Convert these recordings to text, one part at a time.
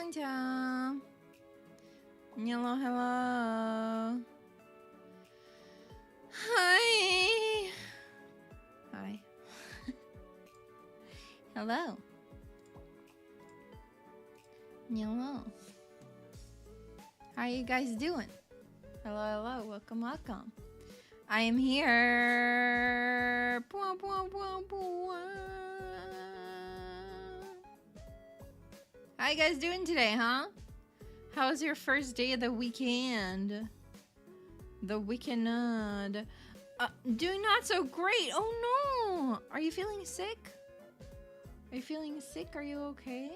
long time. Hello, hello. Hi. Hi. Hello. Hello. How you guys doing? Hello, hello. Welcome, welcome. I am here. Bwah, bwah, bwah, bwah. How you guys doing today, huh? How was your first day of the weekend? The weekend. Doing not so great. Oh no. Are you feeling sick? Are you feeling sick? Are you okay?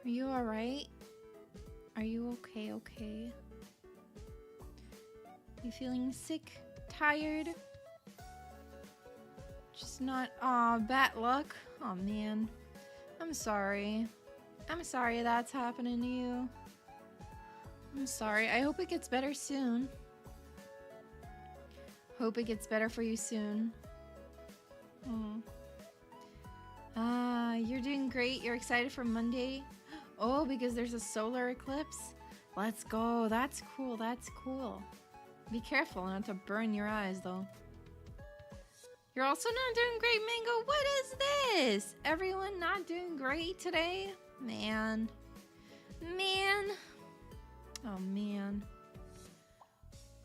Are you alright? Are you okay? Okay. You feeling sick? Tired? Just not. Aw, bad luck. Oh man. I'm sorry. I'm sorry that's happening to you. I'm sorry. I hope it gets better soon. Hope it gets better for you soon. You're doing great. You're excited for Monday. Oh, because there's a solar eclipse. Let's go. That's cool. That's cool. Be careful not to burn your eyes, though. You're also not doing great, Mango. What is this? Everyone not doing great today? Man. Man. Oh, man.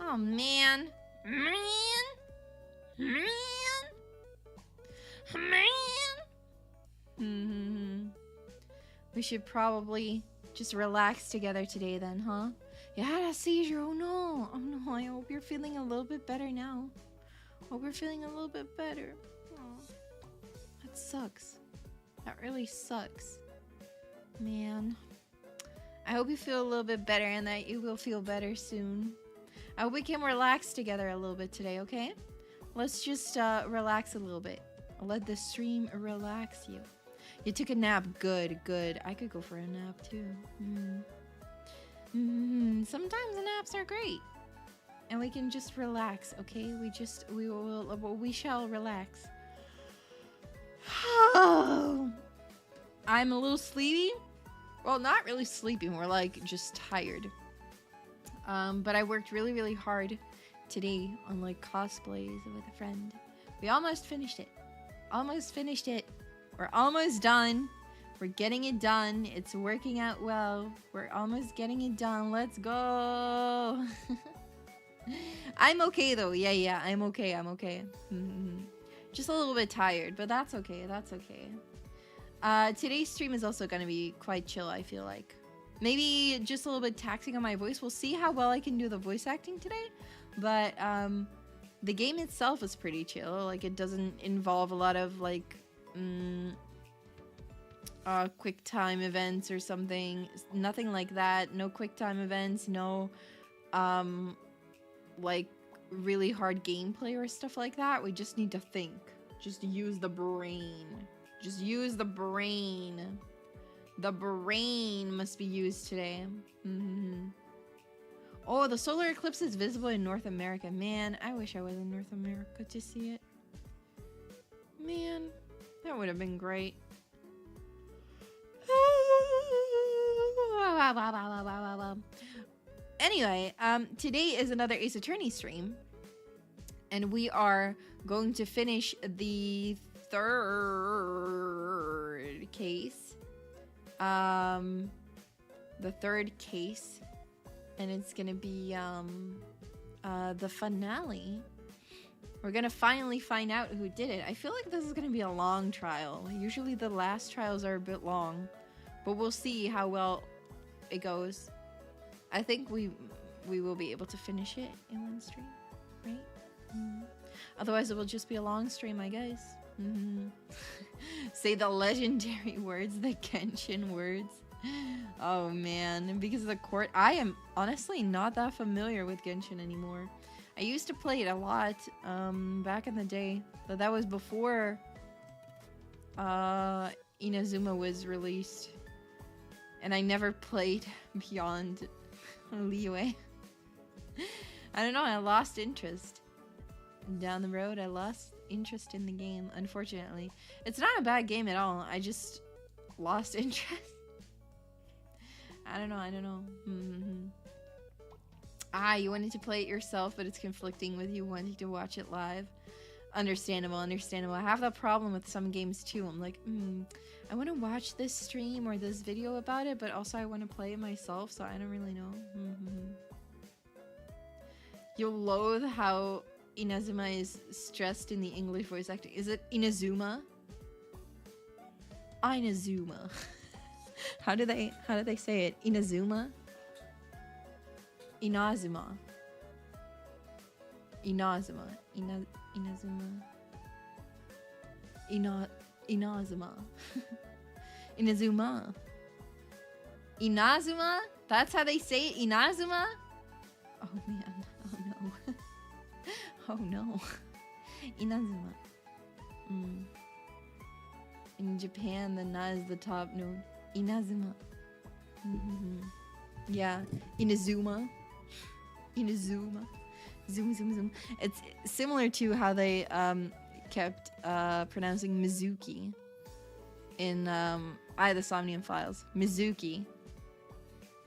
Oh, man. Man. Man. Man. We should probably just relax together today then, huh? You had a seizure. Oh, no. Oh, no. I hope you're feeling a little bit better now. Hope you're feeling a little bit better. Oh, that sucks. That really sucks. Man. I hope you feel a little bit better and that you will feel better soon. I hope we can relax together a little bit today, okay? Let's just relax a little bit. Let the stream relax you. You took a nap. Good, good. I could go for a nap too. Sometimes the naps are great. And we can just relax, okay? We shall relax. I'm a little sleepy. Well, not really sleepy. We're like just tired. But I worked really, really hard today on like cosplays with a friend. We almost finished it. Almost finished it. We're almost done. We're getting it done. It's working out well. We're almost getting it done. Let's go. I'm okay though. Yeah, I'm okay. I'm okay. Just a little bit tired, but that's okay. That's okay. Today's stream is also going to be quite chill, I feel like. Maybe just a little bit taxing on my voice. We'll see how well I can do the voice acting today. But the game itself is pretty chill. Like, it doesn't involve a lot of, like, quick time events or something. Nothing like that. No quick time events. No, like, really hard gameplay or stuff like that. We just need to think. Just use the brain. Just use the brain. The brain must be used today. Oh, the solar eclipse is visible in North America. Man, I wish I was in North America to see it. Man, that would have been great. Anyway, today is another Ace Attorney stream. And we are going to finish the third case. The third case. And it's gonna be the finale. We're gonna finally find out who did it. I feel like this is gonna be a long trial. Usually the last trials are a bit long, but we'll see how well it goes. I think we will be able to finish it in one stream, right? Otherwise it will just be a long stream, I guess. Say the legendary words, the Genshin words. Oh man, because of the court. I am honestly not that familiar with Genshin anymore. I used to play it a lot back in the day, but that was before Inazuma was released. And I never played beyond Liyue. I don't know, I lost interest. Down the road, I lost interest in the game, unfortunately. It's not a bad game at all, I just lost interest. I don't know. Ah, you wanted to play it yourself, but it's conflicting with you wanting to watch it live. Understandable. I have that problem with some games too. I'm like, I want to watch this stream or this video about it, but also I want to play it myself, so I don't really know. You'll loathe how Inazuma is stressed in the English voice acting. Is it Inazuma? Inazuma. How do they say it? Inazuma? Inazuma. Inazuma. Inazuma. Inazuma. Inazuma. Inazuma? That's how they say it? Inazuma? Oh man. Oh no. Oh no. Inazuma. In Japan, the na is the top note. Inazuma. Yeah. Inazuma. Inazuma. Zoom. It's similar to how they kept pronouncing Mizuki in I, the Somnium Files. Mizuki.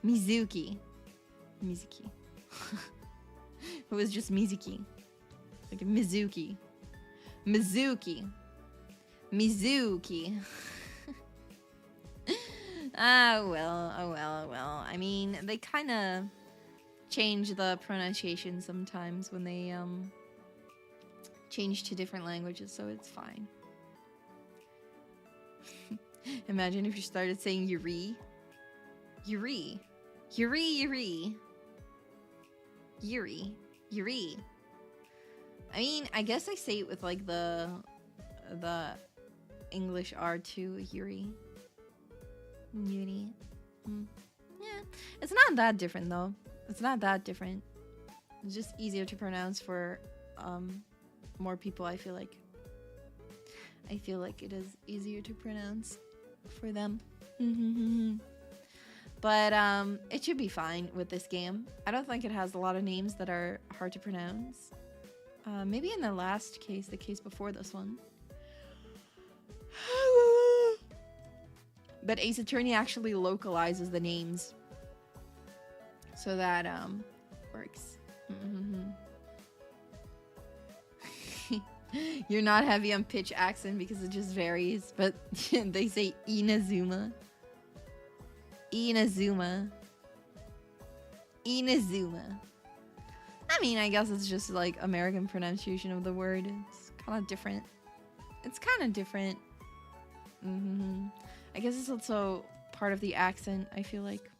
It was just Mizuki. Like Mizuki. Oh well. I mean, they kind of change the pronunciation sometimes when they change to different languages, so it's fine. Imagine if you started saying Yuri. I mean, I guess I say it with like the English R too, Yuri. Yeah, it's not that different though. It's not that different. It's just easier to pronounce for more people. I feel like it is easier to pronounce for them. But it should be fine with this game. I don't think it has a lot of names that are hard to pronounce. Maybe in the last case, the case before this one. But Ace Attorney actually localizes the names. So that works. You're not heavy on pitch accent because it just varies, but they say Inazuma. I mean, I guess it's just like American pronunciation of the word. It's kind of different. I guess it's also part of the accent, I feel like.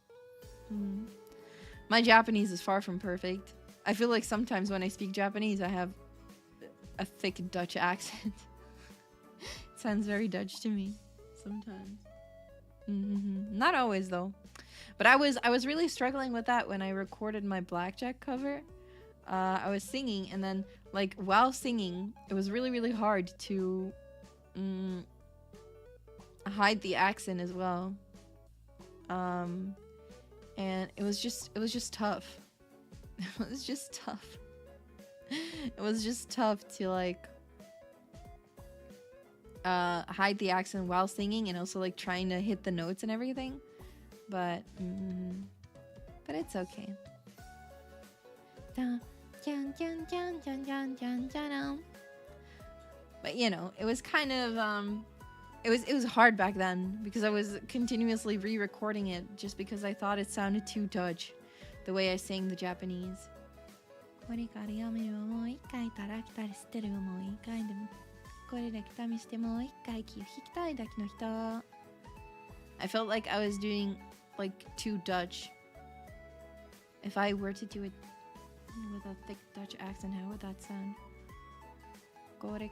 My Japanese is far from perfect. I feel like sometimes when I speak Japanese, I have a thick Dutch accent. It sounds very Dutch to me sometimes. Not always though. But I was really struggling with that when I recorded my Blackjack cover. I was singing, and then like while singing, it was really hard to hide the accent as well. And it was just tough. It was just tough to like hide the accent while singing, and also like trying to hit the notes and everything. But it's okay. But you know, it was kind of it was hard back then because I was continuously re-recording it just because I thought it sounded too Dutch the way I sang the Japanese. I felt like I was doing like too Dutch. If I were to do it with a thick Dutch accent, how would that sound? I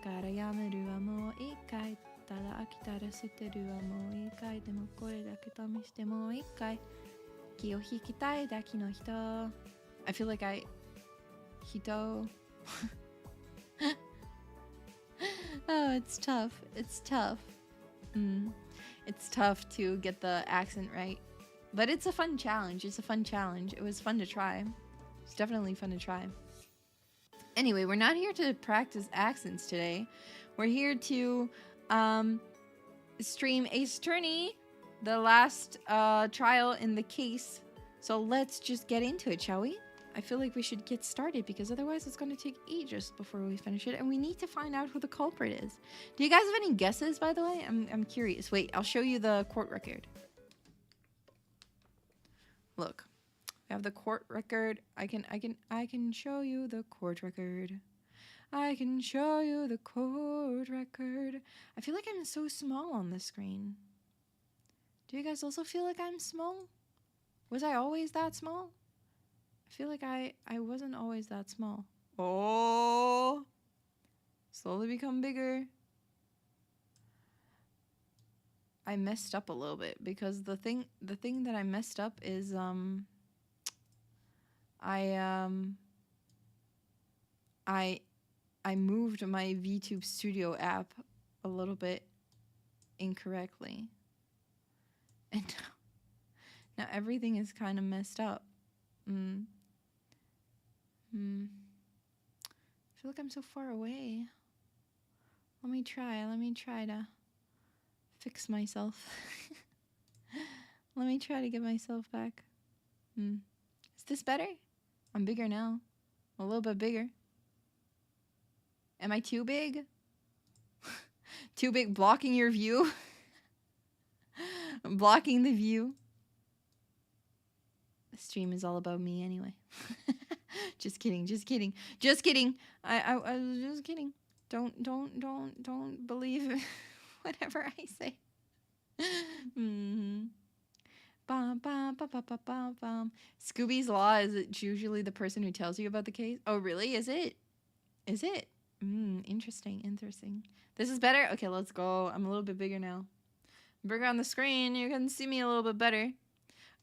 feel like Hito. Oh, it's tough. It's tough to get the accent right. But it's a fun challenge. It was fun to try. It's definitely fun to try. Anyway, we're not here to practice accents today. We're here to stream Ace Attorney the last trial in the case. So let's just get into it, shall we? I feel like we should get started because otherwise it's going to take ages before we finish it, and we need to find out who the culprit is. Do you guys have any guesses, by the way? I'm curious. Wait, I'll show you the court record. Look, I have the court record. I can show you the court record. I can show you the court record. I feel like I'm so small on the screen. Do you guys also feel like I'm small? Was I always that small? I feel like I wasn't always that small. Oh, slowly become bigger. I messed up a little bit because the thing that I messed up is I moved my VTube Studio app a little bit incorrectly, and now everything is kind of messed up. I feel like I'm so far away. Let me try to fix myself. Let me try to get myself back. Is this better? I'm bigger now. A little bit bigger. Am I too big? Too big, blocking your view? I'm blocking the view. The stream is all about me anyway. Just kidding. I was just kidding. Don't believe whatever I say. Scooby's Law, is it usually the person who tells you about the case? Oh, really? Is it? Interesting. This is better? Okay, let's go. I'm a little bit bigger now. Bigger on the screen. You can see me a little bit better.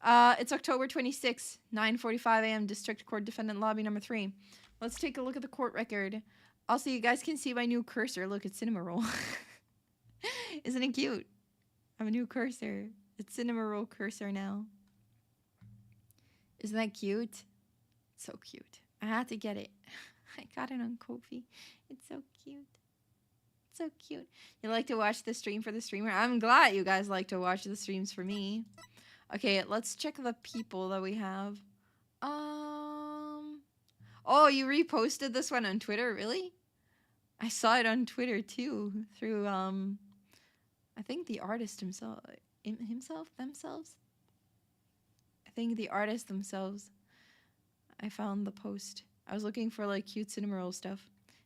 It's October 26th, 9:45 a.m. District Court Defendant Lobby number 3. Let's take a look at the court record. Also, you guys can see my new cursor. Look, it's Cinema Roll. Isn't it cute? I have a new cursor. It's Cinema Roll cursor now. Isn't that cute? It's so cute. I had to get it. I got it on Ko-fi. It's so cute. So cute. You like to watch the stream for the streamer? I'm glad you guys like to watch the streams for me. Okay, let's check the people that we have. Oh, you reposted this one on Twitter, really? I saw it on Twitter too, through I think the artist themselves. I think the artist themselves. I found the post. I was looking for like cute Cinema Roll stuff,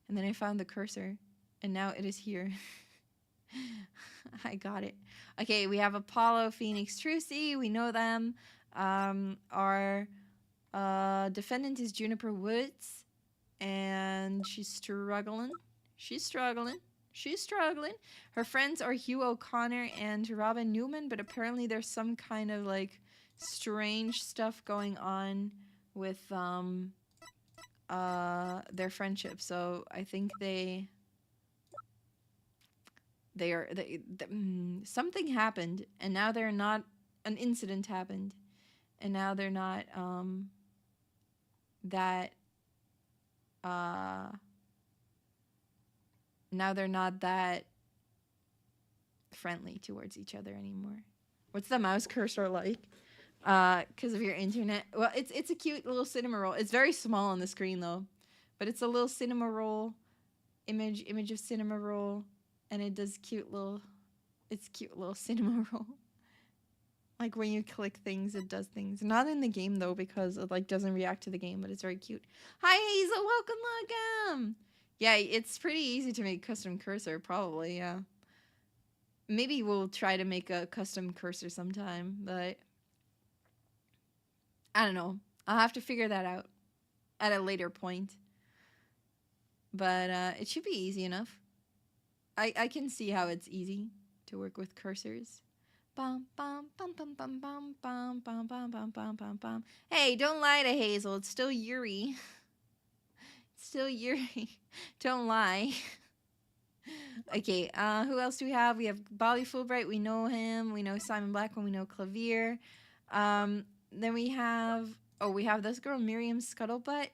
and then I found the cursor, and now it is here. I got it. Okay, we have Apollo, Phoenix, Trucy. We know them. Our defendant is Juniper Woods, and she's struggling. Her friends are Hugh O'Connor and Robin Newman, but apparently there's some kind of like strange stuff going on with their friendship. So I think something happened, and now they're not. An incident happened, and now they're not now they're not that friendly towards each other anymore. What's the mouse cursor like? Because of your internet. Well, it's a cute little Cinema Roll. It's very small on the screen though, but it's a little Cinema Roll image of Cinema Roll, and it does cute little Cinema Roll. Like when you click things, it does things. Not in the game though, because it like doesn't react to the game, but it's very cute. Hi Hazel, welcome. Yeah, it's pretty easy to make custom cursor, probably, yeah. Maybe we'll try to make a custom cursor sometime, but I don't know. I'll have to figure that out at a later point. But it should be easy enough. I can see how it's easy to work with cursors. Bum, bum, bum, bum, bum, bum, bum, bum, bum, bum, bum, bum, bum. Hey, don't lie to Hazel. It's still Yuri. It's still Yuri. Don't lie. Okay, who else do we have? We have Bobby Fulbright. We know him. We know Simon Blackman. We know Clavier. Then we have this girl, Miriam Scuttlebutt,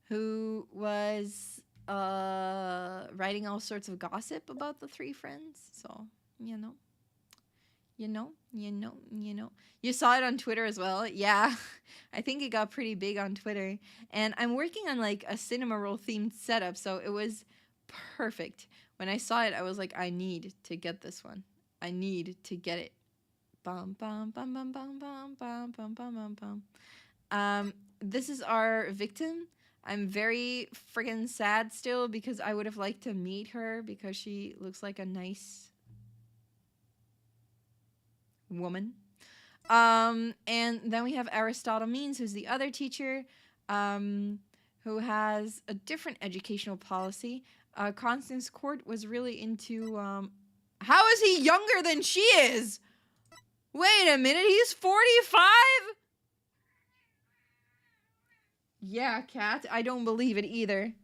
who was writing all sorts of gossip about the three friends. So, you You know. You saw it on Twitter as well. Yeah. I think it got pretty big on Twitter. And I'm working on like a cinema roll themed setup, so it was perfect. When I saw it, I was like, I need to get this one. I need to get it. Bum bum bum bum bum bum bum bum bum bum bum. This is our victim. I'm very friggin' sad still because I would have liked to meet her because she looks like a nice woman. And then we have Aristotle Means, who's the other teacher, who has a different educational policy. Constance Court was really into, how is he younger than she is? Wait a minute, he's 45? Yeah, Kat, I don't believe it either.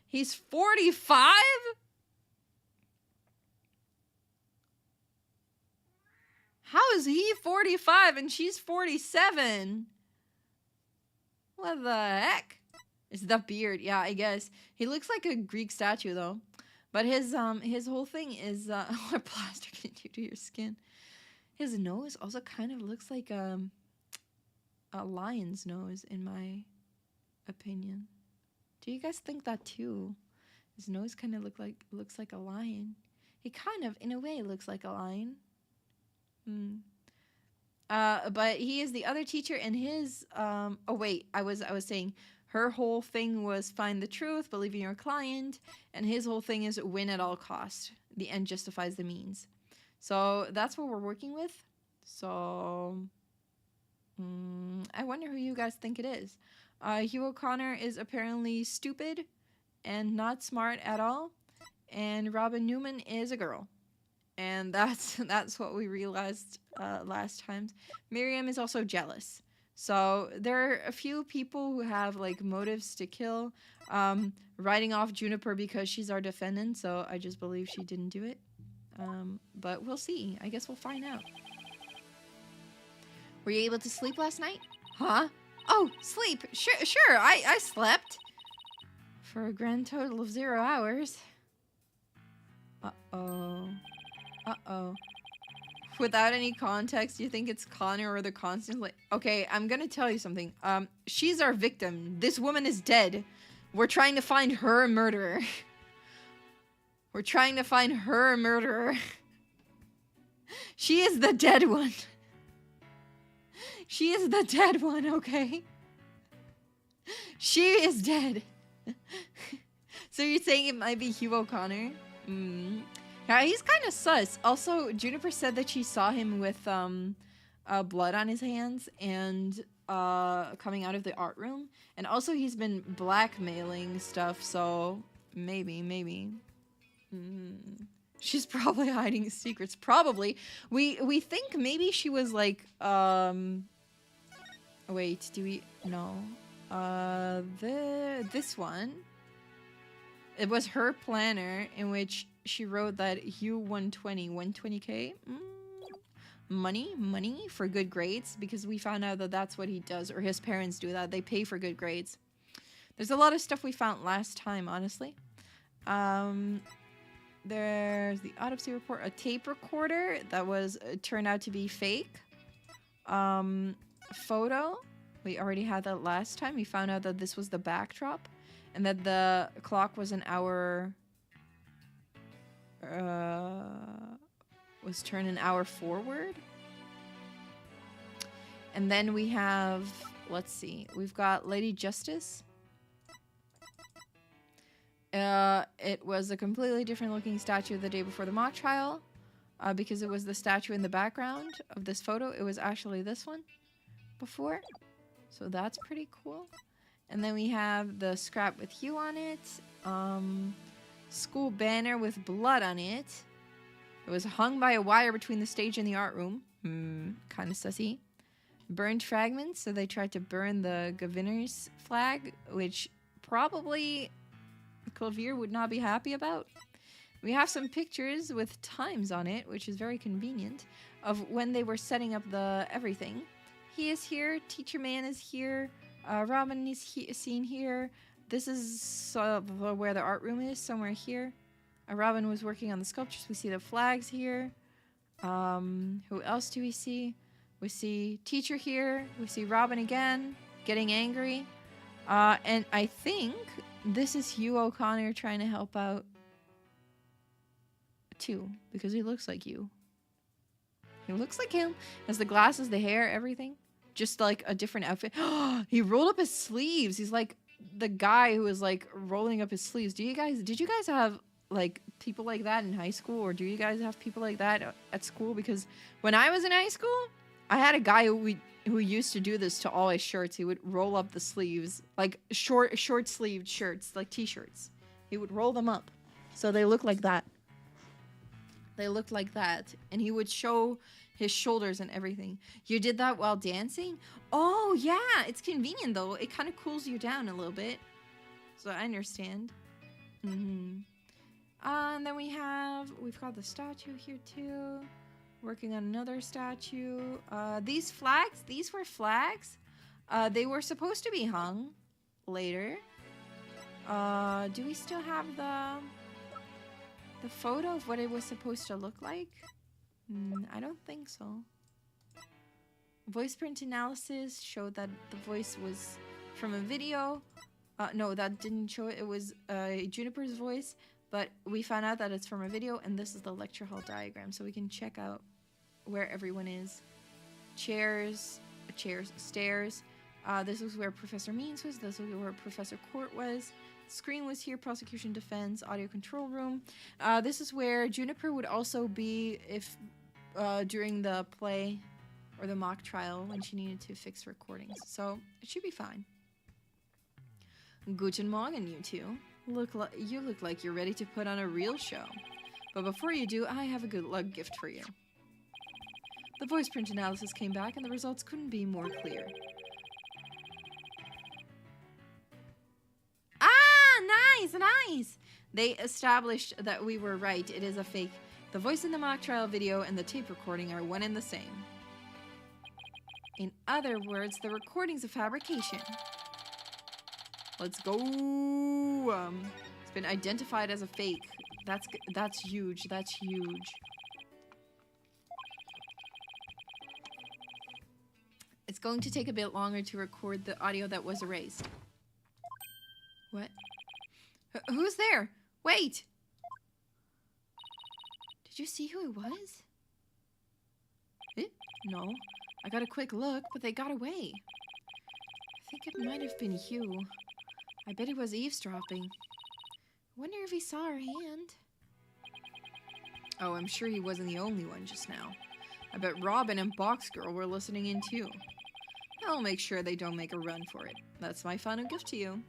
He's 45? How is he 45 and she's 47? What the heck? It's the beard. Yeah, I guess. He looks like a Greek statue though. But his whole thing is what plaster can do to your skin? His nose also kind of looks like a lion's nose in my opinion. Do you guys think that too? His nose kind of looks like a lion. He kind of in a way looks like a lion. But he is the other teacher, and his oh wait, I was saying her whole thing was find the truth, believe in your client, and his whole thing is win at all cost. The end justifies the means. So that's what we're working with. So I wonder who you guys think it is. Hugh O'Connor is apparently stupid and not smart at all, and Robin Newman is a girl. And that's what we realized last time. Miriam is also jealous. So there are a few people who have like motives to kill. Writing off Juniper because she's our defendant, so I just believe she didn't do it. But we'll see. I guess we'll find out. Were you able to sleep last night? Huh? Oh, sleep. Sure. I slept. For a grand total of 0 hours. Uh-oh. Without any context, you think it's Connor or the Constantly? Okay, I'm gonna tell you something. She's our victim. This woman is dead. We're trying to find her murderer. We're trying to find her murderer. She is the dead one. She is the dead one, okay? She is dead. So you're saying it might be Hugh O'Connor? Yeah, he's kind of sus. Also, Juniper said that she saw him with blood on his hands and coming out of the art room. And also he's been blackmailing stuff, so maybe. She's probably hiding secrets. Probably. We think maybe she was like, wait, do we... No. This one. It was her planner in which she wrote that Hugh 120k. Money for good grades, because we found out that that's what he does, or his parents do that. They pay for good grades. There's a lot of stuff we found last time, honestly. There's the autopsy report, a tape recorder that was turned out to be fake. Photo. We already had that last time. We found out that this was the backdrop and that the clock was an hour was turned an hour forward. And then we have, let's see, we've got Lady Justice. It was a completely different looking statue the day before the mock trial, because it was the statue in the background of this photo. It was actually this one before. So that's pretty cool. And then we have the scrap with Hugh on it. School banner with blood on it. It was hung by a wire between the stage and the art room. Kind of sussy. Burned fragments, so they tried to burn the governor's flag, which probably Clavier would not be happy about. We have some pictures with times on it, which is very convenient, of when they were setting up the everything. He is here, Teacher Man is here, Robin is seen here. This is where the art room is, somewhere here. Robin was working on the sculptures. We see the flags here. Who else do we see? We see Teacher here. We see Robin again, getting angry. And I think this is Hugh O'Connor trying to help out too, because he looks like you. He looks like him. Has the glasses, the hair, everything. Just like a different outfit. He rolled up his sleeves. He's like the guy who was like rolling up his sleeves. Did you guys have like people like that in high school, or do you guys have people like that at school? Because when I was in high school, I had a guy who used to do this to all his shirts. He would roll up the sleeves, like short sleeved shirts, like t-shirts. He would roll them up so they look like that. They looked like that, and he would show his shoulders and everything. You did that while dancing? Oh yeah, it's convenient though. It kind of cools you down a little bit, so I understand. And then we've got the statue here too. Working on another statue. These were flags. They were supposed to be hung later. Do we still have the photo of what it was supposed to look like? I don't think so. Voice print analysis showed that the voice was from a video. No, that didn't show it. It was Juniper's voice, but we found out that it's from a video, and this is the lecture hall diagram, so we can check out where everyone is. Chairs, stairs. This was where Professor Means was. This was where Professor Court was. Screen was here. Prosecution, defense, audio control room. This is where Juniper would also be if during the play or the mock trial when she needed to fix recordings. So it should be fine. Guten Morgen, you two. You look like you're ready to put on a real show. But before you do, I have a good luck gift for you. The voice print analysis came back and the results couldn't be more clear. Nice! They established that we were right. It is a fake. The voice in the mock trial video and the tape recording are one and the same. In other words, the recording's a fabrication. Let's go! It's been identified as a fake. That's huge. That's huge. It's going to take a bit longer to record the audio that was erased. What? Who's there? Wait! Did you see who it was? No. I got a quick look, but they got away. I think it might have been Hugh. I bet he was eavesdropping. I wonder if he saw our hand. Oh, I'm sure he wasn't the only one just now. I bet Robin and Box Girl were listening in too. I'll make sure they don't make a run for it. That's my final gift to you.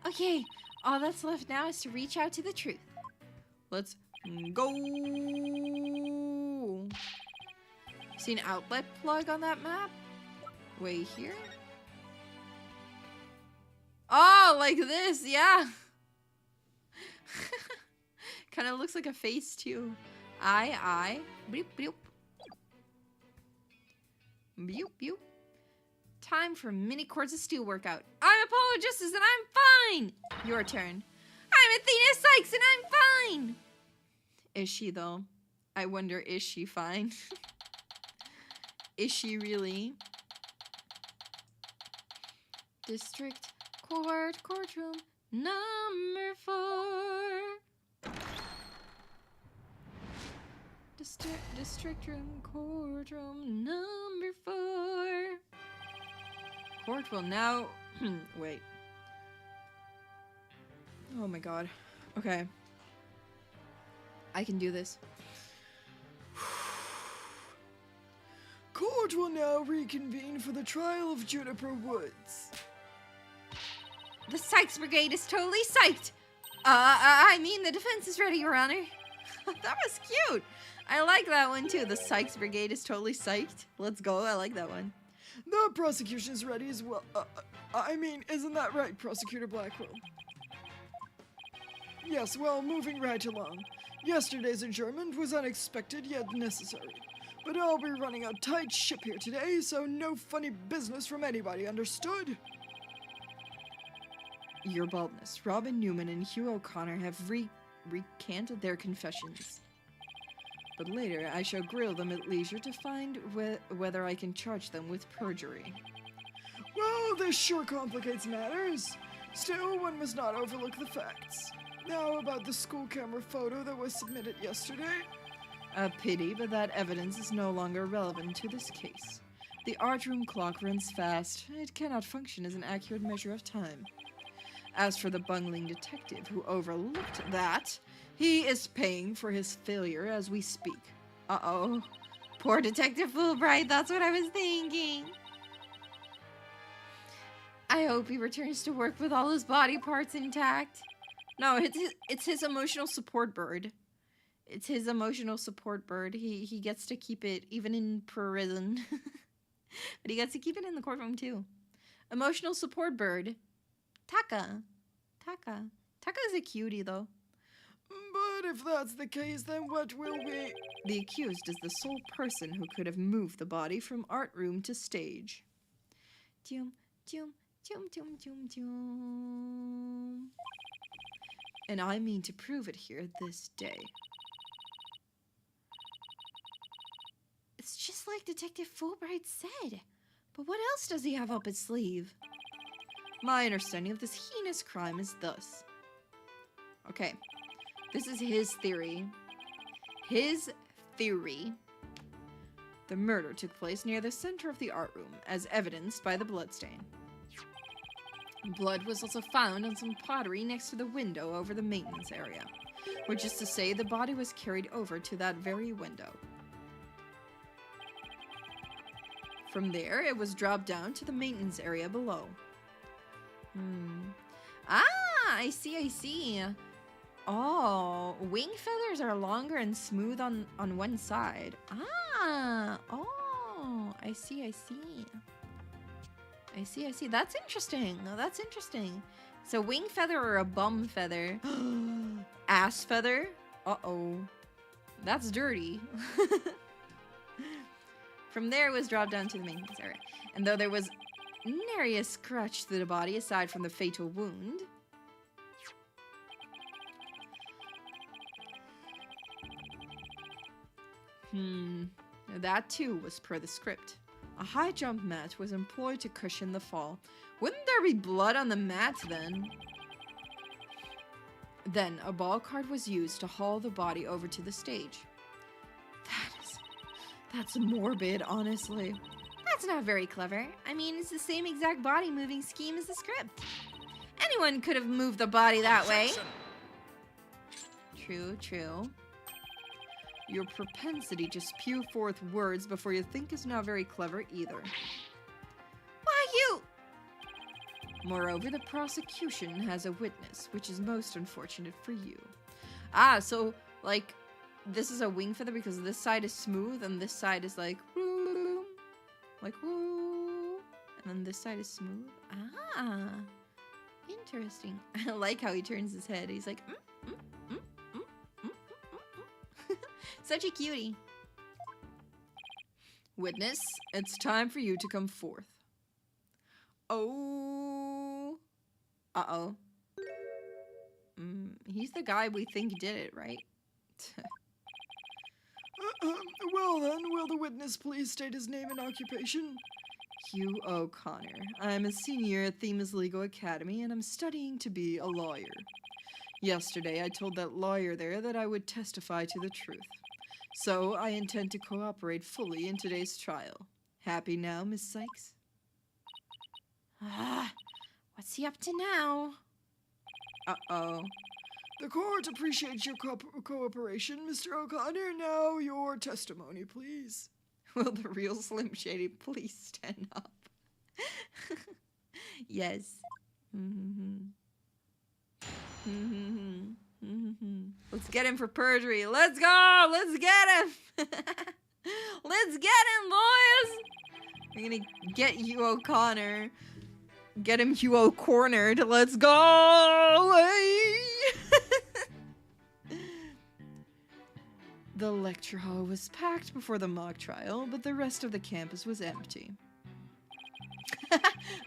Okay, all that's left now is to reach out to the truth. Let's go. See an outlet plug on that map? Way here? Oh, like this, yeah. Kind of looks like a face too. Eye. Bloop, bloop. Bloop, bloop. Time for mini courts of steel workout. I'm Apollo Justice and I'm fine! Your turn. I'm Athena Sykes and I'm fine! Is she though? I wonder, is she fine? Is she really? District courtroom number 4. District room courtroom number 4. Court will now... Wait. Oh my god. Okay. I can do this. Court will now reconvene for the trial of Juniper Woods. The Sykes Brigade is totally psyched! I mean the defense is ready, Your Honor. That was cute! I like that one too. The Sykes Brigade is totally psyched. Let's go, I like that one. The prosecution's ready as well. I mean, isn't that right, Prosecutor Blackwell? Yes, well, moving right along. Yesterday's adjournment was unexpected yet necessary. But I'll be running a tight ship here today, so no funny business from anybody, understood? Your baldness. Robin Newman and Hugh O'Connor have recanted their confessions. but later I shall grill them at leisure to find whether I can charge them with perjury. Well, this sure complicates matters. Still, one must not overlook the facts. Now about the school camera photo that was submitted yesterday. A pity, but that evidence is no longer relevant to this case. The art room clock runs fast. It cannot function as an accurate measure of time. As for the bungling detective who overlooked that, he is paying for his failure as we speak. Uh-oh. Poor Detective Fulbright, that's what I was thinking. I hope he returns to work with all his body parts intact. No, it's his emotional support bird. It's his emotional support bird. He gets to keep it even in prison. But he gets to keep it in the courtroom too. Emotional support bird. Taka. Taka's a cutie though. But if that's the case, then what will we... The accused is the sole person who could have moved the body from art room to stage. Doom. And I mean to prove it here this day. It's just like Detective Fulbright said. But what else does he have up his sleeve? My understanding of this heinous crime is thus. Okay, this is his theory. His theory. The murder took place near the center of the art room, as evidenced by the bloodstain. Blood was also found on some pottery next to the window over the maintenance area, which is to say the body was carried over to that very window. From there, it was dropped down to the maintenance area below. Ah, I see. Oh, wing feathers are longer and smooth on one side. Ah, oh, I see. That's interesting. That's interesting. So wing feather or a bum feather? Ass feather? Uh-oh. That's dirty. From there, it was dropped down to the maintenance area. And though there was nary a scratch to the body aside from the fatal wound, that too was per the script. A high jump mat was employed to cushion the fall. Wouldn't there be blood on the mat then? Then a ball cart was used to haul the body over to the stage. That's morbid, honestly. That's not very clever. I mean, it's the same exact body moving scheme as the script. Anyone could have moved the body that way. True. Your propensity to spew forth words before you think is not very clever either. Why, you... Moreover, the prosecution has a witness, which is most unfortunate for you. Ah, so, like, this is a wing feather because this side is smooth and this side is like, woo, and then this side is smooth. Ah, interesting. I like how he turns his head. He's like, Such a cutie. Witness, it's time for you to come forth. Oh. Uh-oh. He's the guy we think did it, right? Well then, will the witness please state his name and occupation? Hugh O'Connor. I'm a senior at Themis Legal Academy and I'm studying to be a lawyer. Yesterday I told that lawyer there that I would testify to the truth. So I intend to cooperate fully in today's trial. Happy now, Miss Sykes? What's he up to now? Uh-oh. The court appreciates your cooperation, Mr. O'Connor. Now your testimony, please. Will the real Slim Shady please stand up? Yes. Let's get him for perjury. Let's go! Let's get him! Let's get him, boys! We're gonna get Hugh O'Connor. Get him Hugh O'Cornered. Let's go! Hey! The lecture hall was packed before the mock trial, but the rest of the campus was empty.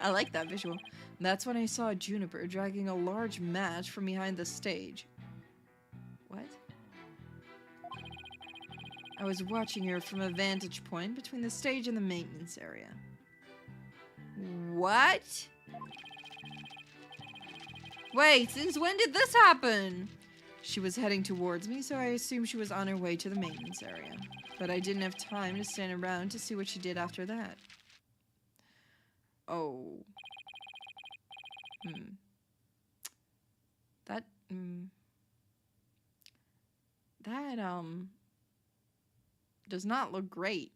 I like that visual. That's when I saw Juniper dragging a large mat from behind the stage. What? I was watching her from a vantage point between the stage and the maintenance area. What? Wait, since when did this happen? She was heading towards me, so I assumed she was on her way to the maintenance area. But I didn't have time to stand around to see what she did after that. Oh. That does not look great.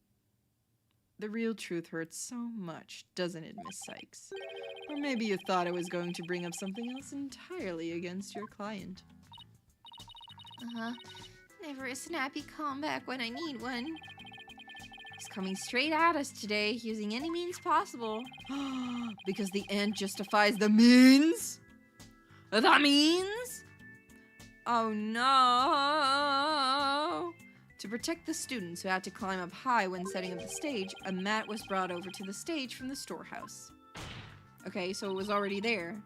The real truth hurts so much, doesn't it, Miss Sykes? Or maybe you thought I was going to bring up something else entirely against your client. Uh-huh. Never a snappy comeback when I need one. He's coming straight at us today, using any means possible. Because the end justifies the means? The means? Oh no! To protect the students who had to climb up high when setting up the stage, a mat was brought over to the stage from the storehouse. Okay, so it was already there.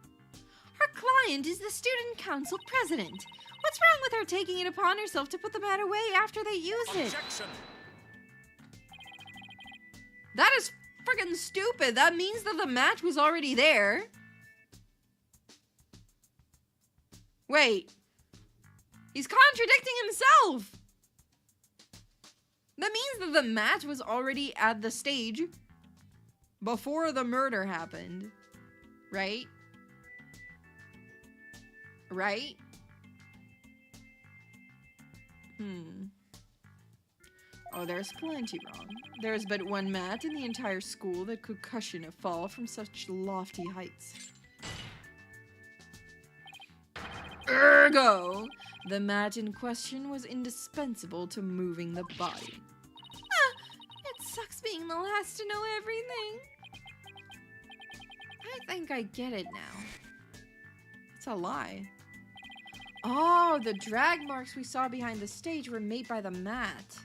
Our client is the student council president. What's wrong with her taking it upon herself to put the mat away after they use Objection. it? That is freaking stupid. That means that the mat was already there. Wait. He's contradicting himself. That means that the mat was already at the stage before the murder happened. Right? Right? Oh, there's plenty wrong. There's but one mat in the entire school that could cushion a fall from such lofty heights. Ergo, the mat in question was indispensable to moving the body. It sucks being the last to know everything. I think I get it now. It's a lie. Oh, the drag marks we saw behind the stage were made by the mat.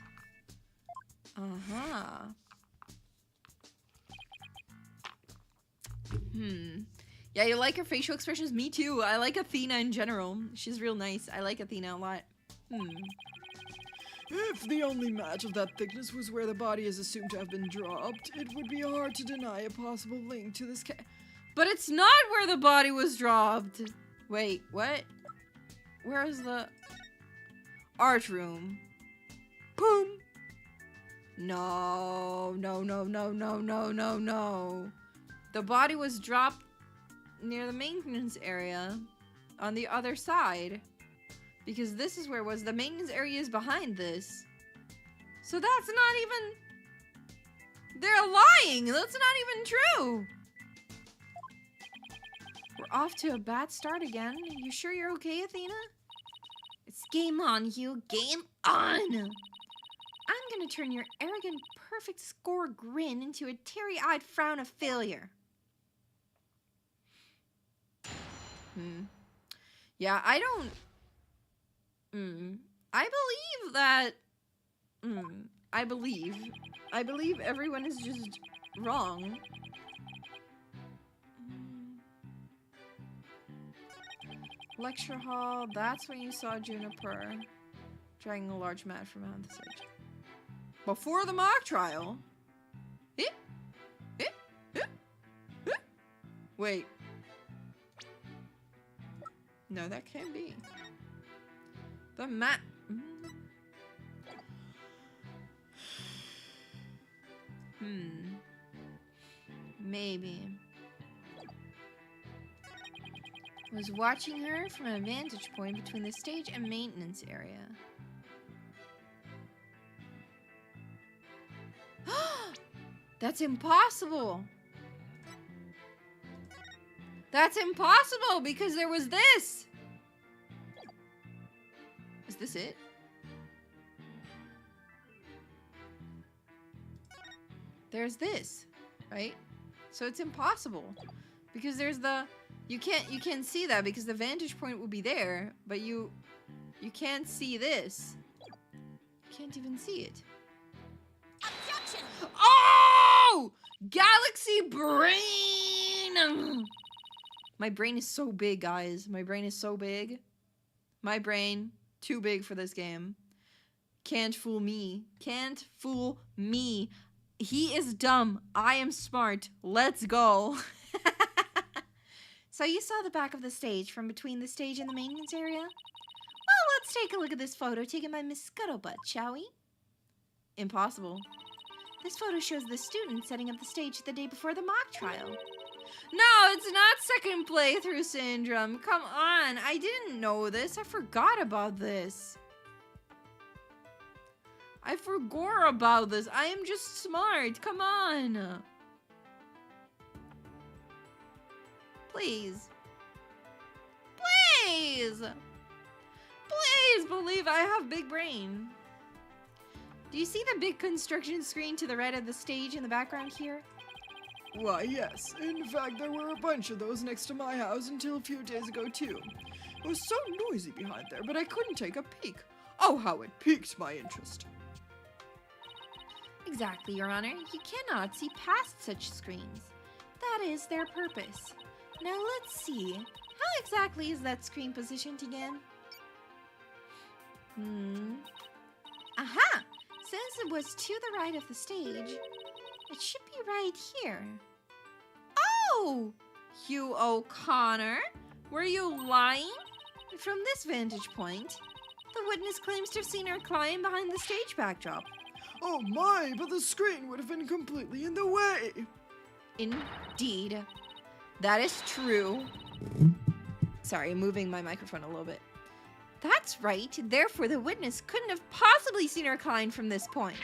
Uh-huh. Yeah, you like her facial expressions? Me too. I like Athena in general. She's real nice. I like Athena a lot. If the only mat of that thickness was where the body is assumed to have been dropped, it would be hard to deny a possible link to this case. But it's not where the body was dropped. Wait, what? Where's the art room? Boom. No. The body was dropped near the maintenance area on the other side. Because this is where it was. The maintenance area is behind this. So that's not even... They're lying. That's not even true. We're off to a bad start again. You sure you're okay, Athena? It's game on, Hugh. Game on! I'm gonna turn your arrogant, perfect score grin into a teary-eyed frown of failure. Yeah, I don't... I believe that... I believe everyone is just wrong. Lecture hall, that's when you saw Juniper dragging a large mat from out the stage. Before the mock trial? Wait. No, that can't be. The mat... Maybe. Was watching her from a vantage point between the stage and maintenance area. That's impossible! That's impossible because there was this! Is this it? There's this, right? So it's impossible because there's the... You can't see that because the vantage point would be there, but you can't see this. You can't even see it. Objection! Oh! Galaxy brain! My brain is so big, guys. My brain is so big. My brain, too big for this game. Can't fool me. Can't fool me. He is dumb. I am smart. Let's go. So you saw the back of the stage from between the stage and the maintenance area? Well, let's take a look at this photo taken by Miss Scuttlebutt, shall we? Impossible. This photo shows the student setting up the stage the day before the mock trial. No, it's not second playthrough syndrome. Come on. I didn't know this. I forgot about this. I forgot about this. I am just smart. Come on. Please. Please. Please believe I have big brain. Do you see the big construction screen to the right of the stage in the background here? Why, yes. In fact, there were a bunch of those next to my house until a few days ago, too. It was so noisy behind there, but I couldn't take a peek. Oh, how it piqued my interest. Exactly, Your Honor. You cannot see past such screens. That is their purpose. Now let's see. How exactly is that screen positioned again? Aha! Since it was to the right of the stage, it should be right here. Oh! Hugh O'Connor, were you lying? From this vantage point, the witness claims to have seen her client behind the stage backdrop. Oh my, but the screen would have been completely in the way. Indeed. That is true. Sorry, moving my microphone a little bit. That's right. Therefore, the witness couldn't have possibly seen her client from this point.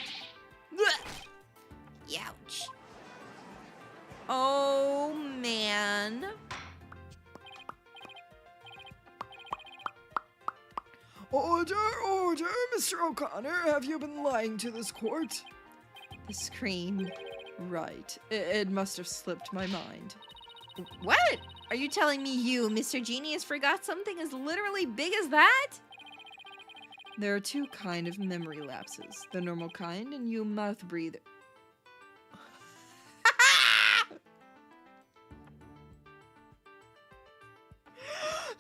Ouch. Oh, man. Order, order, Mr. O'Connor. Have you been lying to this court? The screen. Right. It must have slipped my mind. What? Are you telling me you, Mr. Genius, forgot something as literally big as that? There are two kind of memory lapses. The normal kind and you mouth breather.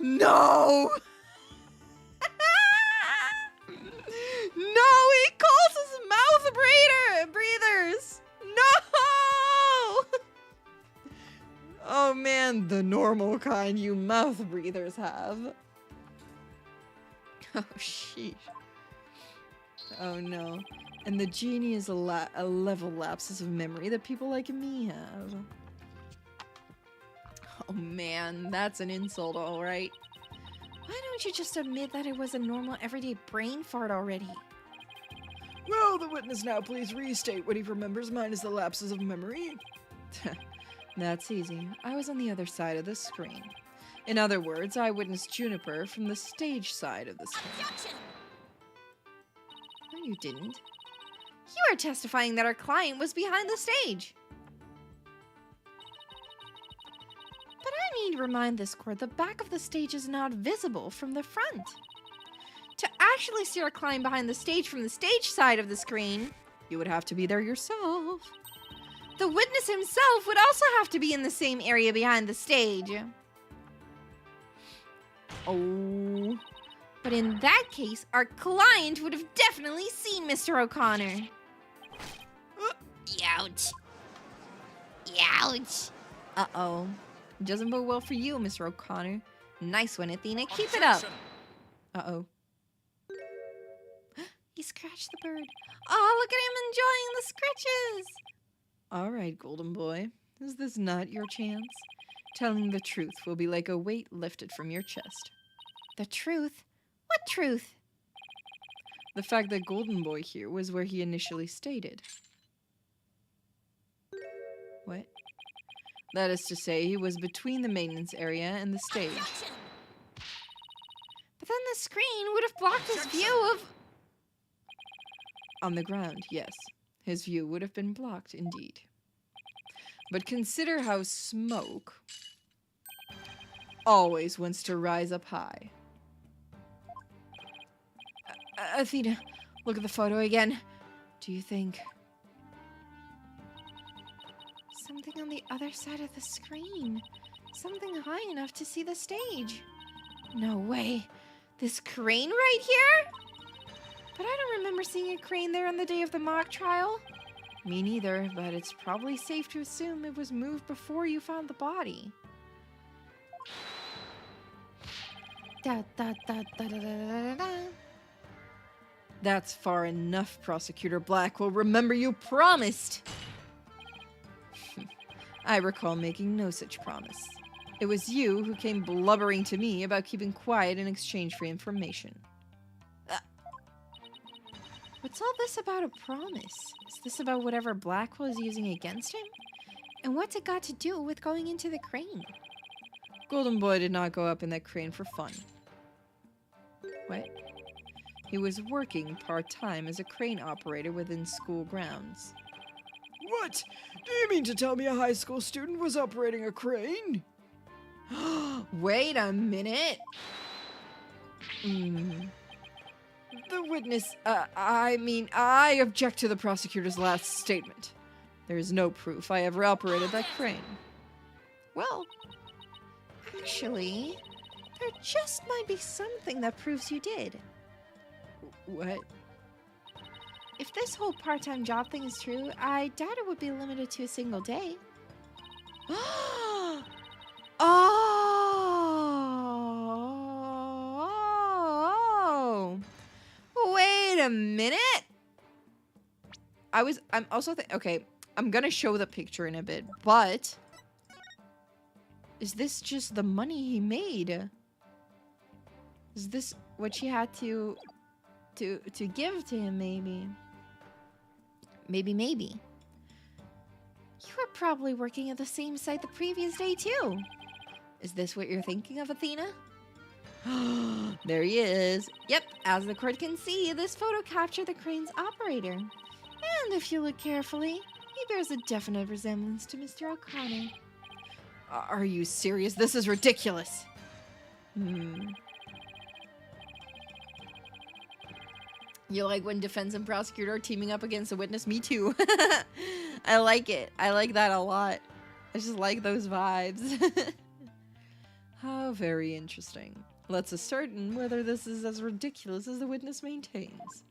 No! No, he calls us mouth breathers! No! Oh man, the normal kind you mouth breathers have. Oh, sheesh. Oh no. And the genie is a level lapses of memory that people like me have. Oh man, that's an insult, alright. Why don't you just admit that it was a normal, everyday brain fart already? Will the witness now please restate what he remembers minus the lapses of memory? That's easy. I was on the other side of the screen. In other words, I witnessed Juniper from the stage side of the screen. Objection! No, you didn't. You are testifying that our client was behind the stage. But I need to remind this court the back of the stage is not visible from the front. To actually see our client behind the stage from the stage side of the screen, you would have to be there yourself. The witness himself would also have to be in the same area behind the stage. Oh. But in that case, our client would have definitely seen Mr. O'Connor. Ouch. Ouch. Uh-oh. Doesn't bode well for you, Mr. O'Connor. Nice one, Athena. Keep it up. Uh-oh. He scratched the bird. Oh, look at him enjoying the scratches. All right, golden boy. Is this not your chance? Telling the truth will be like a weight lifted from your chest. The truth? What truth? The fact that golden boy here was where he initially stated. What? That is to say, he was between the maintenance area and the stage. Objection! But then the screen would have blocked his view of... On the ground, yes. His view would have been blocked, indeed. But consider how smoke always wants to rise up high. Athena, look at the photo again. Do you think... Something on the other side of the screen. Something high enough to see the stage. No way. This crane right here? But I don't remember seeing a crane there on the day of the mock trial. Me neither, but it's probably safe to assume it was moved before you found the body. Da, da, da, da, da, da, da, da. That's far enough, Prosecutor Blackwell. Remember, you promised! I recall making no such promise. It was you who came blubbering to me about keeping quiet in exchange for information. What's all this about a promise? Is this about whatever Blackwell is using against him? And what's it got to do with going into the crane? Golden Boy did not go up in that crane for fun. What? He was working part-time as a crane operator within school grounds. What? Do you mean to tell me a high school student was operating a crane? Wait a minute. The witness, I object to the prosecutor's last statement. There is no proof I ever operated that crane. Well, actually, there just might be something that proves you did. What? If this whole part-time job thing is true, I doubt it would be limited to a single day. Oh! Wait a minute! I'm also okay, I'm gonna show the picture in a bit, but is this just the money he made? Is this what she had to give to him, maybe? Maybe. You were probably working at the same site the previous day, too. Is this what you're thinking of, Athena? There he is. Yep, as the court can see, this photo captured the crane's operator. And if you look carefully, he bears a definite resemblance to Mr. O'Connor. Are you serious? This is ridiculous. You like when defense and prosecutor are teaming up against a witness? Me too. I like it. I like that a lot. I just like those vibes. How very interesting. Let's ascertain whether this is as ridiculous as the witness maintains.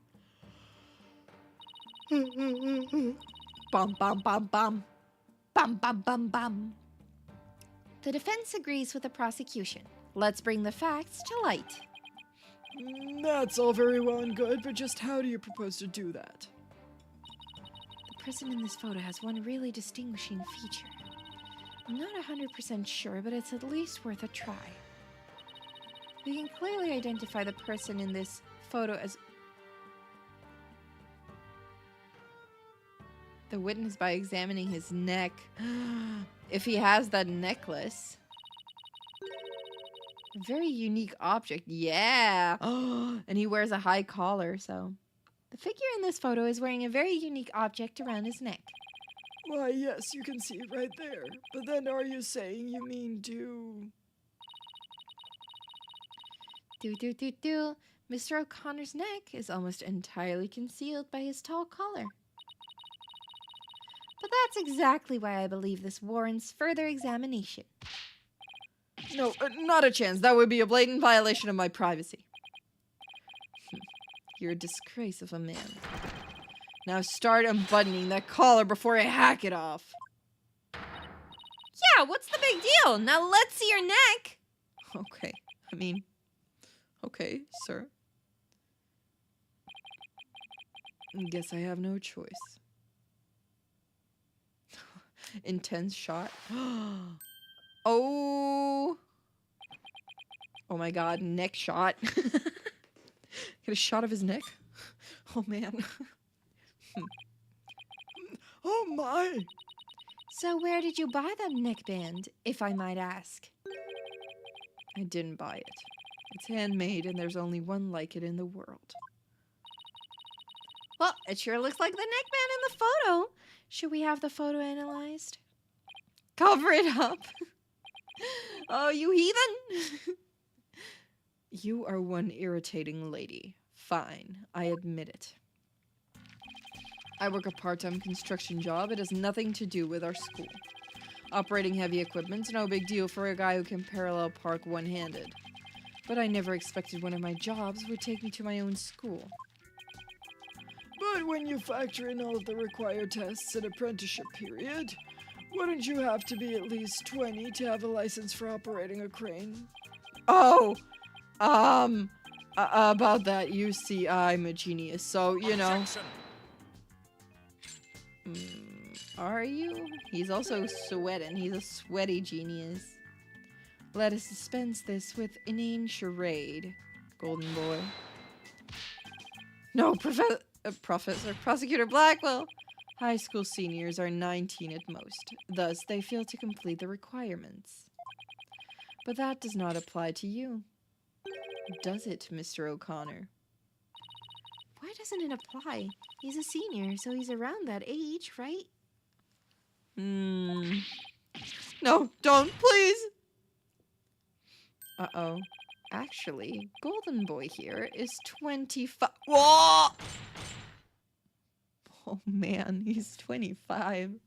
Bum, bum, bum, bum. Bum, bum, bum, bum. The defense agrees with the prosecution. Let's bring the facts to light. That's all very well and good, but just how do you propose to do that? The person in this photo has one really distinguishing feature. I'm not 100% sure, but it's at least worth a try. We can clearly identify the person in this photo as the witness by examining his neck. If he has that necklace. A very unique object. Yeah. And he wears a high collar, so. The figure in this photo is wearing a very unique object around his neck. Why, yes, you can see it right there. But then are you saying you mean to... Mr. O'Connor's neck is almost entirely concealed by his tall collar. But that's exactly why I believe this warrants further examination. No, not a chance. That would be a blatant violation of my privacy. You're a disgrace of a man. Now start unbuttoning that collar before I hack it off. Yeah, what's the big deal? Now let's see your neck. Okay, okay, sir. Guess I have no choice. Intense shot. Oh my god, neck shot. Get a shot of his neck. Oh man. Oh my. So where did you buy that neckband, if I might ask? I didn't buy it. It's handmade and there's only one like it in the world. Well, it sure looks like the neckband in the photo. Should we have the photo analyzed? Cover it up. Oh, you heathen! You are one irritating lady. Fine, I admit it. I work a part-time construction job. It has nothing to do with our school. Operating heavy equipment's no big deal for a guy who can parallel park one-handed. But I never expected one of my jobs would take me to my own school. But when you factor in all of the required tests and apprenticeship period, wouldn't you have to be at least 20 to have a license for operating a crane? Oh, about that, you see, I'm a genius, so, you know. Objection. Are you? He's also sweating. He's a sweaty genius. Let us dispense this with inane charade, Golden Boy. No, Prosecutor Blackwell. High school seniors are 19 at most. Thus, they fail to complete the requirements. But that does not apply to you. Does it, Mr. O'Connor? Why doesn't it apply? He's a senior, so he's around that age, right? No, don't, please! Uh-oh. Actually, Golden Boy here is 25. Whoa! Oh man, he's 25.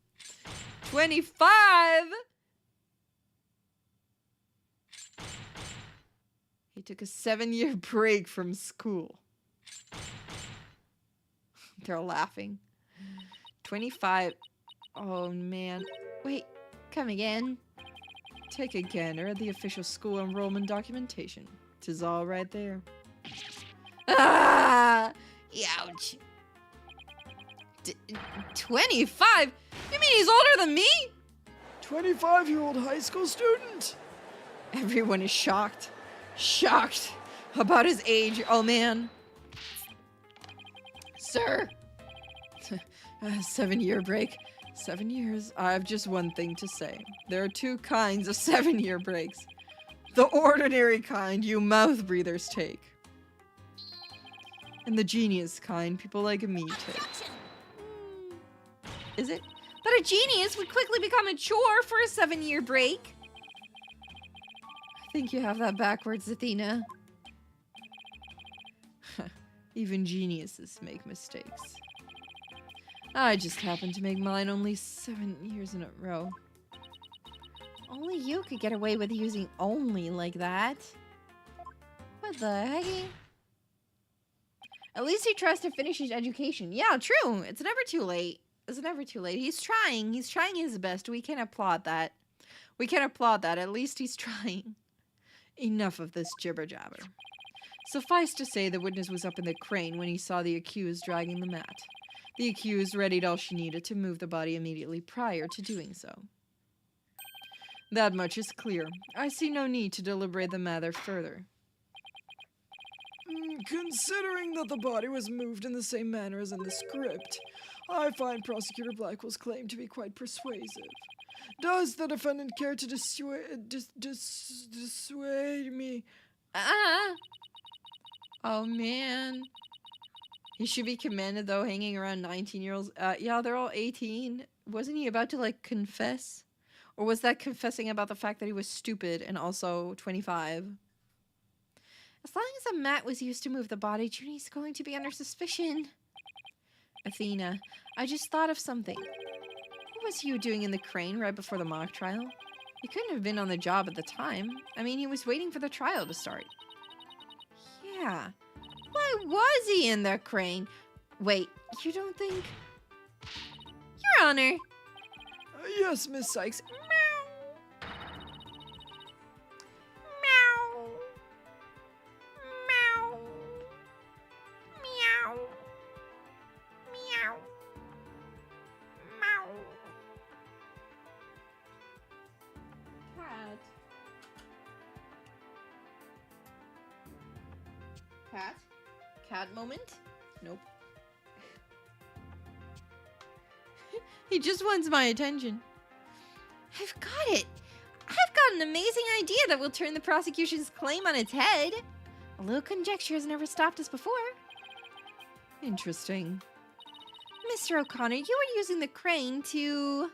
25! He took a 7-year break from school. They're laughing. 25. Oh man. Wait, come again. Take a gander at the official school enrollment documentation. 'Tis all right there. Ah! Ouch. 25? You mean he's older than me? 25-year-old high school student? Everyone is shocked. Shocked about his age. Oh man. Sir. 7-year break. 7 years. I have just one thing to say. There are 2 kinds of 7-year breaks. The ordinary kind you mouth breathers take. And the genius kind people like me take. Objection. Is it? That a genius would quickly become a chore for a 7-year break? I think you have that backwards, Athena. Even geniuses make mistakes. I just happened to make mine only 7 years in a row. Only you could get away with using only like that. What the heck? At least he tries to finish his education. Yeah, true. It's never too late. It's never too late. He's trying. He's trying his best. We can applaud that. We can applaud that. At least he's trying. Enough of this jibber-jabber. Suffice to say, the witness was up in the crane when he saw the accused dragging the mat. The accused readied all she needed to move the body immediately prior to doing so. That much is clear. I see no need to deliberate the matter further. Considering that the body was moved in the same manner as in the script, I find Prosecutor Blackwell's claim to be quite persuasive. Does the defendant care to dissuade me? Oh man. He should be commended though, hanging around 19-year-olds. Yeah, they're all 18. Wasn't he about to like confess? Or was that confessing about the fact that he was stupid and also 25? As long as a mat was used to move the body, Junie's going to be under suspicion. Athena, I just thought of something. What was you doing in the crane right before the mock trial? He couldn't have been on the job at the time. I mean, he was waiting for the trial to start. Yeah. Why was he in the crane? Wait, you don't think... Your Honor. Yes, Miss Sykes. Meow. Meow. Meow. Meow. Meow. Meow. Cat. Cat? Cat moment? Nope. He just wants my attention. I've got it. I've got an amazing idea that will turn the prosecution's claim on its head. A little conjecture has never stopped us before. Interesting. Mr. O'Connor, you were using the crane to...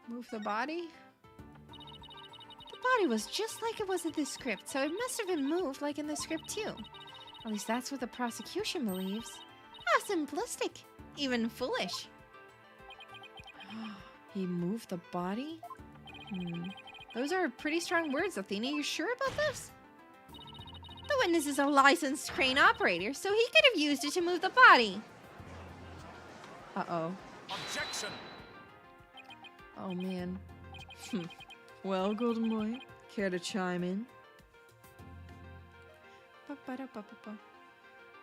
Move the body? The body was just like it was in the script, so it must have been moved like in the script too. At least that's what the prosecution believes. How simplistic. Even foolish. He moved the body? Those are pretty strong words, Athena. You sure about this? The witness is a licensed crane operator, so he could have used it to move the body. Uh-oh. Objection! Oh, man. Well, Golden Boy, care to chime in?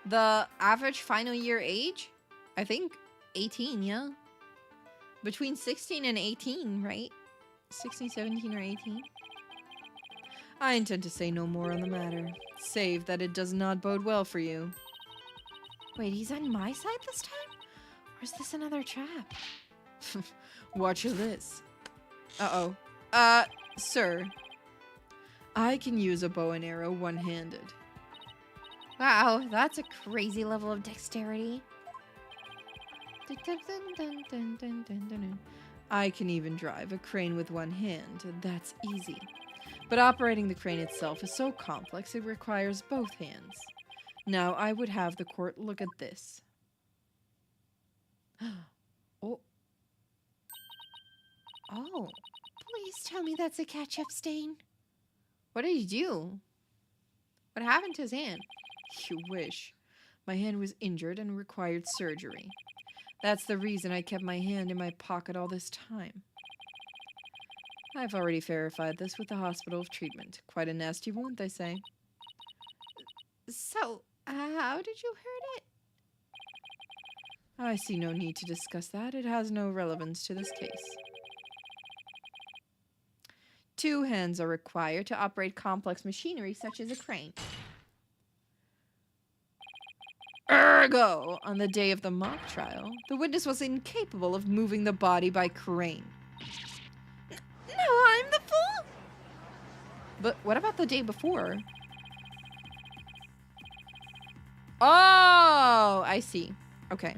The average final year age? I think 18, yeah. Between 16 and 18, right? 16, 17, or 18? I intend to say no more on the matter, save that it does not bode well for you. Wait, he's on my side this time? Or is this another trap? Watch this. Uh-oh. Sir. I can use a bow and arrow one-handed. Wow, that's a crazy level of dexterity. I can even drive a crane with one hand. That's easy. But operating the crane itself is so complex it requires both hands. Now I would have the court look at this. Oh. Oh. Please tell me that's a ketchup stain. What did he do? What happened to his hand? You wish. My hand was injured and required surgery. That's the reason I kept my hand in my pocket all this time. I've already verified this with the hospital of treatment. Quite a nasty wound, they say. So, how did you hurt it? I see no need to discuss that. It has no relevance to this case. 2 hands are required to operate complex machinery such as a crane. Ergo, on the day of the mock trial, the witness was incapable of moving the body by crane. No, I'm the fool! But what about the day before? Oh, I see. Okay.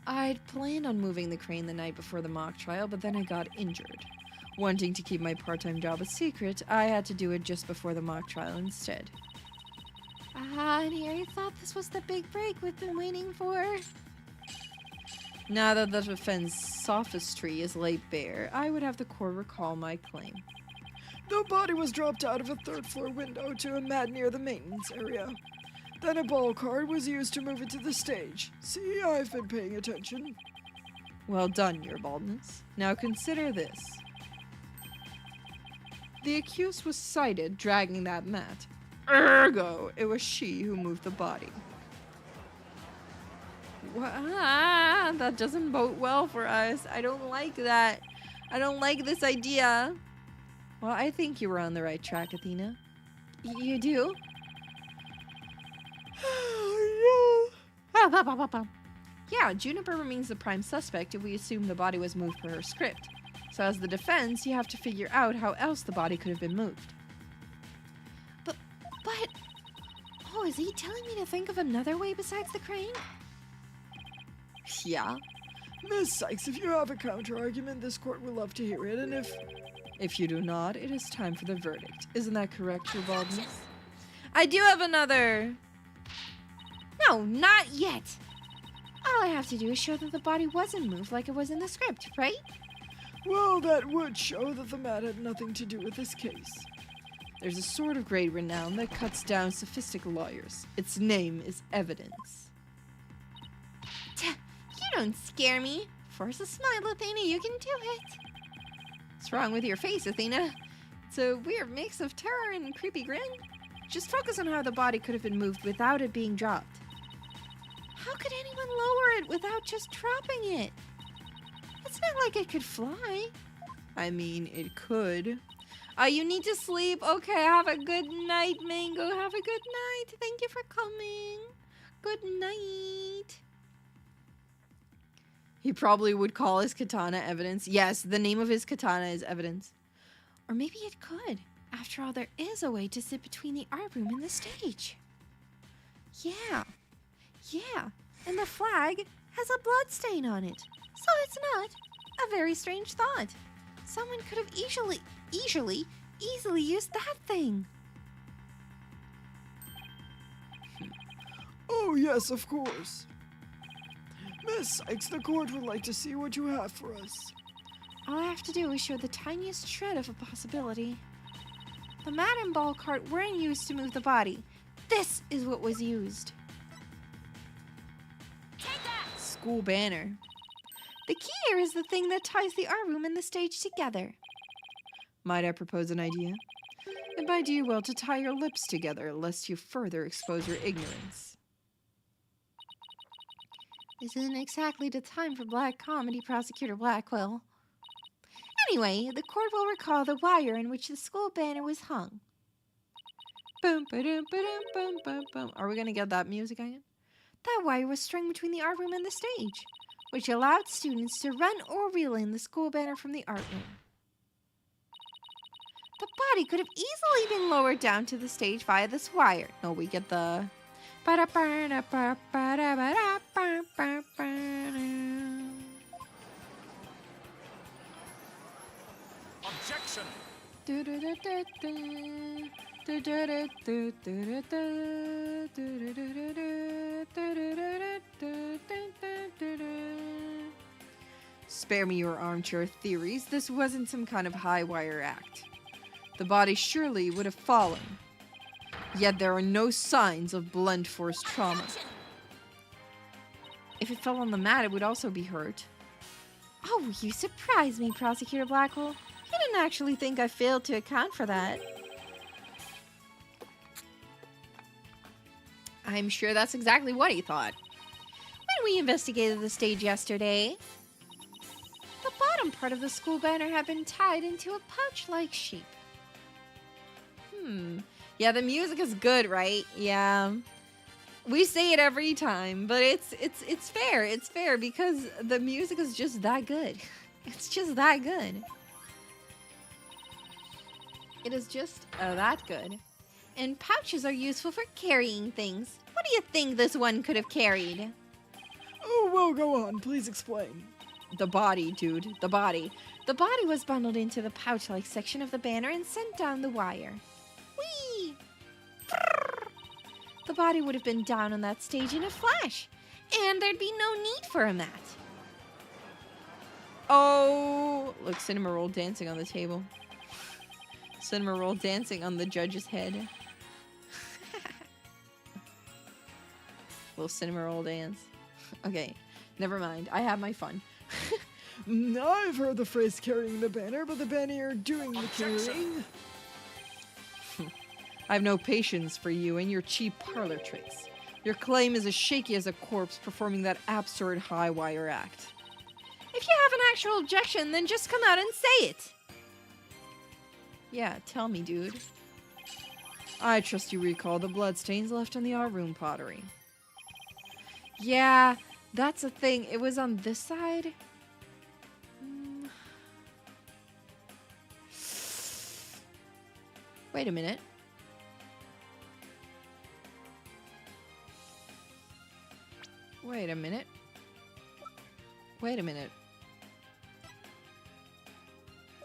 I'd planned on moving the crane the night before the mock trial, but then I got injured. Wanting to keep my part-time job a secret, I had to do it just before the mock trial instead. Honey, I thought this was the big break we've been waiting for. Now that the defense sophistry is laid bare, I would have the court recall my claim. The body was dropped out of a third-floor window to a mat near the maintenance area. Then a ball cart was used to move it to the stage. See, I've been paying attention. Well done, Your Baldness. Now consider this. The accused was sighted dragging that mat. Ergo, it was she who moved the body. That doesn't bode well for us. I don't like that. I don't like this idea. Well, I think you were on the right track, Athena. You do? Yeah, Juniper remains the prime suspect if we assume the body was moved per her script. So as the defense, you have to figure out how else the body could have been moved. But... Oh, is he telling me to think of another way besides the crane? Yeah. Miss Sykes, if you have a counter-argument, this court will love to hear it, and if you do not, it is time for the verdict. Isn't that correct, Your Baldness? I do have another! No, not yet! All I have to do is show that the body wasn't moved like it was in the script, right? Well, that would show that the mat had nothing to do with this case. There's a sword of great renown that cuts down sophistical lawyers. Its name is evidence. You don't scare me. Force a smile, Athena, you can do it. What's wrong with your face, Athena? It's a weird mix of terror and creepy grin. Just focus on how the body could have been moved without it being dropped. How could anyone lower it without just dropping it? It's not like it could fly. I mean, it could. You need to sleep? Okay, have a good night, Mango. Have a good night. Thank you for coming. Good night. He probably would call his katana evidence. Yes, the name of his katana is evidence. Or maybe it could. After all, there is a way to sit between the art room and the stage. Yeah. And the flag has a blood stain on it. So it's not a very strange thought. Someone could have easily used that thing. Oh, yes, of course. Miss Sykes, the court would like to see what you have for us. All I have to do is show the tiniest shred of a possibility. The mat and ball cart weren't used to move the body. This is what was used. Take that! School banner. The key here is the thing that ties the art room and the stage together. Might I propose an idea? It might do you well to tie your lips together, lest you further expose your ignorance. This isn't exactly the time for black comedy, Prosecutor Blackwell. Anyway, the court will recall the wire in which the school banner was hung. Boom, ba-dum, ba-dum, boom, boom, boom. Are we gonna get that music again? That wire was strung between the art room and the stage, which allowed students to run or reel in the school banner from the art room. The body could have easily been lowered down to the stage via this wire. No, we get the... Objection! Spare me your armchair theories. This wasn't some kind of high wire act. The body surely would have fallen. Yet there are no signs of blunt force trauma. Objection! If it fell on the mat, it would also be hurt. Oh, you surprised me, Prosecutor Blackwell. You didn't actually think I failed to account for that. I'm sure that's exactly what he thought. When we investigated the stage yesterday, the bottom part of the school banner had been tied into a pouch-like shape. Yeah, the music is good, right? Yeah. We say it every time, but it's fair. It's fair because the music is just that good. It's just that good. It is just that good. And pouches are useful for carrying things. What do you think this one could have carried? Oh, well, go on. Please explain. The body, dude. The body. The body was bundled into the pouch-like section of the banner and sent down the wire. Whee! The body would have been down on that stage in a flash, and there'd be no need for a mat. Oh! Look, Cinema Roll dancing on the table. Cinema Roll dancing on the judge's head. Little Cinema Roll dance. Okay, never mind. I have my fun. I've heard the phrase carrying the banner, but the banner you're doing the carrying. I have no patience for you and your cheap parlor tricks. Your claim is as shaky as a corpse performing that absurd high wire act. If you have an actual objection, then just come out and say it. Yeah, tell me, dude. I trust you recall the bloodstains left on the art room pottery. Yeah, that's the thing. It was on this side. Wait a minute. Wait a minute. Wait a minute.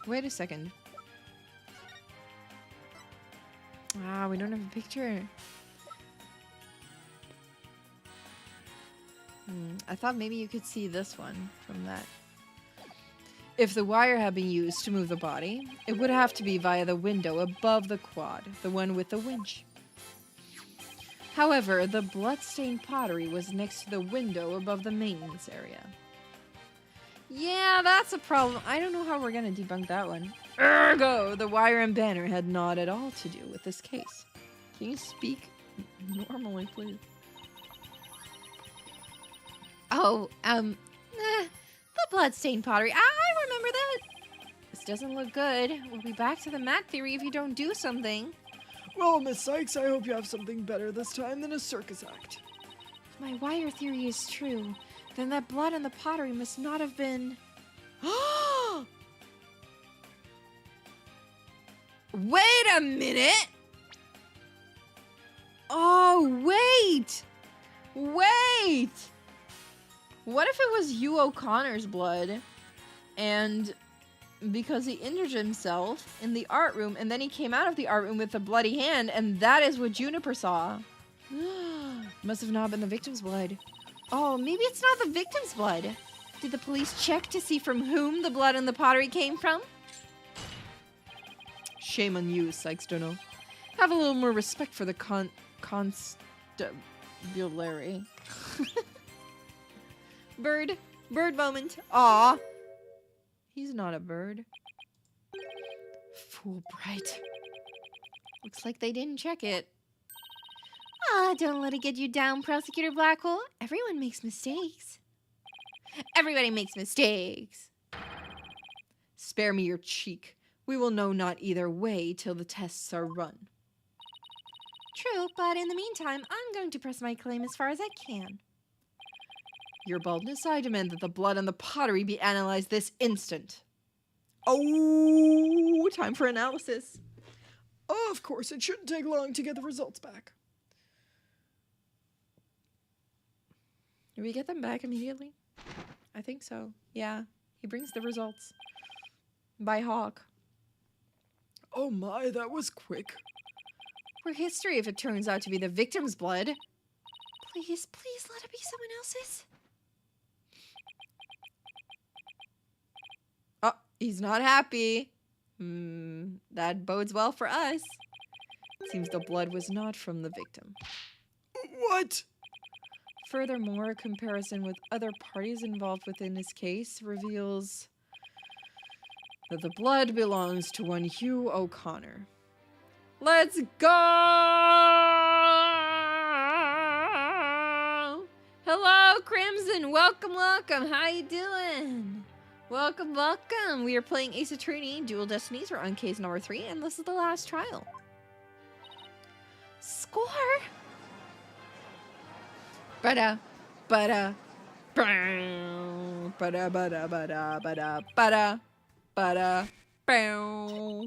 Wait a second. Ah, we don't have a picture. I thought maybe you could see this one from that. If the wire had been used to move the body, it would have to be via the window above the quad, the one with the winch. However, the bloodstained pottery was next to the window above the maintenance area. Yeah, that's a problem. I don't know how we're gonna debunk that one. Ergo, the wire and banner had not at all to do with this case. Can you speak normally, please? Oh, the bloodstained pottery. I remember that. This doesn't look good. We'll be back to the mat theory if you don't do something. Well, Miss Sykes, I hope you have something better this time than a circus act. If my wire theory is true, then that blood on the pottery must not have been... Wait a minute! Oh, wait! Wait! What if it was Hugh O'Connor's blood, and because he injured himself in the art room, and then he came out of the art room with a bloody hand, and that is what Juniper saw? Must have not been the victim's blood. Oh, maybe it's not the victim's blood. Did the police check to see from whom the blood on the pottery came from? Shame on you, Sykes-Dono. Have a little more respect for the constabulary. Bird. Bird moment. Aw. He's not a bird. Fulbright. Looks like they didn't check it. Ah, don't let it get you down, Prosecutor Blackwell. Everyone makes mistakes. Everybody makes mistakes. Spare me your cheek. We will know not either way till the tests are run. True, but in the meantime, I'm going to press my claim as far as I can. Your baldness, I demand that the blood on the pottery be analyzed this instant. Oh, time for analysis. Oh, of course, it shouldn't take long to get the results back. Do we get them back immediately? I think so. Yeah, he brings the results. By Hawk. Oh my, that was quick. We're history if it turns out to be the victim's blood. Please, please let it be someone else's. Oh, he's not happy. That bodes well for us. Seems the blood was not from the victim. What? Furthermore, a comparison with other parties involved within this case reveals that the blood belongs to one Hugh O'Connor. Let's go! Hello, Crimson. Welcome, welcome. How you doing? Welcome, welcome. We are playing Ace Attorney, Dual Destinies. We're on case number 3, and this is the last trial. Score! Bada, bada, bow, bada, bada, bada, bada, bada, bada, bow.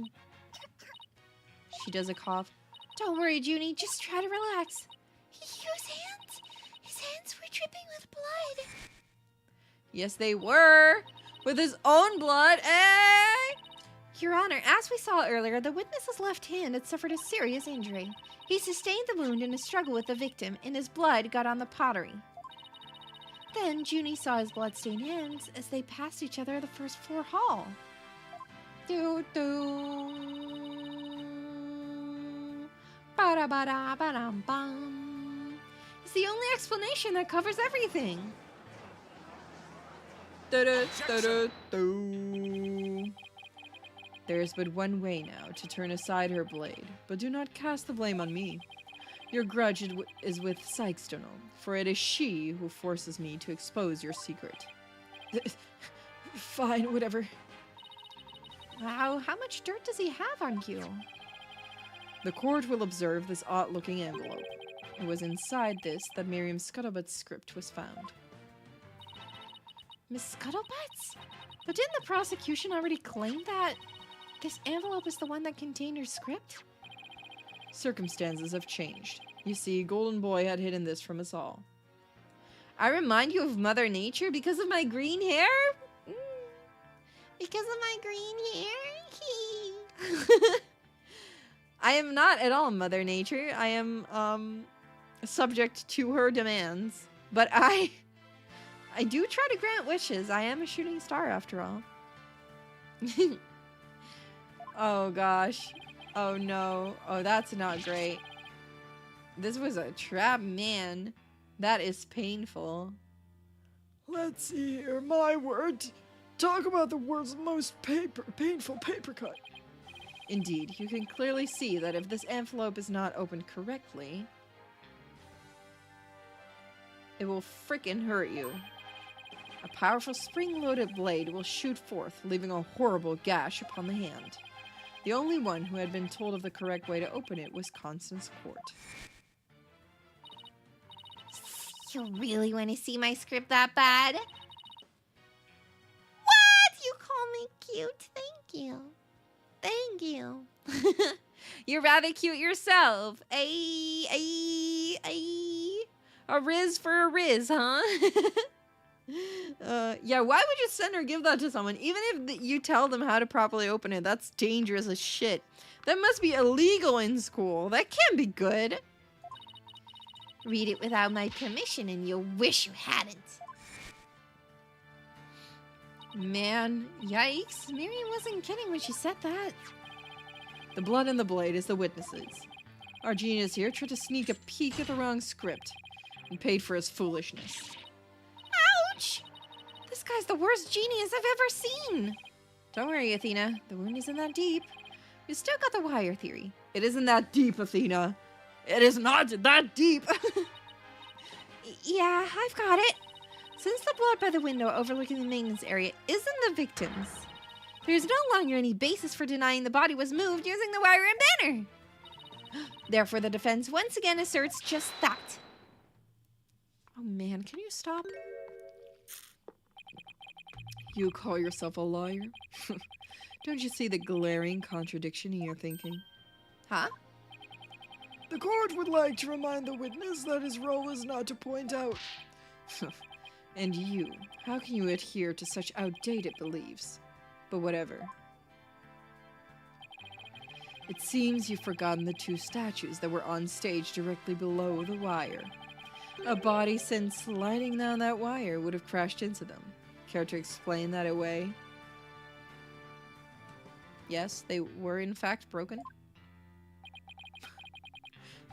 She does a cough. Don't worry, Junie. Just try to relax. His hands. His hands were dripping with blood. Yes, they were. With his own blood, eh? Your Honor, as we saw earlier, the witness's left hand had suffered a serious injury. He sustained the wound in a struggle with the victim, and his blood got on the pottery. Then Junie saw his blood-stained hands as they passed each other at the first floor hall. Doo-doo. Ba-da-ba-da-ba-dum-bum. It's the only explanation that covers everything. Da-da-da-da-doo. There is but one way now to turn aside her blade, but do not cast the blame on me. Your grudge is with Sykes-Dono, for it is she who forces me to expose your secret. Fine, whatever. Wow, how much dirt does he have on you? The court will observe this odd-looking envelope. It was inside this that Miriam Scuttlebutt's script was found. Miss Scuttlebutts? But didn't the prosecution already claim that this envelope is the one that contained your script? Circumstances have changed. You see, Golden Boy had hidden this from us all. I remind you of Mother Nature because of my green hair? Because of my green hair? I am not at all Mother Nature. I am, subject to her demands. But I do try to grant wishes. I am a shooting star, after all. Oh, gosh. Oh, no. Oh, that's not great. This was a trap, man. That is painful. Let's see here, my word. Talk about the world's most painful paper cut. Indeed, you can clearly see that if this envelope is not opened correctly, it will frickin' hurt you. A powerful spring-loaded blade will shoot forth, leaving a horrible gash upon the hand. The only one who had been told of the correct way to open it was Constance Court. You really want to see my script that bad? What? You call me cute? Thank you. Thank you. You're rather cute yourself. Ay, ay, ay. A riz for a riz, huh? Yeah, why would you send or give that to someone? Even if you tell them how to properly open it, that's dangerous as shit. That must be illegal in school. That can't be good. read it without my permission and you'll wish you hadn't. Man, yikes. Miriam wasn't kidding when she said that. The blood and the blade is the witnesses. Our genius here tried to sneak a peek at the wrong script and paid for his foolishness. Ouch! This guy's the worst genius I've ever seen. Don't worry, Athena. The wound isn't that deep. You still got the wire theory. It isn't that deep, Athena. It is not that deep. Yeah, I've got it. Since the blood by the window overlooking the maintenance area isn't the victim's, there's no longer any basis for denying the body was moved using the wire and banner. Therefore, the defense once again asserts just that. Oh man, can you stop? You call yourself a liar? Don't you see the glaring contradiction in your thinking? Huh? The court would like to remind the witness that his role is not to point out. And you, how can you adhere to such outdated beliefs? But whatever. It seems you've forgotten the two statues that were on stage directly below the wire. A body sent sliding down that wire would have crashed into them. Care to explain that away? Yes, they were in fact broken.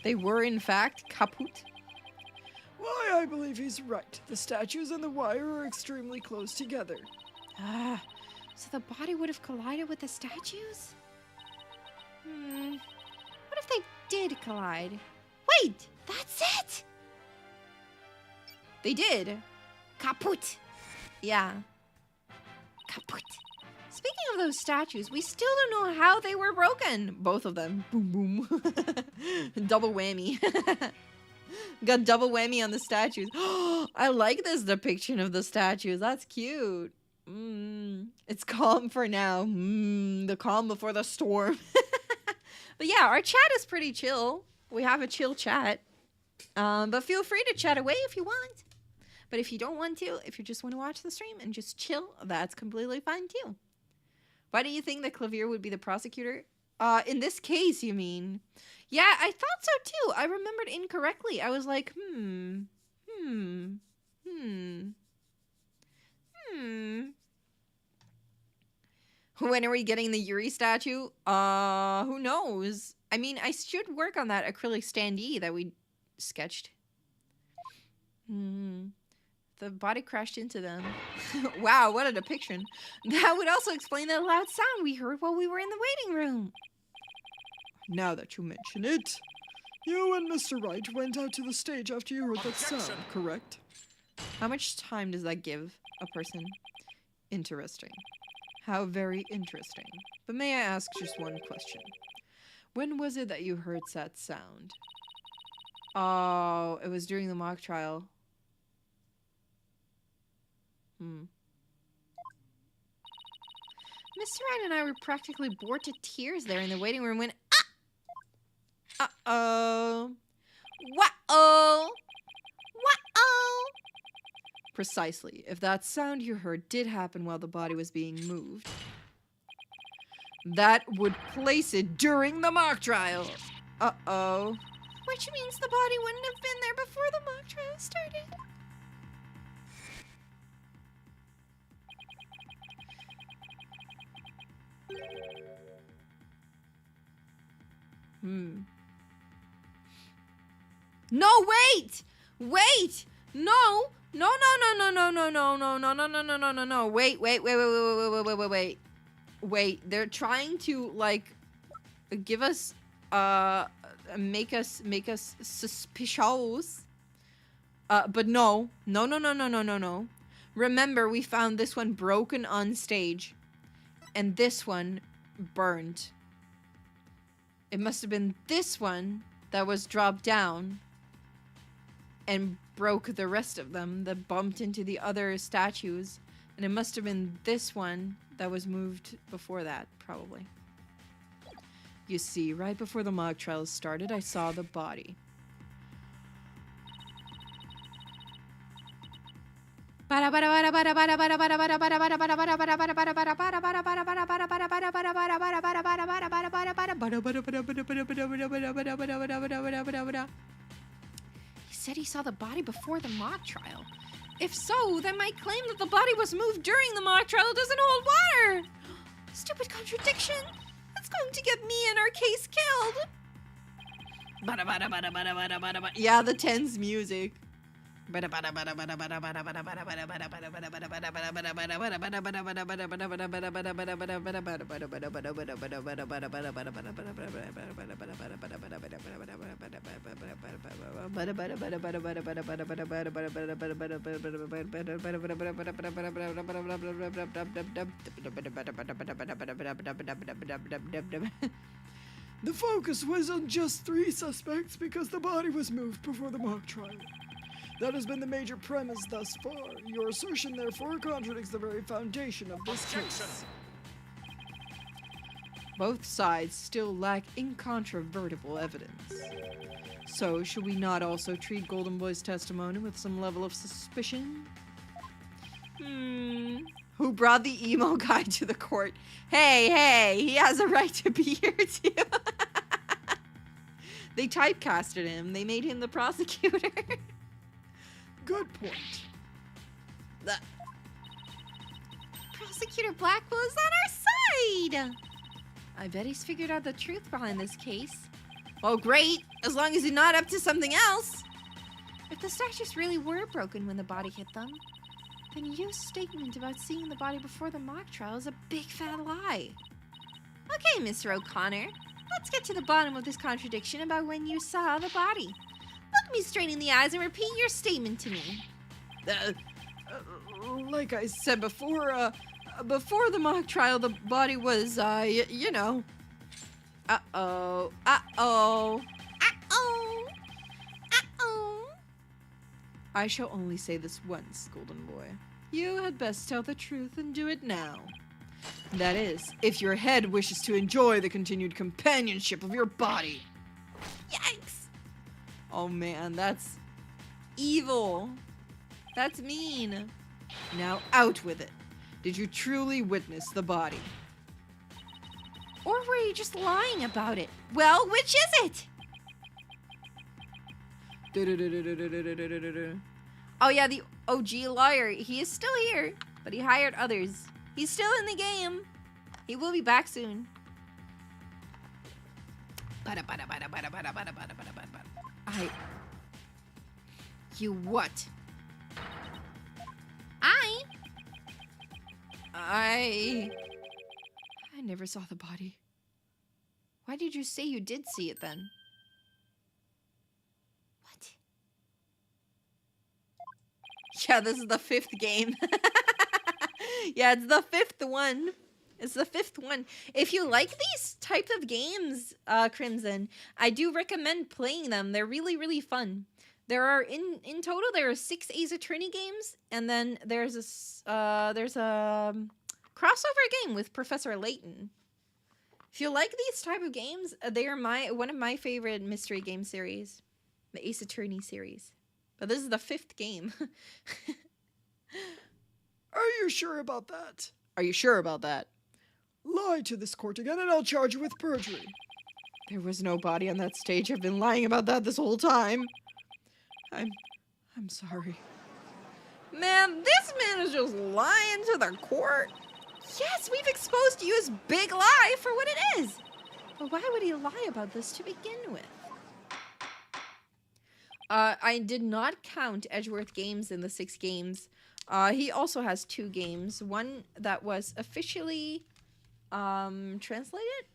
They were in fact kaput. Why, I believe he's right. The statues and the wire are extremely close together. Ah, so the body would have collided with the statues? What if they did collide? Wait, that's it! They did. Kaput. Yeah. Kaput. Speaking of those statues, we still don't know how they were broken. Both of them. Boom, boom. Double whammy. Got double whammy on the statues. I like this depiction of the statues. That's cute. It's calm for now. The calm before the storm. But yeah, our chat is pretty chill. We have a chill chat. But feel free to chat away if you want. But if you don't want to, if you just want to watch the stream and just chill, that's completely fine too. Why do you think that Clavier would be the prosecutor? In this case, you mean? Yeah, I thought so too. I remembered incorrectly. I was like, When are we getting the Yuri statue? Who knows? I mean, I should work on that acrylic standee that we sketched. The body crashed into them. Wow, what a depiction. That would also explain the loud sound we heard while we were in the waiting room. Now that you mention it, you and Mr. Wright went out to the stage after you heard that Objection. sound, correct? How much time does that give a person? Interesting. How very interesting. But may I ask just one question? When was it that you heard that sound? Oh, it was during the mock trial. Mr. Wright and I were practically bored to tears there in the waiting room when... Uh-oh. Wah-oh. Wah-oh. Precisely. If that sound you heard did happen while the body was being moved, that would place it during the mock trial. Uh-oh. Which means the body wouldn't have been there before the mock trial started. No, wait! Wait! No! No, no, no, no, no, no, no, no, no, no, no, no, no, no. Wait. Wait, they're trying to, like, give us, make us suspicious. But no. No. Remember, we found this one broken on stage. And this one burned. It must have been this one that was dropped down and broke the rest of them, that bumped into the other statues. And it must have been this one that was moved before that, probably. You see, right before the mock trials started, I saw the body. said he saw the body before the mock trial. If so, then my claim that the body was moved during the mock trial doesn't hold water. Stupid contradiction. That's going to get me and our case killed. Yeah, the tense music. The focus was on just 3 suspects because the body was moved before the mock trial. That has been the major premise thus far. Your assertion, therefore, contradicts the very foundation of this case. Both sides still lack incontrovertible evidence. So, should we not also treat Golden Boy's testimony with some level of suspicion? Who brought the emo guy to the court? Hey, he has a right to be here too. They typecasted him. They made him the prosecutor. Good point. Prosecutor Blackwell is on our side. I bet he's figured out the truth behind this case. Oh, great, as long as he's not up to something else. If the statues really were broken when the body hit them, then Yu's statement about seeing the body before the mock trial is a big fat lie. Okay, Mr. O'Connor, let's get to the bottom of this contradiction about when you saw the body. Look me straight in the eyes and repeat your statement to me. Like I said before, before the mock trial, the body was, you know. Uh-oh. I shall only say this once, Golden Boy. You had best tell the truth and do it now. That is, if your head wishes to enjoy the continued companionship of your body. Yikes! Oh man, that's evil. That's mean. Now out with it. Did you truly witness the body? Or were you just lying about it? Well, which is it? Oh yeah, the OG lawyer. He is still here, but he hired others. He's still in the game. He will be back soon. You what? I never saw the body. Why did you say you did see it then? What? Yeah, this is the 5th game. Yeah, it's the 5th one. It's the 5th one. If you like these types of games, Crimson, I do recommend playing them. They're really, really fun. There are in total there are 6 Ace Attorney games, and then there's a crossover game with Professor Layton. If you like these type of games, they are one of my favorite mystery game series, the Ace Attorney series. But this is the 5th game. Are you sure about that? Are you sure about that? Lie to this court again and I'll charge you with perjury. There was no body on that stage. I've been lying about that this whole time. I'm sorry. Man, this man is just lying to the court. Yes, we've exposed Yu's big lie for what it is. But why would he lie about this to begin with? I did not count Edgeworth Games in the 6 games. He also has 2 games. One that was officially translated,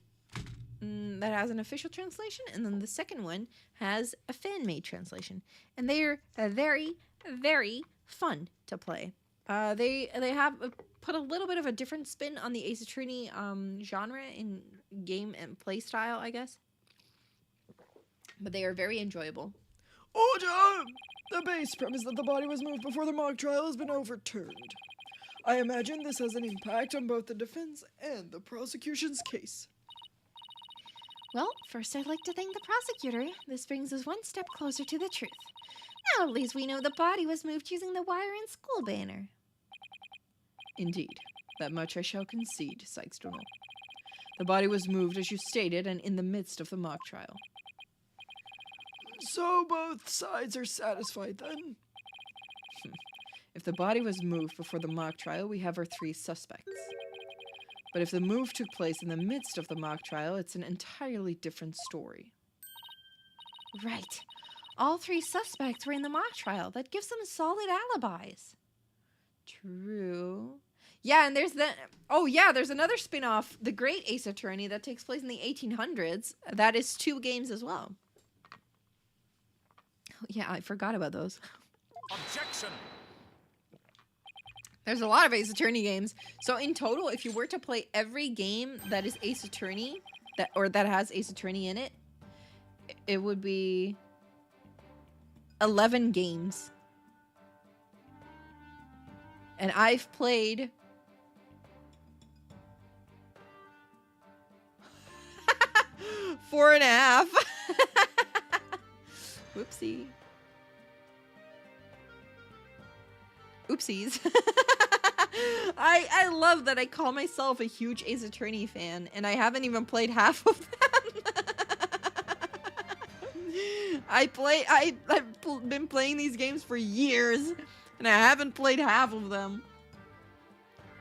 that has an official translation, and then the second one has a fan-made translation. And they're very, very fun to play. They have put a little bit of a different spin on the Ace Attorney genre in game and play style, I guess. But they are very enjoyable. Order! The base premise that the body was moved before the mock trial has been overturned. I imagine this has an impact on both the defense and the prosecution's case. Well, first I'd like to thank the prosecutor. This brings us one step closer to the truth. Now at least we know the body was moved using the wire and school banner. Indeed. That much I shall concede, Sykes-Donald. The body was moved as you stated and in the midst of the mock trial. So both sides are satisfied then? If the body was moved before the mock trial, we have our 3 suspects. But if the move took place in the midst of the mock trial, it's an entirely different story. Right. All 3 suspects were in the mock trial. That gives them solid alibis. True. Yeah, and there's the... Oh, yeah, there's another spin-off, The Great Ace Attorney, that takes place in the 1800s. That is 2 games as well. Oh, yeah, I forgot about those. Objection! There's a lot of Ace Attorney games. So in total, if you were to play every game that is Ace Attorney, that has Ace Attorney in it, it would be 11 games. And I've played 4.5. Whoopsie. Oopsies. I love that I call myself a huge Ace Attorney fan, and I haven't even played half of them. I've been playing these games for years, and I haven't played half of them.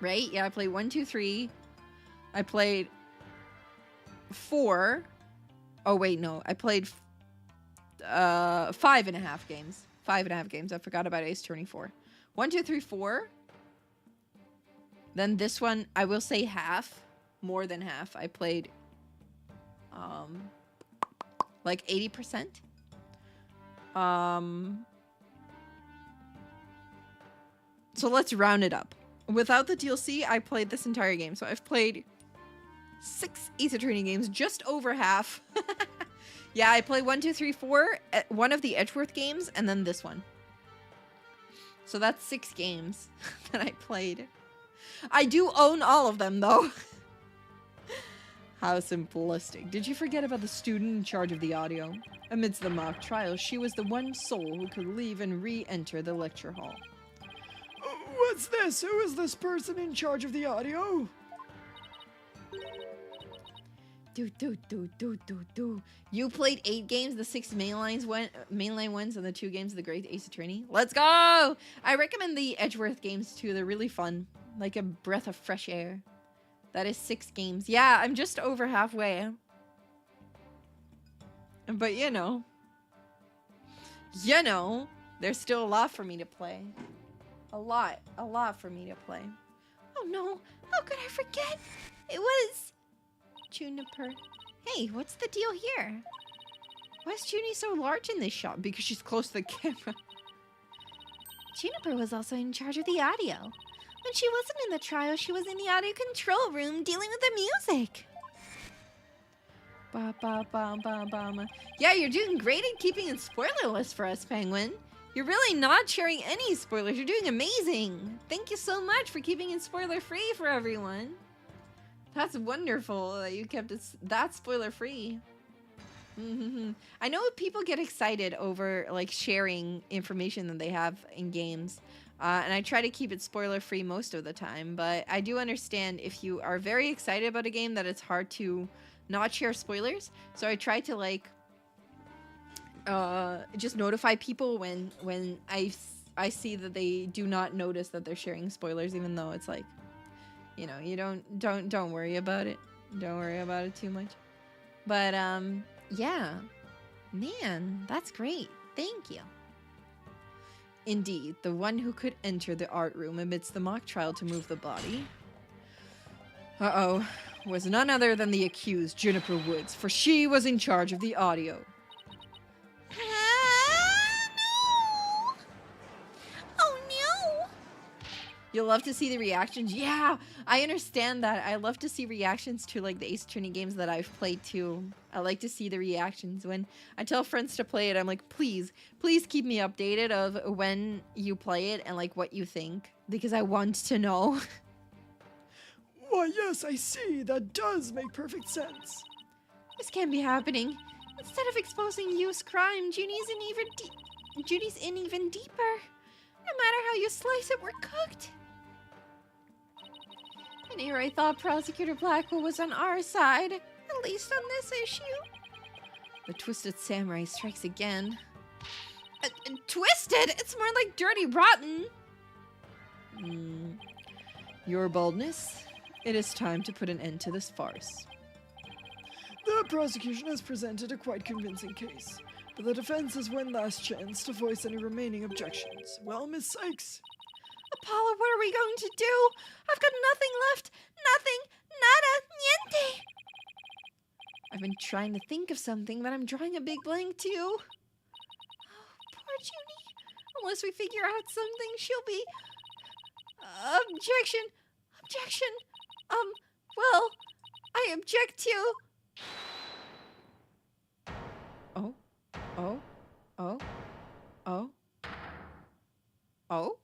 Right? Yeah, I played 1, 2, 3. I played 4. Oh, wait, no. I played 5.5 games. 5.5 games. I forgot about Ace Attorney 4. 1, 2, 3, 4. Then this one, I will say half. More than half. I played like 80%. So let's round it up. Without the DLC, I played this entire game. So I've played 6 Ace Attorney games, just over half. Yeah, I played 1, 2, 3, 4, one of the Edgeworth games, and then this one. So that's 6 games that I played. I do own all of them, though. How simplistic. Did you forget about the student in charge of the audio? Amidst the mock trial, she was the one soul who could leave and re-enter the lecture hall. What's this? Who is this person in charge of the audio? You played 8 games, the 6 mainline ones, and the 2 games of the Great Ace Attorney. Let's go! I recommend the Edgeworth games too. They're really fun, like a breath of fresh air. That is 6 games. Yeah, I'm just over halfway. But you know, there's still a lot for me to play. A lot for me to play. Oh no, how could I forget? It was Juniper. Hey, what's the deal here? Why is Junie so large in this shot? Because she's close to the camera. Juniper was also in charge of the audio. When she wasn't in the trial, she was in the audio control room dealing with the music. Yeah, you're doing great at keeping it spoilerless for us, Penguin. You're really not sharing any spoilers. You're doing amazing. Thank you so much for keeping it spoiler-free for everyone. That's wonderful that you kept it that spoiler-free. I know people get excited over like sharing information that they have in games. And I try to keep it spoiler-free most of the time. But I do understand if you are very excited about a game that it's hard to not share spoilers. So I try to like just notify people when I see that they do not notice that they're sharing spoilers, even though it's like, you know, you don't worry about it. Don't worry about it too much. But yeah, man, that's great. Thank you. Indeed, the one who could enter the art room amidst the mock trial to move the body was none other than the accused, Juniper Woods, for she was in charge of the audio. No! Oh no! You'll love to see the reactions. Yeah, I understand that. I love to see reactions to like the Ace Attorney games that I've played too. I like to see the reactions. When I tell friends to play it, I'm like, please keep me updated of when you play it and like what you think, because I want to know. Why, yes, I see. That does make perfect sense. This can't be happening. Instead of exposing youth's crime, Junie's in even deeper. No matter how you slice it, we're cooked. And here I thought Prosecutor Blackwell was on our side, at least on this issue. The twisted samurai strikes again. Twisted? It's more like dirty rotten. Your boldness. It is time to put an end to this farce. The prosecution has presented a quite convincing case, but the defense has one last chance to voice any remaining objections. Well, Miss Sykes? Apollo, what are we going to do? I've got nothing left. Nothing. Nada. Niente. I've been trying to think of something, but I'm drawing a big blank too. Oh, poor Junie. Unless we figure out something, she'll be... Objection. Objection. Well, I object to... Oh. Oh. Oh. Oh. Oh.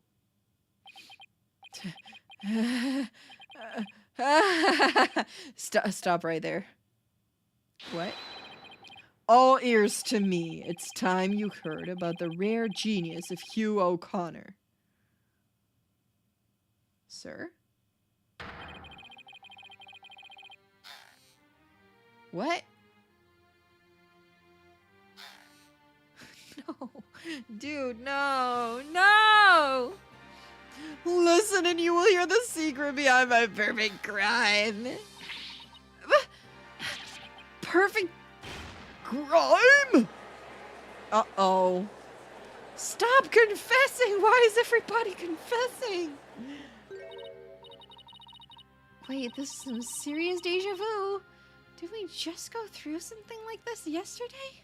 Stop right there. What? All ears to me. It's time you heard about the rare genius of Hugh O'Connor. Sir? What? No. Dude, no. No! Listen and you will hear the secret behind my perfect crime. Perfect crime? Uh-oh. Stop confessing! Why is everybody confessing? Wait, this is some serious deja vu. Did we just go through something like this yesterday?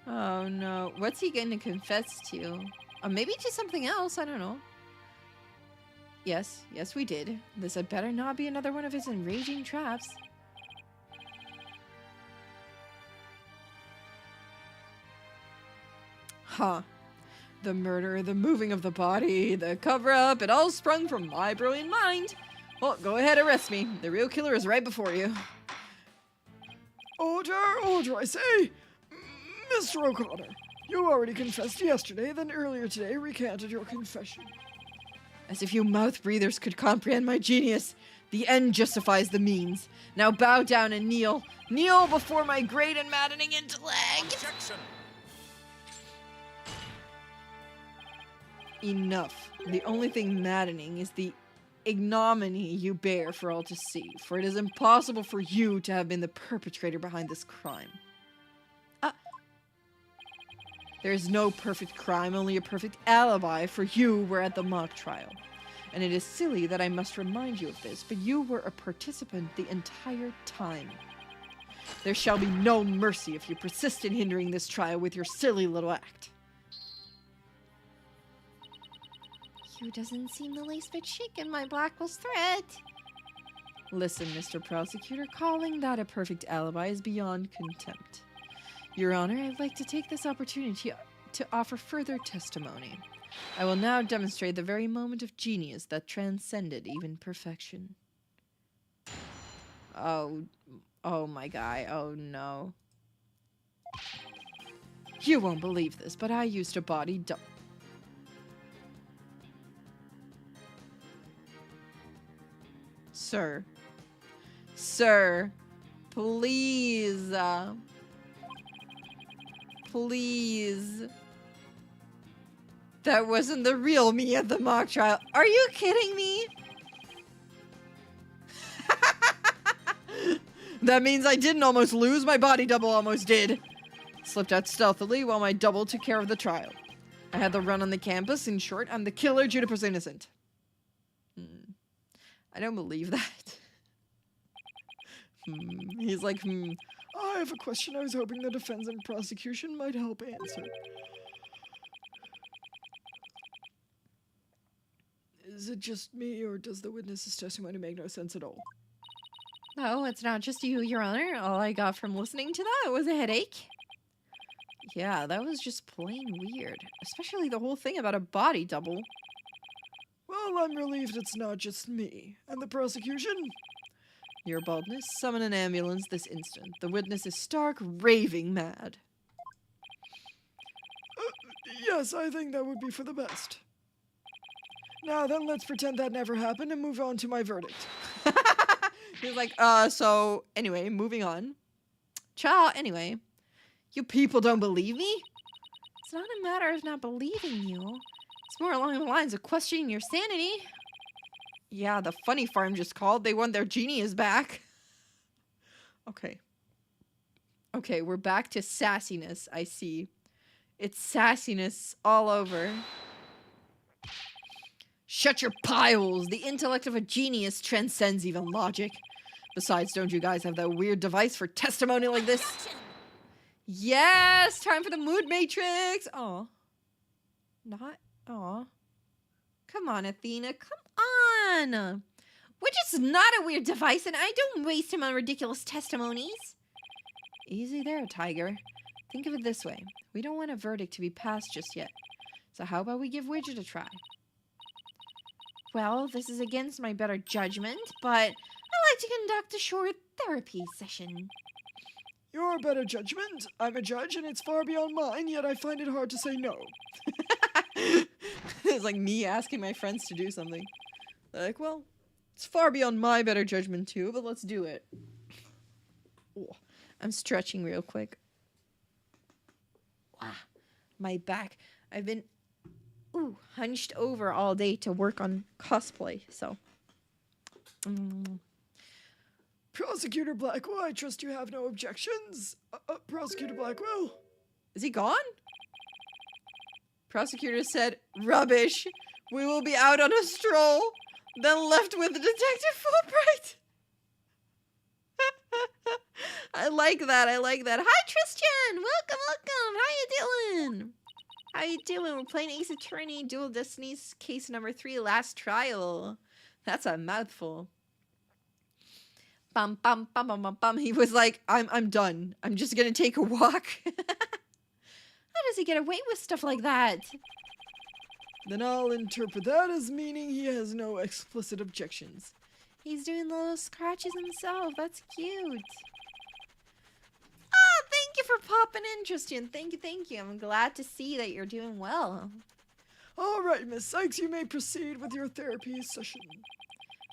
Oh no. What's he going to confess to? Maybe to something else, I don't know. Yes, we did. This had better not be another one of his enraging traps. Huh. The murder, the moving of the body, the cover-up, it all sprung from my brilliant mind. Well, go ahead, arrest me. The real killer is right before you. Order, I say! Mr. O'Connor, you already confessed yesterday, then earlier today recanted your confession. As if you mouth breathers could comprehend my genius. The end justifies the means. Now bow down and kneel. Kneel before my great and maddening intellect. Objection! Enough. The only thing maddening is the ignominy you bear for all to see, for it is impossible for you to have been the perpetrator behind this crime. There is no perfect crime, only a perfect alibi, for you were at the mock trial. And it is silly that I must remind you of this, but you were a participant the entire time. There shall be no mercy if you persist in hindering this trial with your silly little act. You doesn't seem the least bit shaken by Blackwell's threat. Listen, Mr. Prosecutor, calling that a perfect alibi is beyond contempt. Your Honor, I'd like to take this opportunity to offer further testimony. I will now demonstrate the very moment of genius that transcended even perfection. Oh my guy, oh no. You won't believe this, but I used a body double. Sir, please. Please. That wasn't the real me at the mock trial. Are you kidding me? That means I didn't almost lose. My body double almost did. Slipped out stealthily while my double took care of the trial. I had the run on the campus. In short, I'm the killer. Juniper's innocent. I don't believe that. He's like, I have a question I was hoping the defense and prosecution might help answer. Is it just me, or does the witness's testimony make no sense at all? No, it's not just you, Your Honor. All I got from listening to that was a headache. Yeah, that was just plain weird. Especially the whole thing about a body double. Well, I'm relieved it's not just me. And the prosecution? Your boldness, summon an ambulance this instant. The witness is stark raving mad. Yes, I think that would be for the best. Now then, let's pretend that never happened and move on to my verdict. He's like, so, anyway, moving on Ciao. Anyway, you people don't believe me? It's not a matter of not believing you. It's more along the lines of questioning your sanity. Yeah, the funny farm just called. They want their genius back. Okay. Okay, we're back to sassiness, I see. It's sassiness all over. Shut your piles! The intellect of a genius transcends even logic. Besides, don't you guys have that weird device for testimony like this? Yes! Time for the mood matrix! Aw. Not... Aw. Come on, Athena. Come on! Which is not a weird device, and I don't waste him on ridiculous testimonies. Easy there, Tiger. Think of it this way. We don't want a verdict to be passed just yet. So how about we give Widget a try? Well, this is against my better judgment, but I like to conduct a short therapy session. Your better judgment. I'm a judge and it's far beyond mine, yet I find it hard to say no. It's like me asking my friends to do something. They're like, well, it's far beyond my better judgment too, but let's do it. Oh, I'm stretching real quick. Wow, my back. I've been hunched over all day to work on cosplay, so. Prosecutor Blackwell, I trust you have no objections. Prosecutor Blackwell? Is he gone? Prosecutor said, rubbish. We will be out on a stroll, then left with Detective Fulbright. I like that. I like that. Hi, Tristan. Welcome, welcome. How you doing? How you doing? We're playing Ace Attorney, Dual Destinies, case number 3, last trial. That's a mouthful. Bum, bum, bum, bum, bum, bum. He was like, I'm done. I'm just gonna take a walk. How does he get away with stuff like that? Then I'll interpret that as meaning he has no explicit objections. He's doing little scratches himself. That's cute. Oh, thank you for popping in, Tristan. Thank you, thank you. I'm glad to see that you're doing well. All right, Miss Sykes, you may proceed with your therapy session.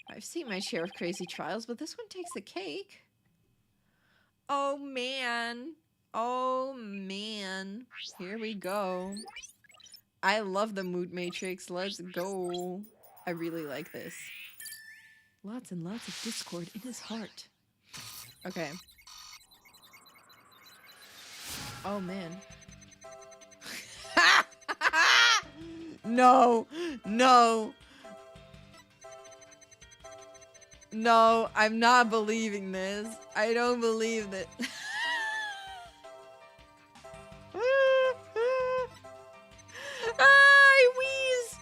I've seen my share of crazy trials, but this one takes the cake. Oh, man. Oh, man. Here we go. I love the mood matrix. Let's go. I really like this. Lots and lots of discord in his heart. Okay. Oh, man. No. No. No, I'm not believing this. I don't believe that. I wheeze.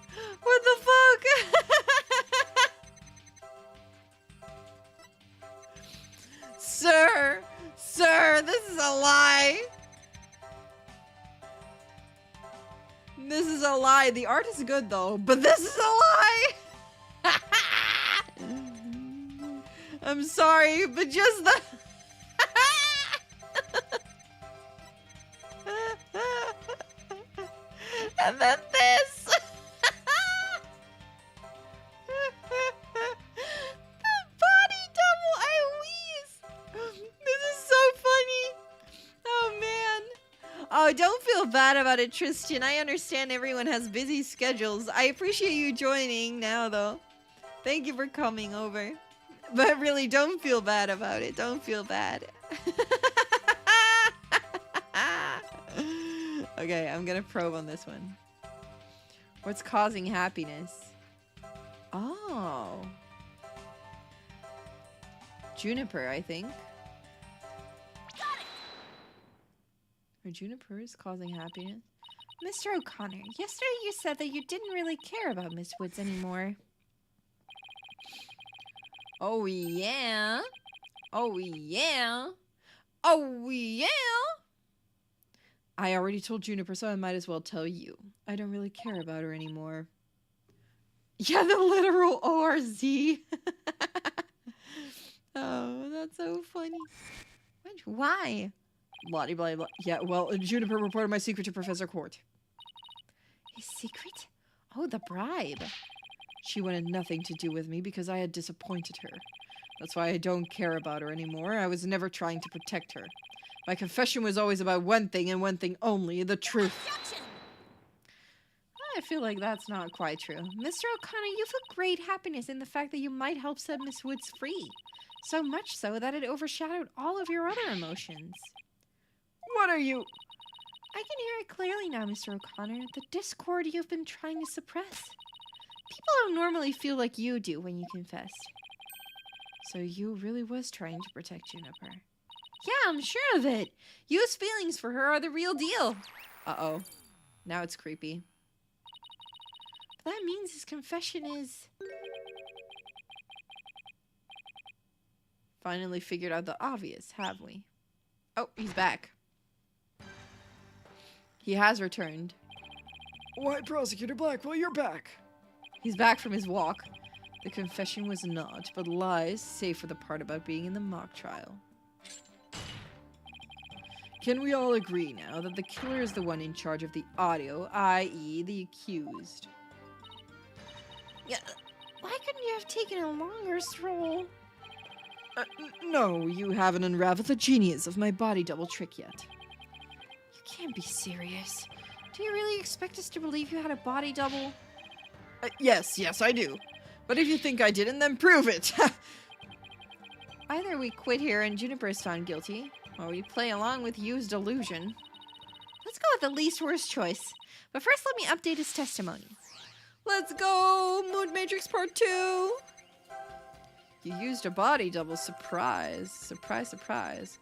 What the fuck? Sir, this is a lie. This is a lie. The art is good though, but this is a lie. I'm sorry, but just the and then this. The body double, I wheeze. This is so funny. Oh man. Oh, don't feel bad about it, Tristan. I understand everyone has busy schedules. I appreciate you joining now though. Thank you for coming over. But really, don't feel bad about it. Don't feel bad. Okay, I'm gonna probe on this one. What's causing happiness? Oh. Juniper, I think. Or Juniper is causing happiness. Mr. O'Connor, yesterday you said that you didn't really care about Miss Woods anymore. Oh yeah. Oh yeah. Oh yeah. I already told Juniper, so I might as well tell you. I don't really care about her anymore. Yeah, the literal ORZ. Oh, that's so funny. Why? Blah, blah, blah. Yeah, well, Juniper reported my secret to Professor Court. His secret? Oh, the bribe. She wanted nothing to do with me because I had disappointed her. That's why I don't care about her anymore. I was never trying to protect her. My confession was always about one thing and one thing only, the truth. Objection! I feel like that's not quite true. Mr. O'Connor, you feel great happiness in the fact that you might help set Miss Woods free. So much so that it overshadowed all of your other emotions. What are you... I can hear it clearly now, Mr. O'Connor. The discord you've been trying to suppress. People don't normally feel like you do when you confess. So you really was trying to protect Juniper. Yeah, I'm sure of it. Yu's feelings for her are the real deal. Uh-oh. Now it's creepy. But that means his confession is... Finally figured out the obvious, have we? Oh, he's back. He has returned. Why, Prosecutor Blackwell, you're back. He's back from his walk. The confession was not, but lies, save for the part about being in the mock trial. Can we all agree now that the killer is the one in charge of the audio, i.e. the accused? Yeah, why couldn't you have taken a longer stroll? No, you haven't unraveled the genius of my body double trick yet. You can't be serious. Do you really expect us to believe you had a body double? Yes, I do. But if you think I didn't, then prove it. Either we quit here and Juniper is found guilty, or we play along with Yu's delusion. Let's go with the least worst choice. But first, let me update his testimony. Let's go! Mood Matrix Part 2! You used a body double. Surprise. Surprise, surprise.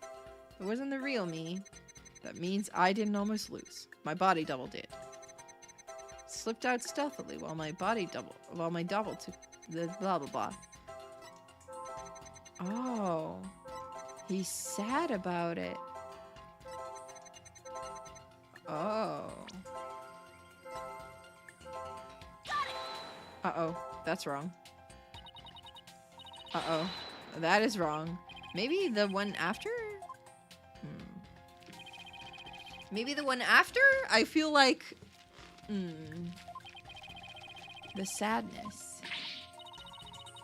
It wasn't the real me. That means I didn't almost lose. My body double did. Slipped out stealthily while my double took the blah blah blah. Oh. He's sad about it. Oh. Uh-oh. That's wrong. Uh-oh. That is wrong. Maybe the one after? Maybe the one after? I feel like... The sadness.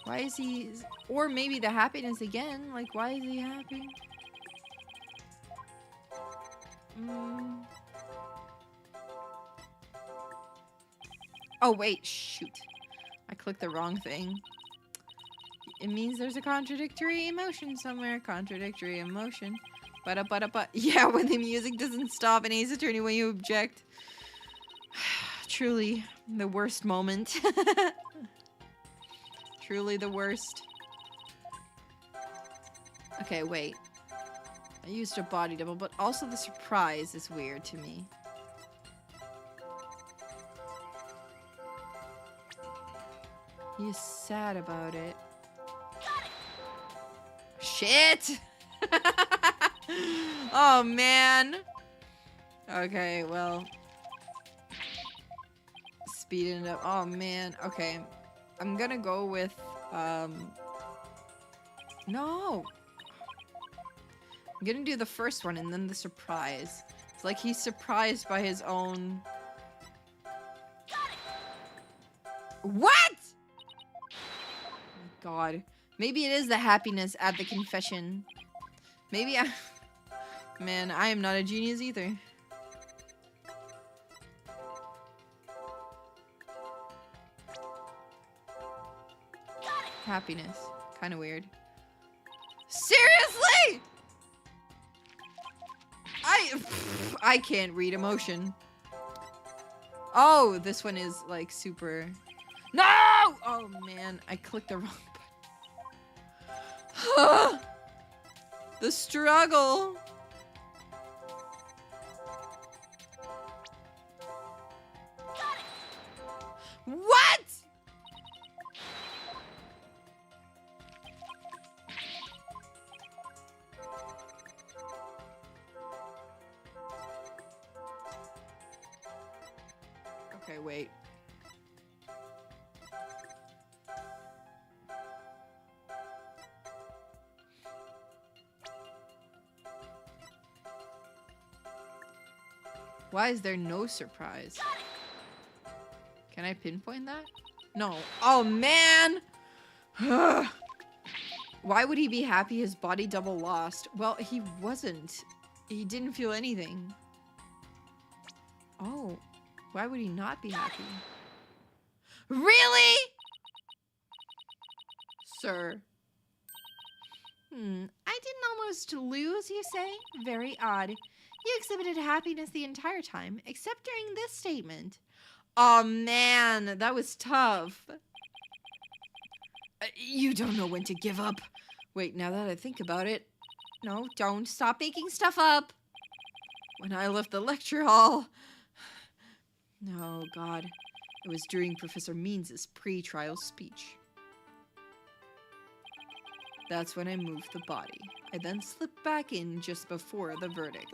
Why is he... Or maybe the happiness again. Like, why is he happy? Oh, wait. Shoot. I clicked the wrong thing. It means there's a contradictory emotion somewhere. Contradictory emotion. But. Yeah, when the music doesn't stop in Ace Attorney when you object. Truly the worst moment. Truly the worst. Okay, wait. I used a body double, but also the surprise is weird to me. He is sad about it. Shit! Oh, man. Okay, well. Speeding it up. Oh, man. Okay. I'm gonna go with, No! I'm gonna do the first one and then the surprise. It's like he's surprised by his own... What?! Oh my god. Maybe it is the happiness at the confession. Maybe I... Man, I am not a genius either. Happiness. Kind of weird. Seriously?! I can't read emotion. Oh, this one is like super... No! Oh man, I clicked the wrong button. The struggle. What? Okay, wait. Why is there no surprise? Can I pinpoint that? No. Oh, man! Why would he be happy his body double lost? Well, he wasn't He didn't feel anything. Oh, why would he not be happy? Really? Sir. I didn't almost lose, you say? Very odd. You exhibited happiness the entire time, except during this statement. Oh man, that was tough. You don't know when to give up. Wait, now that I think about it. No, don't stop making stuff up. When I left the lecture hall. Oh God, it was during Professor Means' pre-trial speech. That's when I moved the body. I then slipped back in just before the verdict.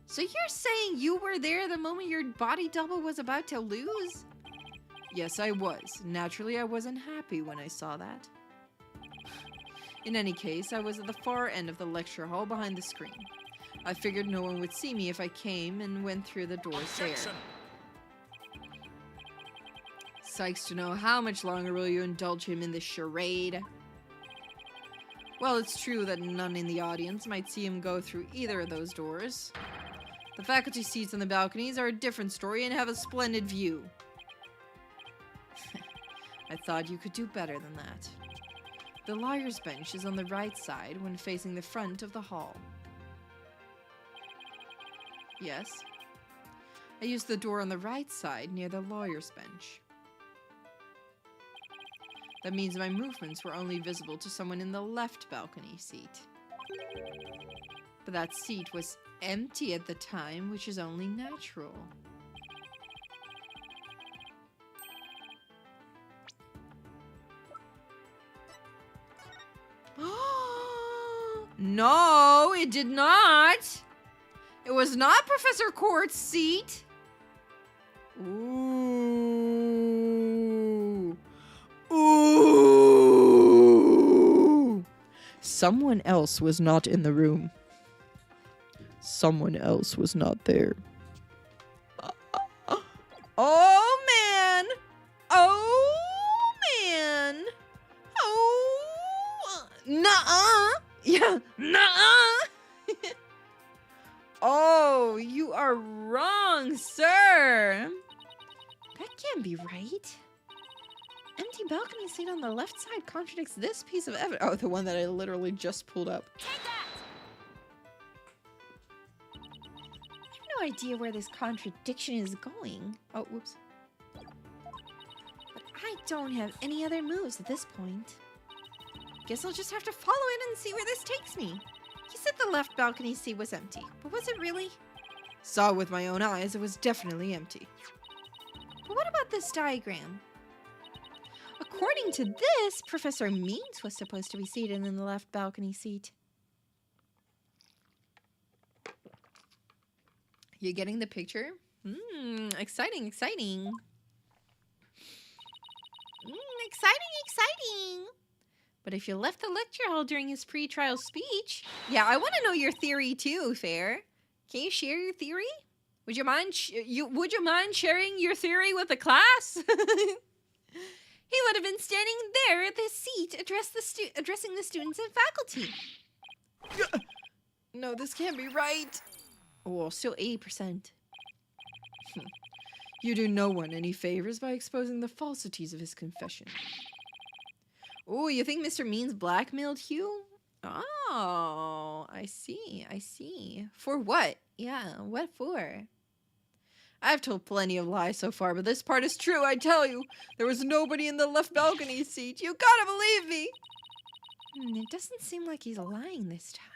So you're saying you were there the moment your body double was about to lose? Yes, I was. Naturally, I wasn't happy when I saw that. In any case, I was at the far end of the lecture hall behind the screen. I figured no one would see me if I came and went through the doors there. Sykes to know how much longer will you indulge him in this charade? Well, it's true that none in the audience might see him go through either of those doors. The faculty seats on the balconies are a different story and have a splendid view. I thought you could do better than that. The lawyer's bench is on the right side when facing the front of the hall. Yes. I used the door on the right side near the lawyer's bench. That means my movements were only visible to someone in the left balcony seat. But that seat was empty at the time, which is only natural. No, it did not. It was not Professor Court's seat. Ooh. Ooh. Someone else was not in the room. Someone else was not there. Oh, man. Oh, man. Oh. Nuh-uh. Yeah. Nuh-uh. Oh, you are wrong, sir. That can't be right. Empty balcony seat on the left side contradicts this piece of evidence. Oh, the one that I literally just pulled up. Take that! I have no idea where this contradiction is going. Oh, whoops. But I don't have any other moves at this point. Guess I'll just have to follow it and see where this takes me. He said the left balcony seat was empty, but was it really? Saw with my own eyes, it was definitely empty. But what about this diagram? According to this, Professor Means was supposed to be seated in the left balcony seat. You getting the picture? Exciting, exciting. Exciting. But if you left the lecture hall during his pre-trial speech... Yeah, I want to know your theory too, Fair. Can you share your theory? Would you mind sharing your theory with the class? He would have been standing there at his seat, addressing the students and faculty. No, this can't be right. Oh, still 80%. You do no one any favors by exposing the falsities of his confession. Oh, you think Mr. Means blackmailed Hugh? Oh, I see. For what? Yeah, what for? I've told plenty of lies so far, but this part is true, I tell you. There was nobody in the left balcony seat. You gotta believe me. It doesn't seem like he's lying this time.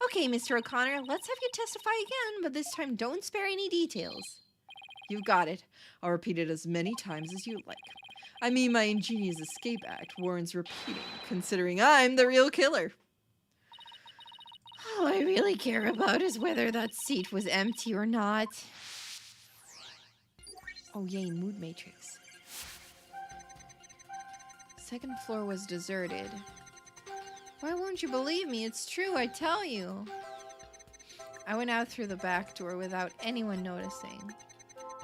Okay, Mr. O'Connor, let's have you testify again, but this time don't spare any details. You've got it. I'll repeat it as many times as you like. I mean, my ingenious escape act warrants repeating, considering I'm the real killer. All I really care about is whether that seat was empty or not. Oh yay, mood matrix. Second floor was deserted. Why won't you believe me? It's true, I tell you. I went out through the back door without anyone noticing.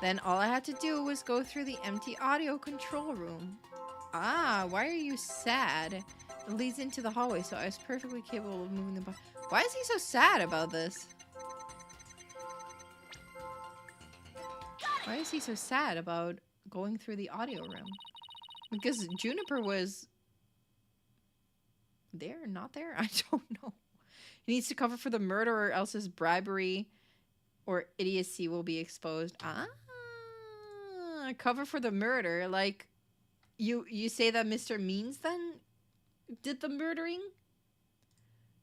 Then all I had to do was go through the empty audio control room. Ah, why are you sad? leads into the hallway, so I was perfectly capable of moving the body. Why is he so sad about this? Why is he so sad about going through the audio room? Because Juniper was there, not there? I don't know. He needs to cover for the murder or else his bribery or idiocy will be exposed. Ah, cover for the murder. Like, you say that Mr. Means then did the murdering?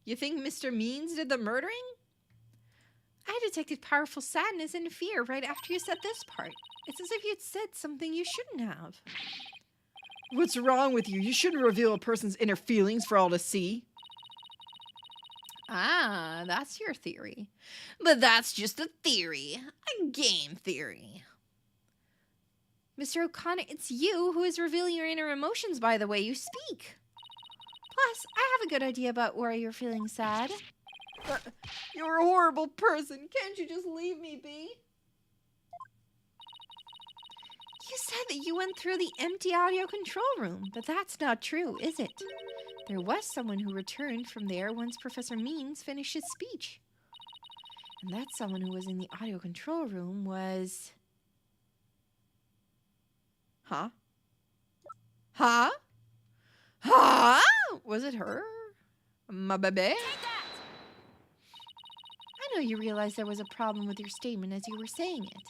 You think Mr. Means did the murdering? I detected powerful sadness and fear right after you said this part. It's as if you'd said something you shouldn't have. What's wrong with you? You shouldn't reveal a person's inner feelings for all to see. Ah, that's your theory. But that's just a theory. A game theory. Mr. O'Connor, it's you who is revealing your inner emotions by the way you speak. Plus, I have a good idea about why you're feeling sad. You're a horrible person. Can't you just leave me be? You said that you went through the empty audio control room, but that's not true, is it? There was someone who returned from there once Professor Means finished his speech. And that someone who was in the audio control room was... Huh? Huh? Huh? Was it her? Ma bebe? I know you realized there was a problem with your statement as you were saying it.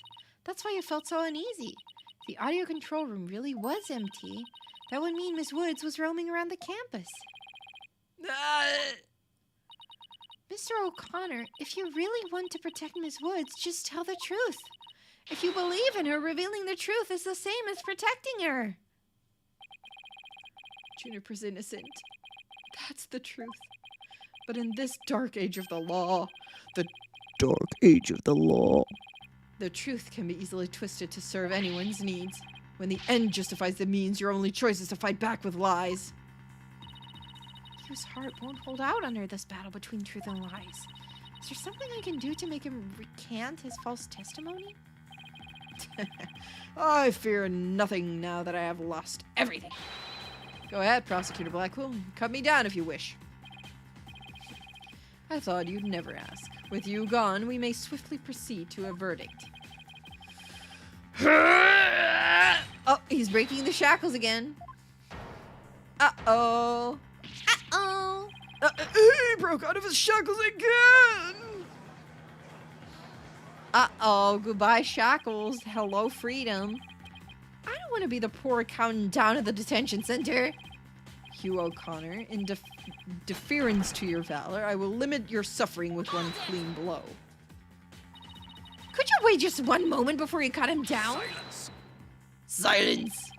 That's why you felt so uneasy. If the audio control room really was empty, that would mean Miss Woods was roaming around the campus. Mr. O'Connor, if you really want to protect Miss Woods, just tell the truth. If you believe in her, revealing the truth is the same as protecting her. Juniper's innocent. That's the truth. But in this dark age of the law, the dark age of the law, the truth can be easily twisted to serve anyone's needs. When the end justifies the means, your only choice is to fight back with lies. Hugh's heart won't hold out under this battle between truth and lies. Is there something I can do to make him recant his false testimony? I fear nothing now that I have lost everything. Go ahead, Prosecutor Blackwell. Cut me down if you wish. I thought you'd never ask. With you gone, we may swiftly proceed to a verdict. Oh, he's breaking the shackles again. Uh-oh. Uh-oh. He broke out of his shackles again! Uh-oh. Goodbye, shackles. Hello, freedom. I don't want to be the poor accountant down at the detention center. Hugh O'Connor, in deference to your valor, I will limit your suffering with one clean blow. Could you wait just one moment before you cut him down? Silence. Silence!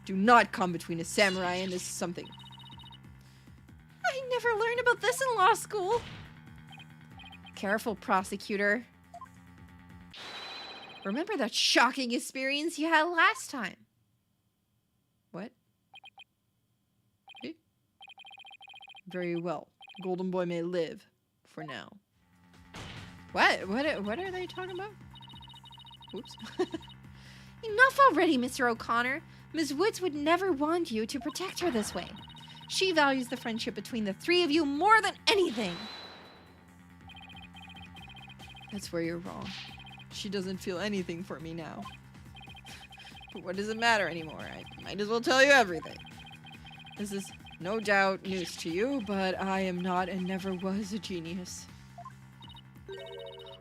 Do not come between a samurai and his something. I never learned about this in law school. Careful, prosecutor. Remember that shocking experience you had last time? What? Very well. Golden Boy may live. For now. What? What are they talking about? Oops. Enough already, Mr. O'Connor. Ms. Woods would never want you to protect her this way. She values the friendship between the three of you more than anything. That's where you're wrong. She doesn't feel anything for me now. But what does it matter anymore? I might as well tell you everything. This is no doubt news to you, but I am not and never was a genius.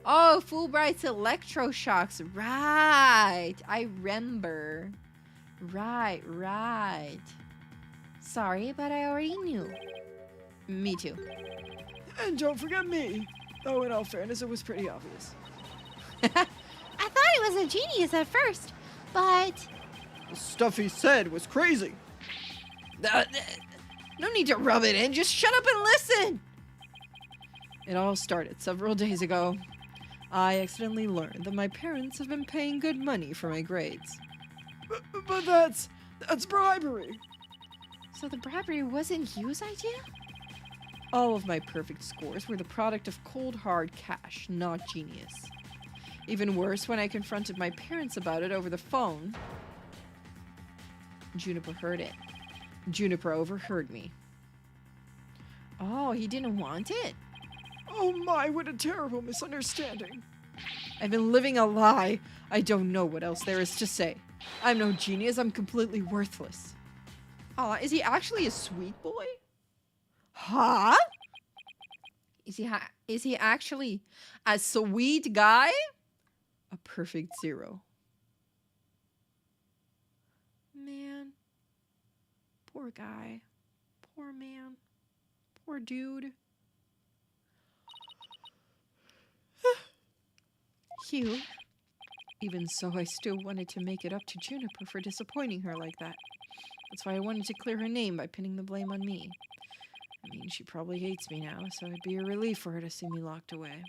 Oh, Fulbright's electroshocks. Right. I remember. Right. Sorry, but I already knew. Me too. And don't forget me. Though in all fairness, it was pretty obvious. I thought he was a genius at first, but... The stuff he said was crazy. No need to rub it in, just shut up and listen! It all started several days ago. I accidentally learned that my parents have been paying good money for my grades. But that's bribery. So the bribery wasn't Hugh's idea? All of my perfect scores were the product of cold hard cash, not genius. Even worse, when I confronted my parents about it over the phone, Juniper heard it. Juniper overheard me. Oh, he didn't want it? Oh my, what a terrible misunderstanding. I've been living a lie. I don't know what else there is to say. I'm no genius. I'm completely worthless. Aw, is he actually a sweet boy? Huh? Is he actually a sweet guy? A perfect 0. Man. Poor guy. Poor man. Poor dude. Hugh. Even so, I still wanted to make it up to Juniper for disappointing her like that. That's why I wanted to clear her name by pinning the blame on me. I mean, she probably hates me now, so it'd be a relief for her to see me locked away.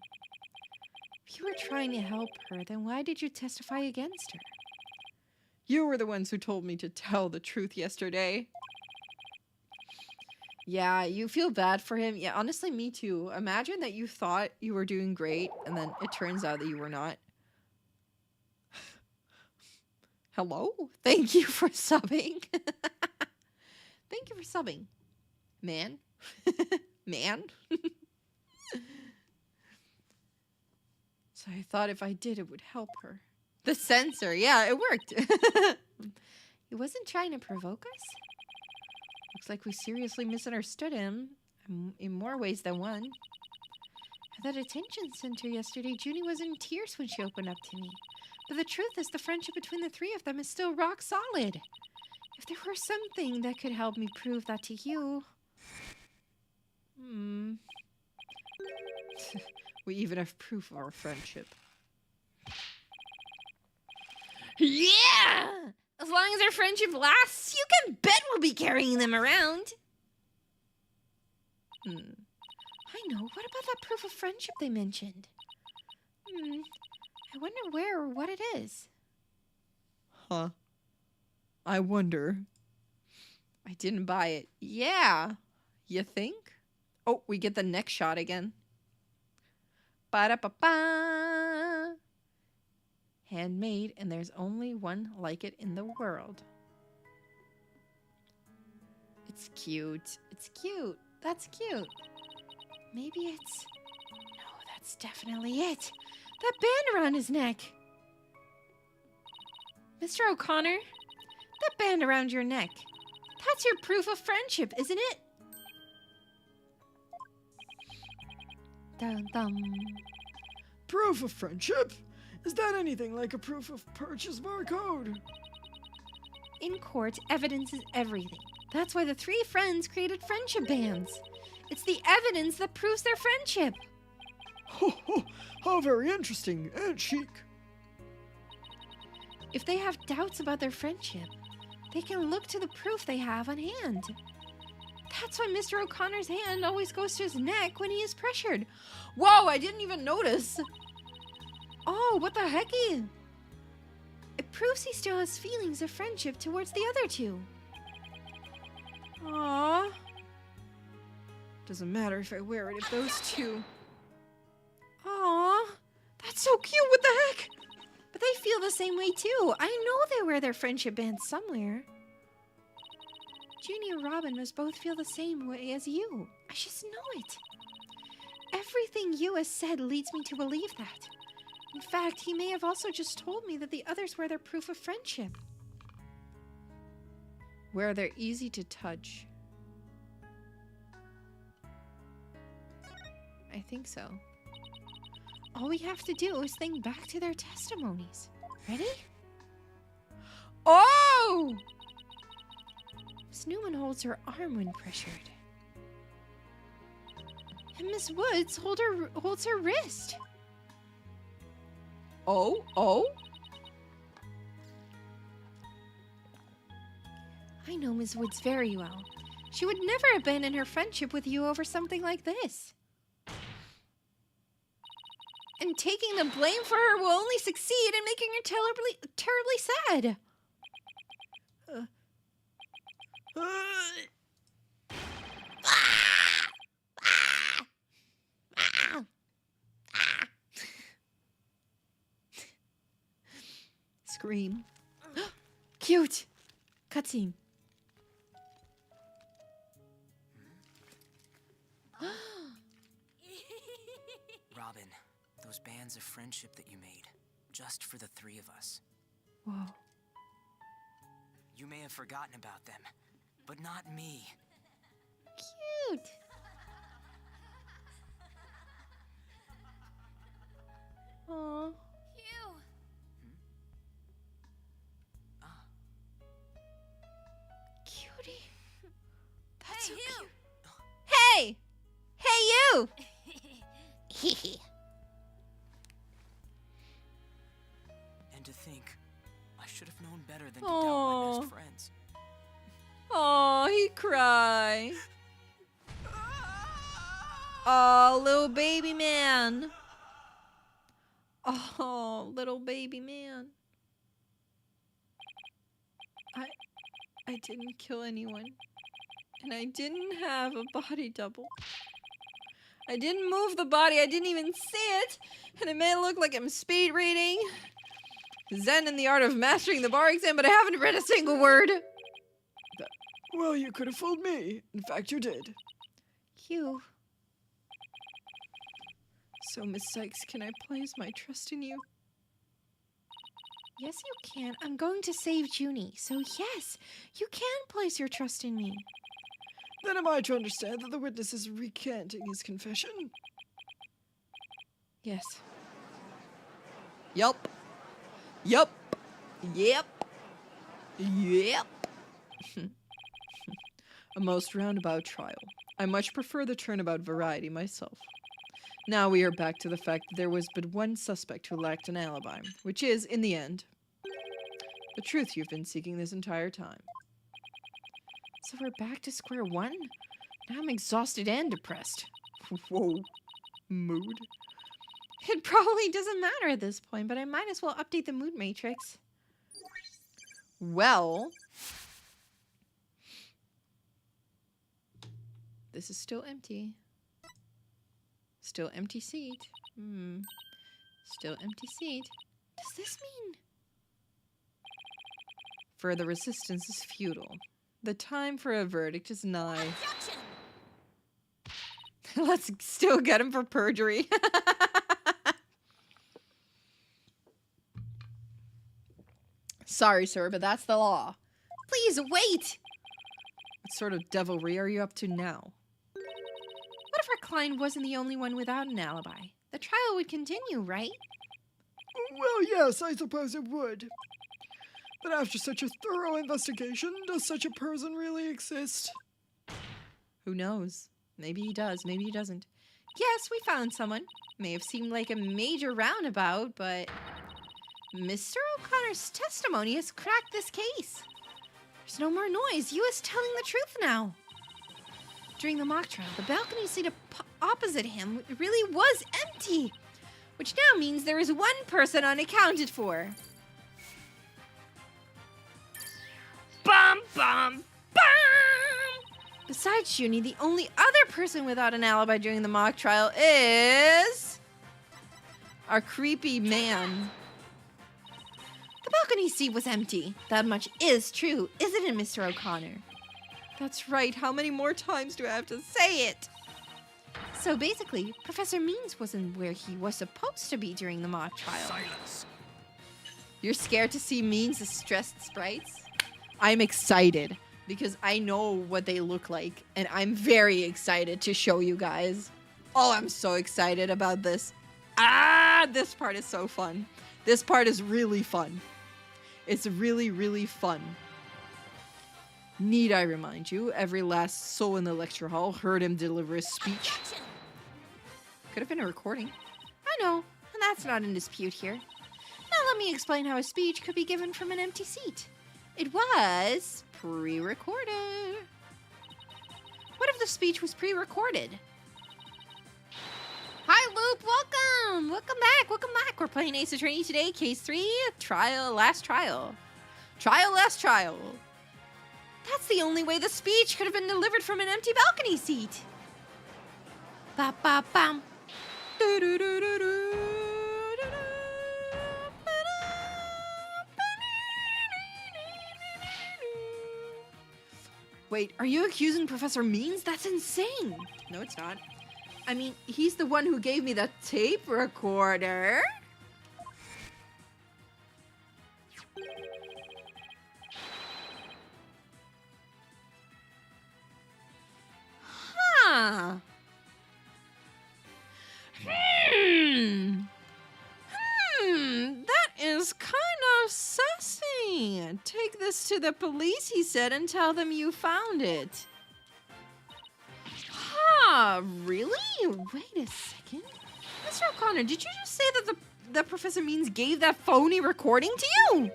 If you were trying to help her, then why did you testify against her? You were the ones who told me to tell the truth yesterday. Yeah, you feel bad for him. Yeah, honestly, me too. Imagine that you thought you were doing great, and then it turns out that you were not. Hello? Thank you for subbing. Thank you for subbing. Man. Man. So I thought if I did, it would help her. The censor. Yeah, it worked. He wasn't trying to provoke us? Looks like we seriously misunderstood him in more ways than one. At that detention center yesterday, Junie was in tears when she opened up to me. But the truth is the friendship between the three of them is still rock solid. If there were something that could help me prove that to you... We even have proof of our friendship. Yeah! As long as our friendship lasts, you can bet we'll be carrying them around. I know. What about that proof of friendship they mentioned? I wonder where or what it is. Huh. I wonder. I didn't buy it. Yeah. You think? Oh, we get the next shot again. Ba-da-ba-ba. Handmade, and there's only one like it in the world. It's cute. It's cute. That's cute. Maybe it's... No, that's definitely it. That band around his neck. Mr. O'Connor, that band around your neck. That's your proof of friendship, isn't it? Dum dum. Proof of friendship? Is that anything like a proof of purchase barcode? In court, evidence is everything. That's why the three friends created friendship bands. It's the evidence that proves their friendship. Ho ho! How very interesting and chic. If they have doubts about their friendship, they can look to the proof they have on hand. That's why Mr. O'Connor's hand always goes to his neck when he is pressured. Whoa, I didn't even notice. Oh, what the hecky? It proves he still has feelings of friendship towards the other two. Aww. Doesn't matter if I wear it if those two... Aw, that's so cute, what the heck? But they feel the same way too. I know they wear their friendship bands somewhere. Junie and Robin must both feel the same way as you. I just know it. Everything you has said leads me to believe that. In fact, he may have also just told me that the others wear their proof of friendship. Where they're easy to touch. I think so. All we have to do is think back to their testimonies. Ready? Oh! Miss Newman holds her arm when pressured. And Miss Woods holds her wrist. Oh? Oh? I know Miss Woods very well. She would never abandon her friendship with you over something like this. And taking the blame for her will only succeed in making her terribly sad. Scream. Cute. Cutscene. bands of friendship that you made, just for the three of us. Whoa. You may have forgotten about them, but not me. Cute. Aw. Phew. Cutie. That's Hey, so you. cute. Hey! Hey, you! And to think, I should have known better than to doubt Aw. my best friends. Oh, he cry. Oh, little baby man. Oh, little baby man. I didn't kill anyone. And I didn't have a body double. I didn't move the body. I didn't even see it. And it may look like I'm speed reading Zen in the Art of Mastering the Bar exam, but I haven't read a single word. Well, you could have fooled me. In fact, you did. You. So, Miss Sykes, can I place my trust in you? Yes, you can. I'm going to save Junie. So yes, you can place your trust in me. Then am I to understand that the witness is recanting his confession? Yes. Yup. Yup. Yep. Yep. A most roundabout trial. I much prefer the turnabout variety myself. Now we are back to the fact that there was but one suspect who lacked an alibi, which is, in the end, the truth you've been seeking this entire time. So we're back to square one? Now I'm exhausted and depressed. Whoa. Mood. It probably doesn't matter at this point, but I might as well update the mood matrix. Well, this is still empty. Still empty seat. Still empty seat. Does this mean? Further resistance is futile. The time for a verdict is nigh. Let's still get him for perjury. Sorry, sir, but that's the law. Please wait! What sort of devilry are you up to now? What if our client wasn't the only one without an alibi? The trial would continue, right? Well, yes, I suppose it would. But after such a thorough investigation, does such a person really exist? Who knows? Maybe he does, maybe he doesn't. Yes, we found someone. May have seemed like a major roundabout, but Mr. O'Connor's testimony has cracked this case. There's no more noise. You is telling the truth now. During the mock trial, the balcony seat opposite him really was empty, which now means there is one person unaccounted for. Bum, bum, bum! Besides Junie, the only other person without an alibi during the mock trial is Our creepy man. the balcony seat was empty. That much is true, isn't it, Mr. O'Connor? That's right. How many more times do I have to say it? So basically, Professor Means wasn't where he was supposed to be during the mock trial. Silence. You're scared to see Means as stressed sprites? I'm excited because I know what they look like, and I'm very excited to show you guys. Oh, I'm so excited about this. This part is so fun. This part is really fun. It's really, really fun. Need I remind you, every last soul in the lecture hall heard him deliver a speech. Could have been a recording. I know, and that's not in dispute here. Now let me explain how a speech could be given from an empty seat. It was pre-recorded. What if the speech was pre-recorded? Hi, Loop. Welcome. Welcome back. Welcome back. We're playing Ace Attorney today. Case 3, trial, last trial. Trial, last trial. That's the only way the speech could have been delivered from an empty balcony seat. Ba-ba-bam. Wait, are you accusing Professor Means? That's insane. No, it's not. I mean, he's the one who gave me the tape recorder. Huh. That is kind of sussy. Take this to the police, he said, and tell them you found it. Huh, really? Wait a second. Mr. O'Connor, did you just say that that Professor Means gave that phony recording to you?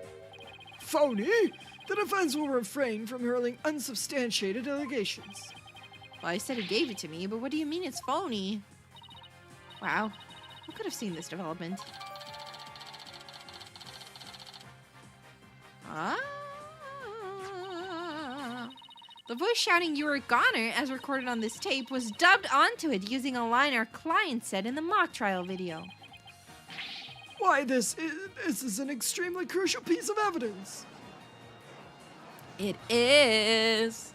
Phony? The defense will refrain from hurling unsubstantiated allegations. Well, I said he gave it to me, but what do you mean it's phony? Wow, who could have seen this development? The voice shouting "You were a goner" as recorded on this tape was dubbed onto it using a line our client said in the mock trial video. Why, this is an extremely crucial piece of evidence. It is.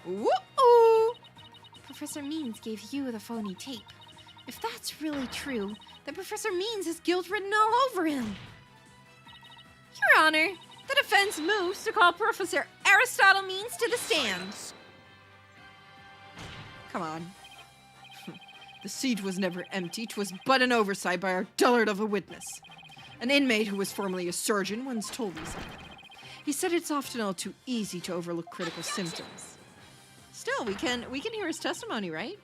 Woo-oo! Professor Means gave you the phony tape. If that's really true, then Professor Means has guilt written all over him. Your Honor, the defense moves to call Professor Aristotle Means to the stand. Come on. The seat was never empty. 'Twas but an oversight by our dullard of a witness. An inmate who was formerly a surgeon once told me something. He said it's often all too easy to overlook critical symptoms. Still, we can hear his testimony, right?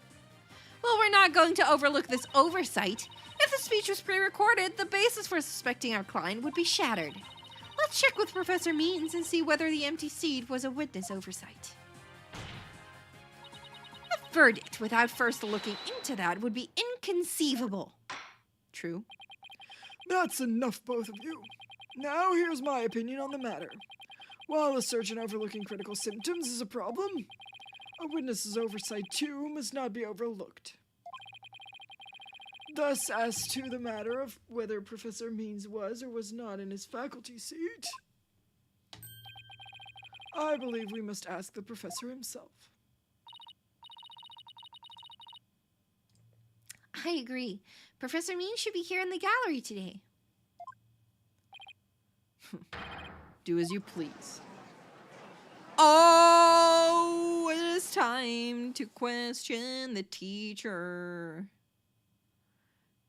Well, we're not going to overlook this oversight. If the speech was pre-recorded, the basis for suspecting our client would be shattered. Let's check with Professor Means and see whether the empty seat was a witness oversight. A verdict without first looking into that would be inconceivable. True. That's enough, both of you. Now here's my opinion on the matter. While a surgeon overlooking critical symptoms is a problem, a witness's oversight too must not be overlooked. Thus, as to the matter of whether Professor Means was or was not in his faculty seat, I believe we must ask the professor himself. I agree. Professor Means should be here in the gallery today. Do as you please. Oh, it is time to question the teacher.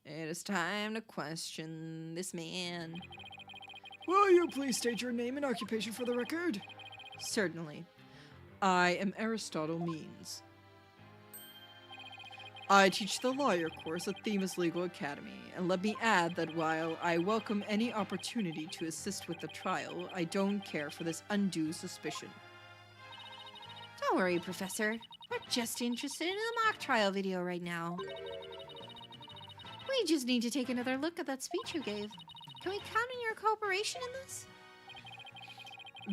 It is time to question this man. Will you please state your name and occupation for the record? Certainly. I am Aristotle Means. I teach the lawyer course at Themis Legal Academy, and let me add that while I welcome any opportunity to assist with the trial, I don't care for this undue suspicion. Don't worry, Professor. We're just interested in the mock trial video right now. We just need to take another look at that speech you gave. Can we count on your cooperation in this?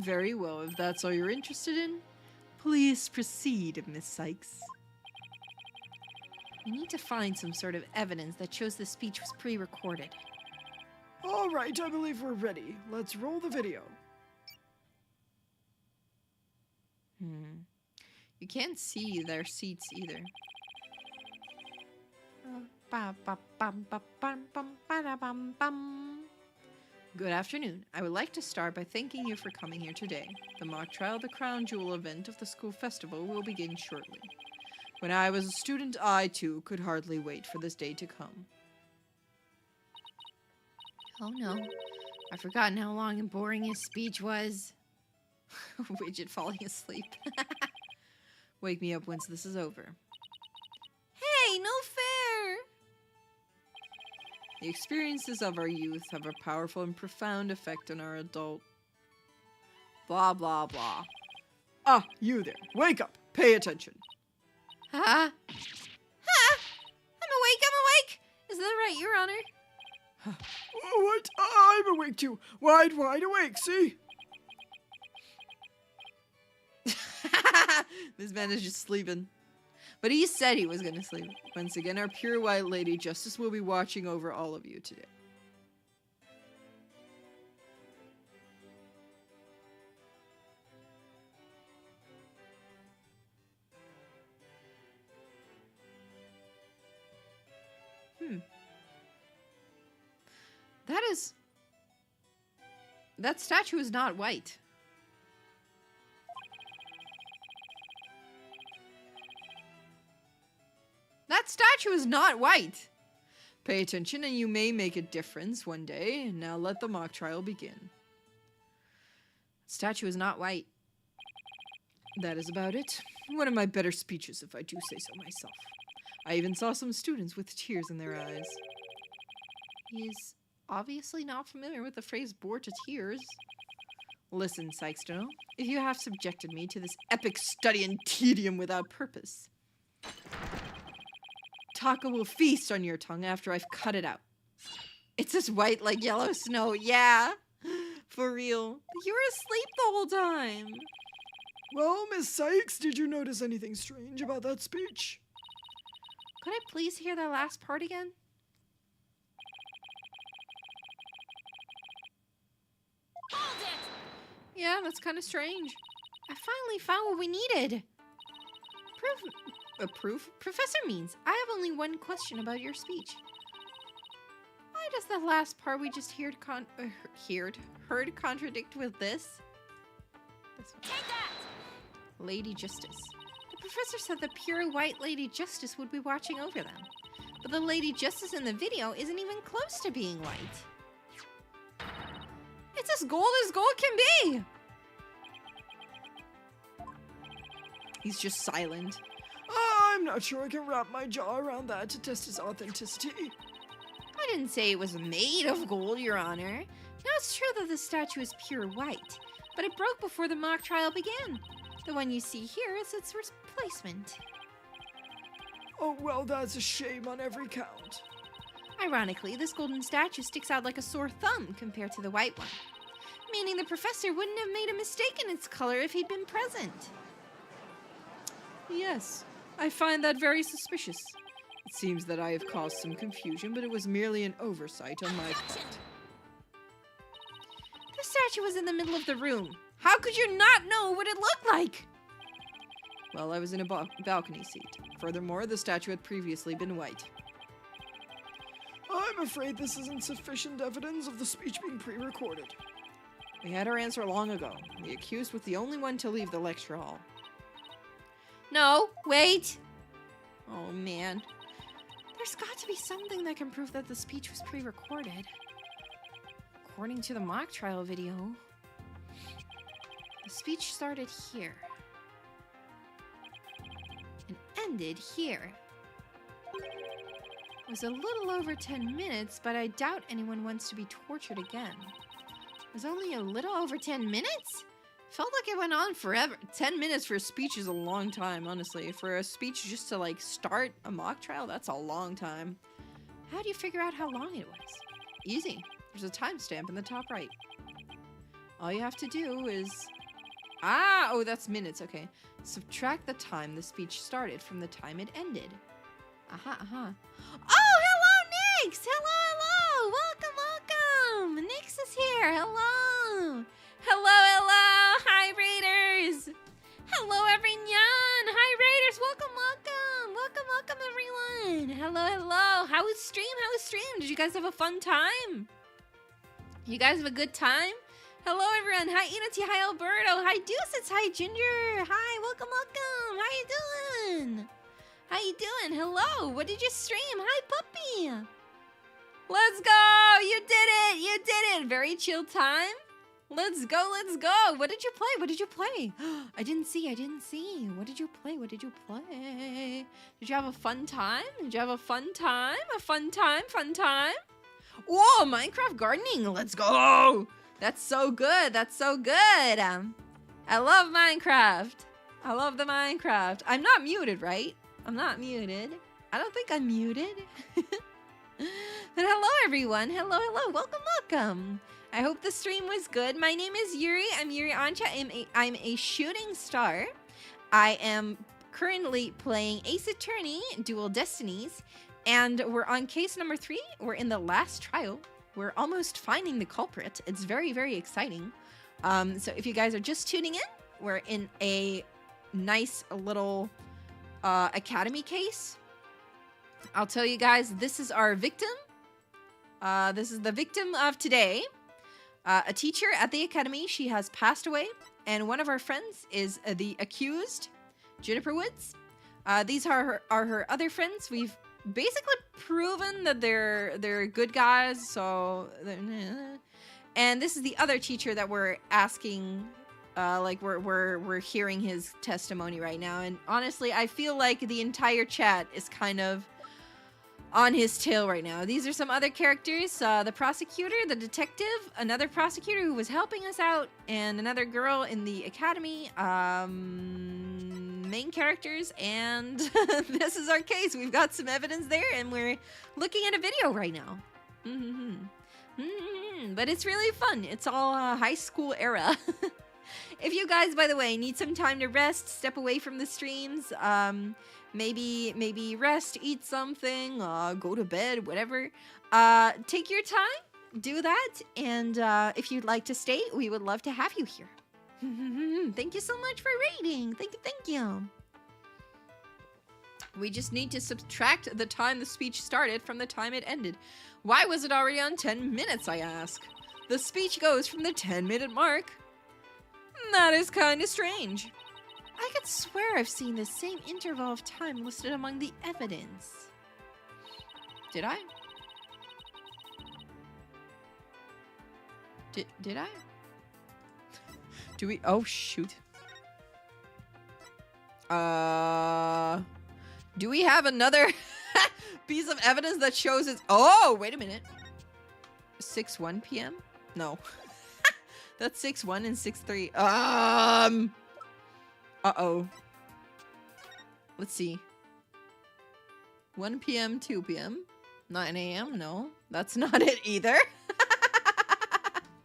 Very well, if that's all you're interested in. Please proceed, Miss Sykes. We need to find some sort of evidence that shows the speech was pre-recorded. All right, I believe we're ready. Let's roll the video. You can't see their seats either. Good afternoon. I would like to start by thanking you for coming here today. The mock trial, the crown jewel event of the school festival, will begin shortly. When I was a student, I too could hardly wait for this day to come. Oh no, I've forgotten how long and boring his speech was. Widget falling asleep. Wake me up once this is over. Hey, no fair! The experiences of our youth have a powerful and profound effect on our adult. Blah, blah, blah. Ah, you there. Wake up. Pay attention. Ha! Ha! I'm awake! Is that right, Your Honor? What? I'm awake too. Wide awake, see? This man is just sleeping. But he said he was going to sleep. Once again, our pure white lady Justice will be watching over all of you today. That statue is not white. That statue is not white. Pay attention and you may make a difference one day. Now let the mock trial begin. Statue is not white. That is about it. One of my better speeches, if I do say so myself. I even saw some students with tears in their eyes. He's obviously not familiar with the phrase bored to tears. Listen, Seiso, if you have subjected me to this epic study and tedium without purpose, Taka will feast on your tongue after I've cut it out. It's as white like yellow snow. Yeah, for real. You were asleep the whole time. Well, Miss Sykes, did you notice anything strange about that speech? Could I please hear that last part again? Hold it! Yeah, that's kind of strange. I finally found what we needed. Proof? Professor Means, I have only one question about your speech. Why does the last part we just heard contradict with this? This one. Take that! Lady Justice. The professor said the pure white Lady Justice would be watching over them. But the Lady Justice in the video isn't even close to being white. It's as gold can be! He's just silent. I'm not sure I can wrap my jaw around that to test his authenticity. I didn't say it was made of gold, Your Honor. Now it's true that the statue is pure white, but it broke before the mock trial began. The one you see here is its replacement. Oh, well, that's a shame on every count. Ironically, this golden statue sticks out like a sore thumb compared to the white one, meaning the professor wouldn't have made a mistake in its color if he'd been present. Yes, I find that very suspicious. It seems that I have caused some confusion, but it was merely an oversight on my part. The statue was in the middle of the room. How could you not know what it looked like? Well, I was in a balcony seat. Furthermore, the statue had previously been white. I'm afraid this isn't sufficient evidence of the speech being pre-recorded. We had our answer long ago. The accused was the only one to leave the lecture hall. No, wait. Oh, man. There's got to be something that can prove that the speech was pre-recorded. According to the mock trial video, the speech started here and ended here. It was a little over 10 minutes, but I doubt anyone wants to be tortured again. It was only a little over 10 minutes? Felt like it went on forever. 10 minutes for a speech is a long time, honestly. For a speech just to, like, start a mock trial, that's a long time. How do you figure out how long it was? Easy. There's a timestamp in the top right. All you have to do is... oh, that's minutes, okay. Subtract the time the speech started from the time it ended. Oh, hello, Nix! Hello! Welcome! Nix is here! Hello! Hello! Hi, Raiders! Hello, everyone! Hi, Raiders! Welcome, everyone! Hello! How was stream? Did you guys have a fun time? You guys have a good time? Hello, everyone! Hi, Inati! Hi, Alberto! Hi, Deuces! Hi, Ginger! Hi, welcome! How you doing? Hello! What did you stream? Hi, Puppy! Let's go! You did it! Very chill time. Let's go! What did you play? I didn't see. What did you play? Did you have a fun time? A fun time? Whoa, Minecraft gardening! Let's go! That's so good! I love Minecraft! I love the Minecraft. I'm not muted, right? I'm not muted. I don't think I'm muted. But hello, everyone. Hello. Welcome. I hope the stream was good. My name is Yuri. I'm Yuri Ancha. I'm a shooting star. I am currently playing Ace Attorney, Dual Destinies, and we're on case number 3. We're in the last trial. We're almost finding the culprit. It's very, very exciting. So if you guys are just tuning in, we're in a nice little academy case. I'll tell you guys, this is our victim. This is the victim of today. A teacher at the academy. She has passed away. And one of our friends is the accused, Juniper Woods. These are her other friends. We've basically proven that they're good guys. So, and this is the other teacher that we're asking. Like we're hearing his testimony right now. And honestly, I feel like the entire chat is kind of on his tail right now. These are some other characters. The prosecutor, the detective, another prosecutor who was helping us out, and another girl in the academy. Main characters, and this is our case. We've got some evidence there, and we're looking at a video right now. But it's really fun. It's all high school era. If you guys, by the way, need some time to rest, step away from the streams, maybe rest, eat something, go to bed, whatever. Take your time, do that, and if you'd like to stay, we would love to have you here. Thank you so much for rating. Thank you. We just need to subtract the time the speech started from the time it ended. Why was it already on 10 minutes, I ask? The speech goes from the 10-minute mark. That is kind of strange. I could swear I've seen the same interval of time listed among the evidence. Did I? Did I? Do we? Oh, shoot. Do we have another piece of evidence that shows it's... Oh, wait a minute. 6:01 p.m.? No. That's 6:01 and 6:03. Uh-oh. Let's see. 1 p.m., 2 p.m., 9 a.m. No, that's not it either.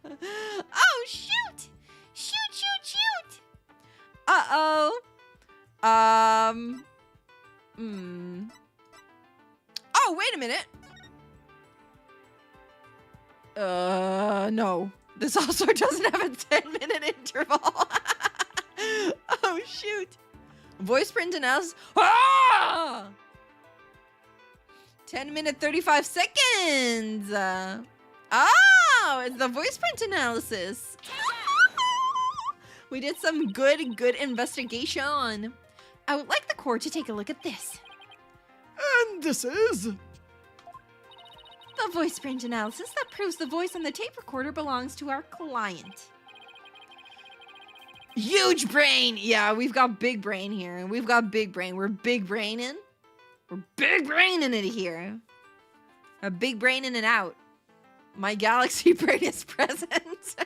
Oh, shoot! Shoot! Uh-oh. Oh, wait a minute. No. This also doesn't have a 10-minute interval. Oh, shoot. Voice print analysis. Ah! 10-minute, 35 seconds. Oh, it's the voice print analysis. We did some good investigation. I would like the court to take a look at this. And this is... The voice print analysis that proves the voice on the tape recorder belongs to our client. Huge brain! Yeah, we've got big brain here. We've got big brain. We're big braining. We're big braining it here. A big brain in and out. My galaxy brain is present.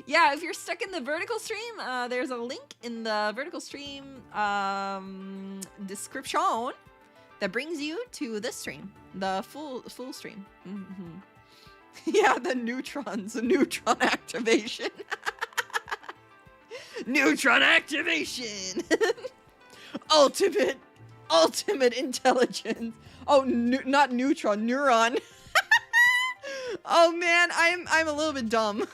Yeah, if you're stuck in the vertical stream, there's a link in the vertical stream description that brings you to this stream, the full stream. Yeah, the neutrons, the neutron activation. Neutron activation. Ultimate intelligence. Oh, not neutron, neuron. Oh man, I'm a little bit dumb.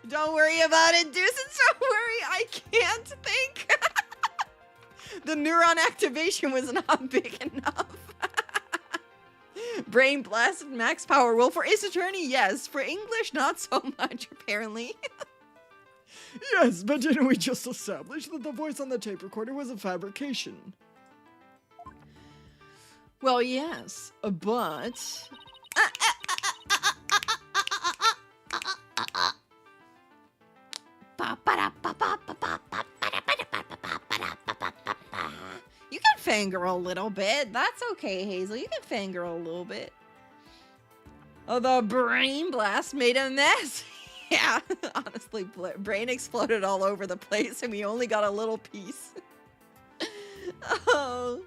Don't worry about it, Deuces. Don't worry, I can't think. The neuron activation was not big enough. Brain blast max power. Well, for Ace Attorney, yes. For English, not so much, apparently. Yes, but didn't we just establish that the voice on the tape recorder was a fabrication? Well, yes, but... You can fangirl a little bit. That's okay, Hazel. You can fangirl a little bit. Oh, the brain blast made a mess. Yeah, honestly, brain exploded all over the place and we only got a little piece. Oh.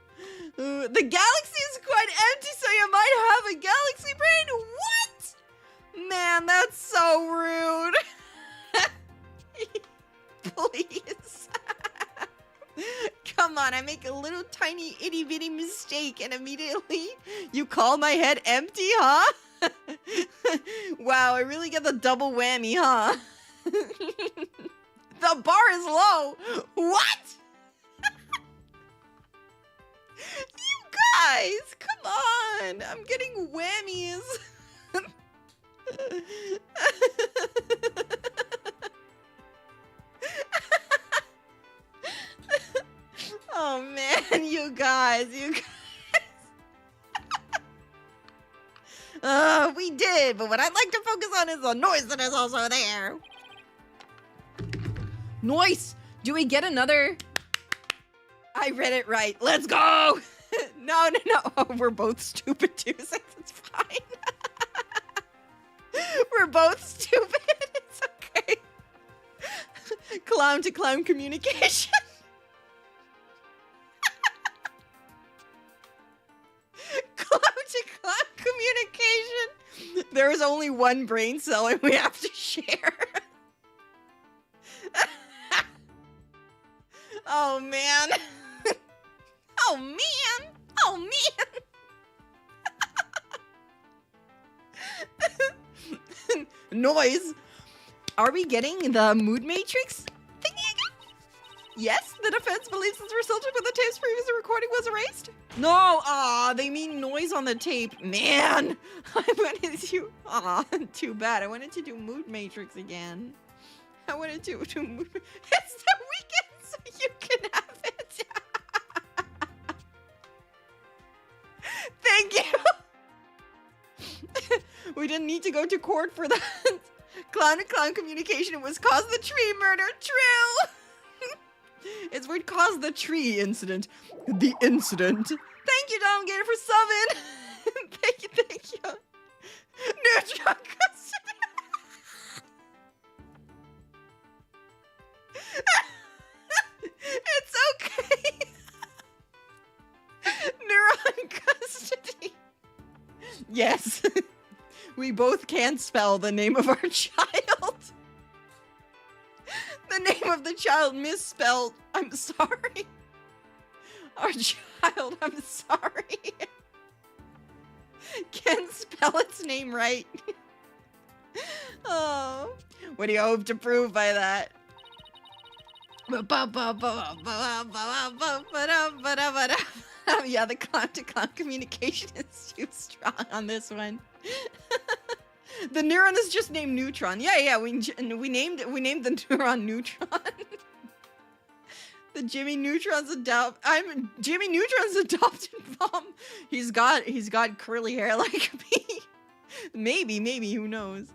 Ooh, the galaxy is quite empty, so you might have a galaxy brain? What? Man, that's so rude. Please. Come on, I make a little tiny itty bitty mistake and immediately you call my head empty, huh? Wow, I really get the double whammy, huh? The bar is low. What? man, I'm getting whammies. Oh man, you guys. We did, but what I'd like to focus on is the noise that is also there. Noise! Do we get another? I read it right. Let's go! No. Oh, we're both stupid too, so it's fine. We're both stupid. It's okay. Clown to clown communication. Clown to clown communication. There is only one brain cell and we have to share. Oh man. Oh man. Oh man. Noise. Are we getting the mood matrix thingy again? Yes, the defense believes this resulted when the tape's previous recording was erased. No, they mean noise on the tape. Man, I wanted to, too bad. I wanted to do mood matrix again. I wanted to do mood. It's the weekend, so you can have it. Thank you. We didn't need to go to court for that. Clown to clown communication was caused the tree murder. True. It's what caused the tree incident. The incident. Thank you, Dominator, for subbing. Thank you. Neutron custody. It's okay. Neuron custody. Yes. We both can't spell the name of our child. The name of the child misspelled. I'm sorry. Our child, I'm sorry. Can't spell its name right. Oh. What do you hope to prove by that? Yeah, the clown to clown communication is too strong on this one. The neuron is just named Neutron. Yeah, we named the neuron Neutron. The Jimmy Neutron's Jimmy Neutron's adopted mom. He's got curly hair like me. Maybe, who knows?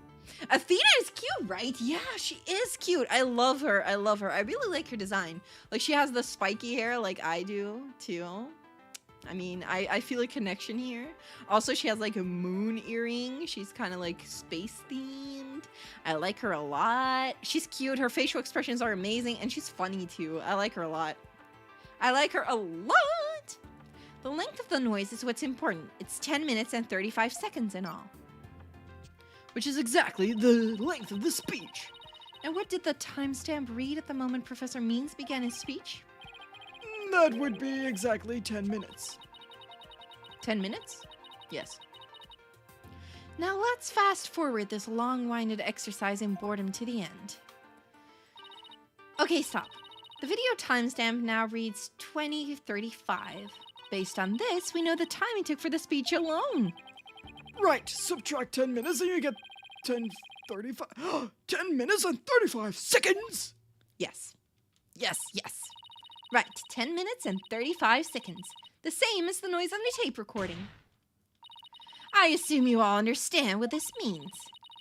Athena is cute, right? Yeah, she is cute. I love her. I really like her design. Like, she has the spiky hair like I do, too. I mean, I feel a connection here. Also, she has, like, a moon earring. She's kind of, like, space-themed. I like her a lot. She's cute. Her facial expressions are amazing, and she's funny, too. I like her a lot. The length of the noise is what's important. It's 10 minutes and 35 seconds in all. Which is exactly the length of the speech. And what did the timestamp read at the moment Professor Means began his speech? That would be exactly 10 minutes. 10 minutes? Yes. Now let's fast forward this long-winded exercise in boredom to the end. Okay, stop. The video timestamp now reads 20:35. Based on this, we know the time it took for the speech alone. Right, subtract 10 minutes and you get 10:35. 10 minutes and 35 seconds! Yes. Right, 10 minutes and 35 seconds. The same as the noise on the tape recording. I assume you all understand what this means.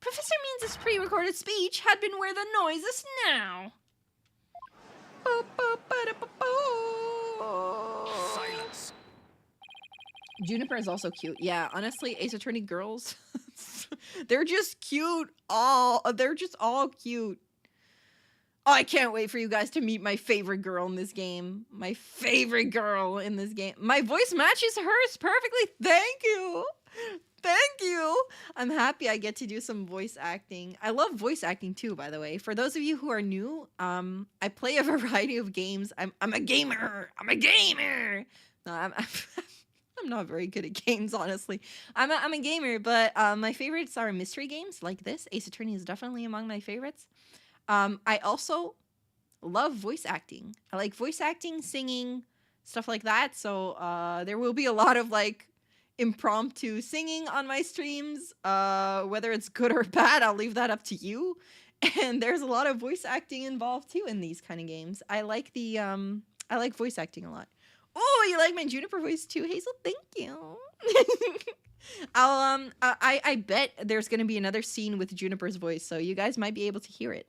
Professor Means' pre-recorded speech had been where the noise is now. Silence. Juniper is also cute. Yeah, honestly, Ace Attorney girls, they're just cute. They're just all cute. Oh, I can't wait for you guys to meet my favorite girl in this game. My voice matches hers perfectly. Thank you. I'm happy I get to do some voice acting. I love voice acting too, by the way. For those of you who are new, I play a variety of games. I'm a gamer. No, I'm not very good at games, honestly. I'm a gamer, but my favorites are mystery games like this. Ace Attorney is definitely among my favorites. I also love voice acting. I like voice acting, singing, stuff like that. So there will be a lot of like impromptu singing on my streams. Whether it's good or bad, I'll leave that up to you. And there's a lot of voice acting involved too in these kind of games. I like voice acting a lot. Oh, you like my Juniper voice too, Hazel? Thank you. I bet there's gonna be another scene with Juniper's voice, so you guys might be able to hear it.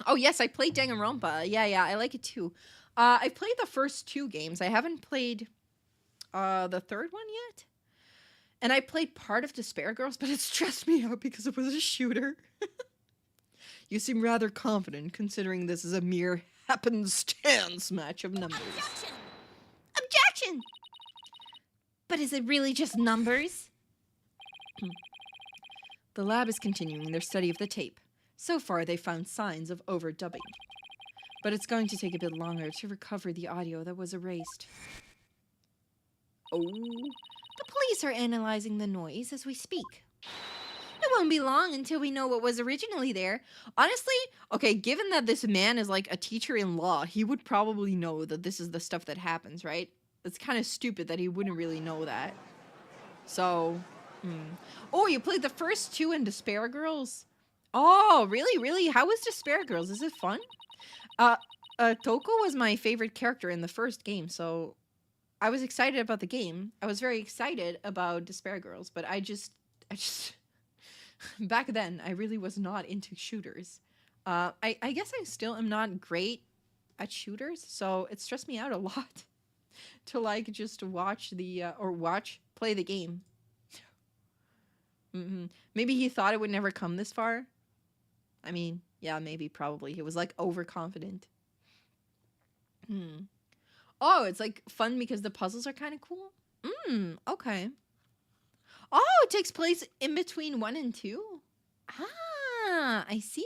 Oh yes, I played Danganronpa. Yeah, I like it too. I played the first 2 games. I haven't played the third one yet. And I played part of Despair Girls, but it stressed me out because it was a shooter. You seem rather confident, considering this is a mere happenstance match of numbers. Objection! Objection! But is it really just numbers? The lab is continuing their study of the tape. So far, they found signs of overdubbing. But it's going to take a bit longer to recover the audio that was erased. Oh. The police are analyzing the noise as we speak. It won't be long until we know what was originally there. Honestly, okay, given that this man is like a teacher in law, he would probably know that this is the stuff that happens, right? It's kind of stupid that he wouldn't really know that. So, Oh, you played the first 2 in Despair Girls? Oh, really? Really? How was Despair Girls? Is it fun? Toko was my favorite character in the first game, so I was excited about the game. I was very excited about Despair Girls, but I just back then, I really was not into shooters. I guess I still am not great at shooters, so it stressed me out a lot to like just watch the play the game. Maybe he thought it would never come this far. I mean, yeah, maybe, probably. He was like overconfident. Oh, it's like fun because the puzzles are kind of cool. Okay. Oh, it takes place in between 1 and 2. Ah, I see.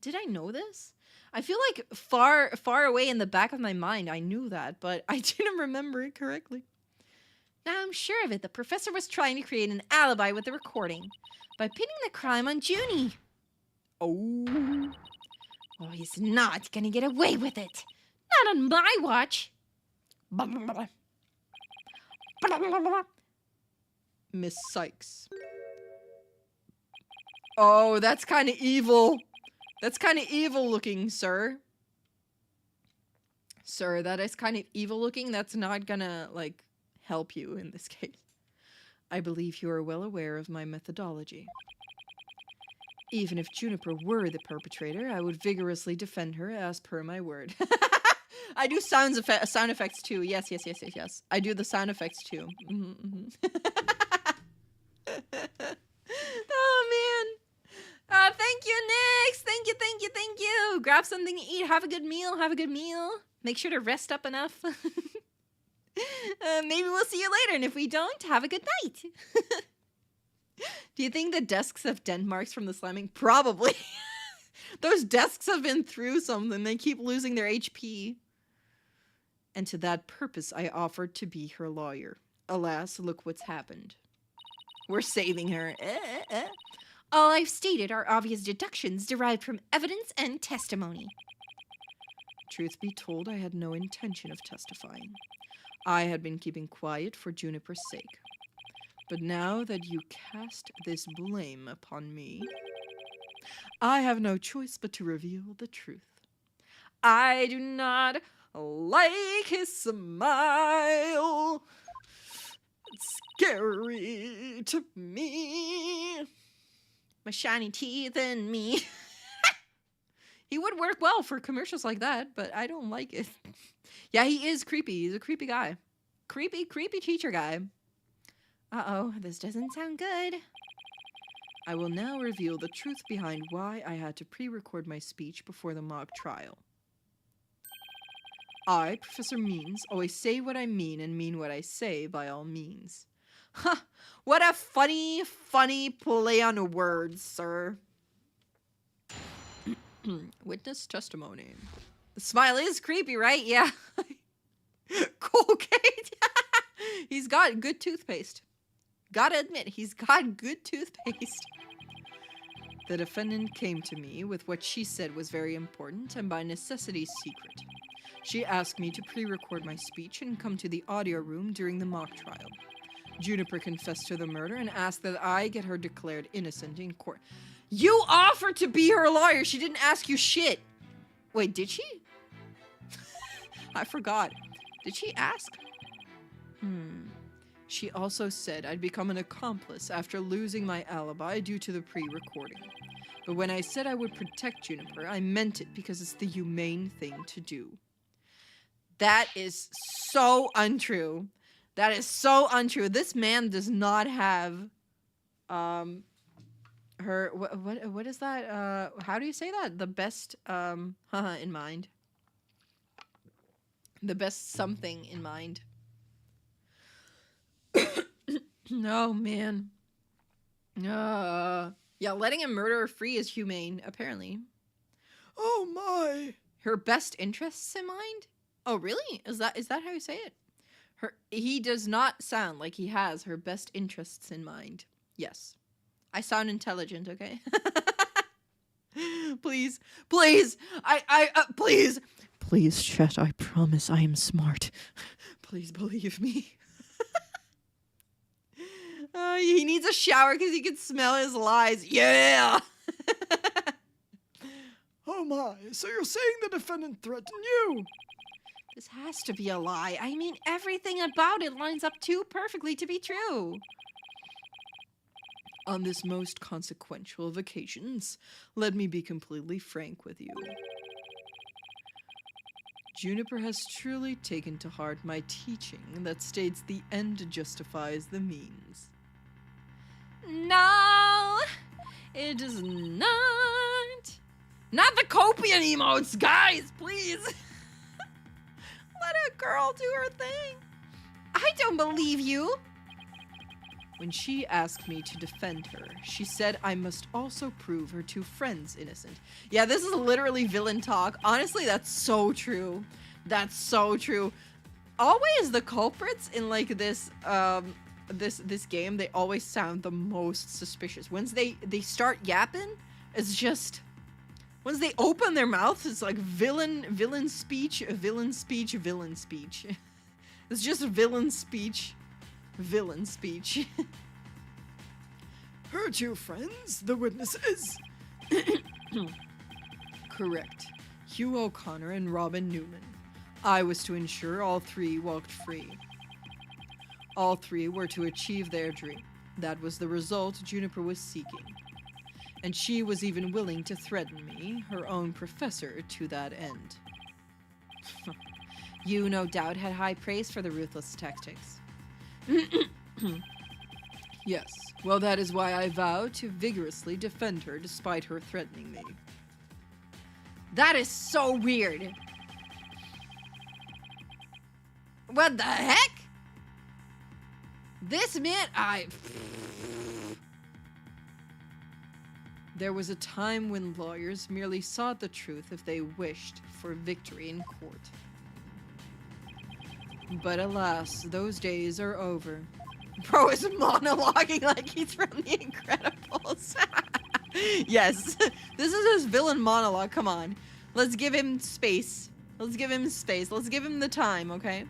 Did I know this? I feel like far away in the back of my mind, I knew that, but I didn't remember it correctly. Now I'm sure of it. The professor was trying to create an alibi with the recording by pinning the crime on Junie. Oh, he's not gonna get away with it. Not on my watch. Miss Sykes. Oh, that's kind of evil. That's kind of evil looking, sir. Sir, that is kind of evil looking. That's not gonna, like, help you in this case. I believe you are well aware of my methodology. Even if Juniper were the perpetrator, I would vigorously defend her as per my word. I do sound effects too. Yes. I do the sound effects too. Oh, man. Thank you, Nix. Thank you. Grab something to eat. Have a good meal. Make sure to rest up enough. Maybe we'll see you later. And if we don't, have a good night. Do you think the desks have dent marks from the slamming? Probably. Those desks have been through something. They keep losing their HP. And to that purpose, I offered to be her lawyer. Alas, look what's happened. We're saving her. All I've stated are obvious deductions derived from evidence and testimony. Truth be told, I had no intention of testifying. I had been keeping quiet for Juniper's sake. But now that you cast this blame upon me, I have no choice but to reveal the truth. I do not like his smile. It's scary to me. My shiny teeth and me. He would work well for commercials like that, but I don't like it. Yeah, he is creepy. He's a creepy guy. Creepy teacher guy. Uh-oh, this doesn't sound good. I will now reveal the truth behind why I had to pre-record my speech before the mock trial. I, Professor Means, always say what I mean and mean what I say by all means. Ha! What a funny play on words, sir. Witness testimony. The smile is creepy, right? Yeah. Colgate. He's got good toothpaste. Gotta admit, he's got good toothpaste. The defendant came to me with what she said was very important and by necessity secret. She asked me to pre-record my speech and come to the audio room during the mock trial. Juniper confessed to the murder and asked that I get her declared innocent in court. You offered to be her lawyer. She didn't ask you shit. Wait, did she? I forgot. Did she ask? She also said I'd become an accomplice after losing my alibi due to the pre-recording. But when I said I would protect Juniper, I meant it because it's the humane thing to do. That is so untrue. That is so untrue. This man does not have her what is that? How do you say that? The best in mind. The best something in mind. Oh man. Yeah, letting a murderer free is humane, apparently. Oh my! Her best interests in mind? Oh really? Is that how you say it? He does not sound like he has her best interests in mind. Yes. I sound intelligent, okay? Please. Please, Chet, I promise I am smart. Please believe me. He needs a shower because he can smell his lies. Yeah! Oh my, so you're saying the defendant threatened you? This has to be a lie. I mean, everything about it lines up too perfectly to be true. On this most consequential of occasions, let me be completely frank with you. Juniper has truly taken to heart my teaching that states the end justifies the means. No, it does not. Not the copian emotes, guys, please. Let a girl do her thing. I don't believe you. When she asked me to defend her, she said I must also prove her two friends innocent. Yeah, this is literally villain talk. Honestly, that's so true. That's so true. Always the culprits in like this this game, they always sound the most suspicious. Once they start yapping, it's just once they open their mouth, it's like villain speech. It's just villain speech. Her two friends, the witnesses? Correct. Hugh O'Connor and Robin Newman. I was to ensure all three walked free. All three were to achieve their dream. That was the result Juniper was seeking. And she was even willing to threaten me, her own professor, to that end. You, no doubt, had high praise for the ruthless tactics. Yes, well, that is why I vow to vigorously defend her despite her threatening me. That is so weird. What the heck? This man, There was a time when lawyers merely sought the truth if they wished for victory in court. But alas, those days are over. Bro is monologuing like he's from The Incredibles. Yes, this is his villain monologue. Come on. Let's give him space. Let's give him the time, okay?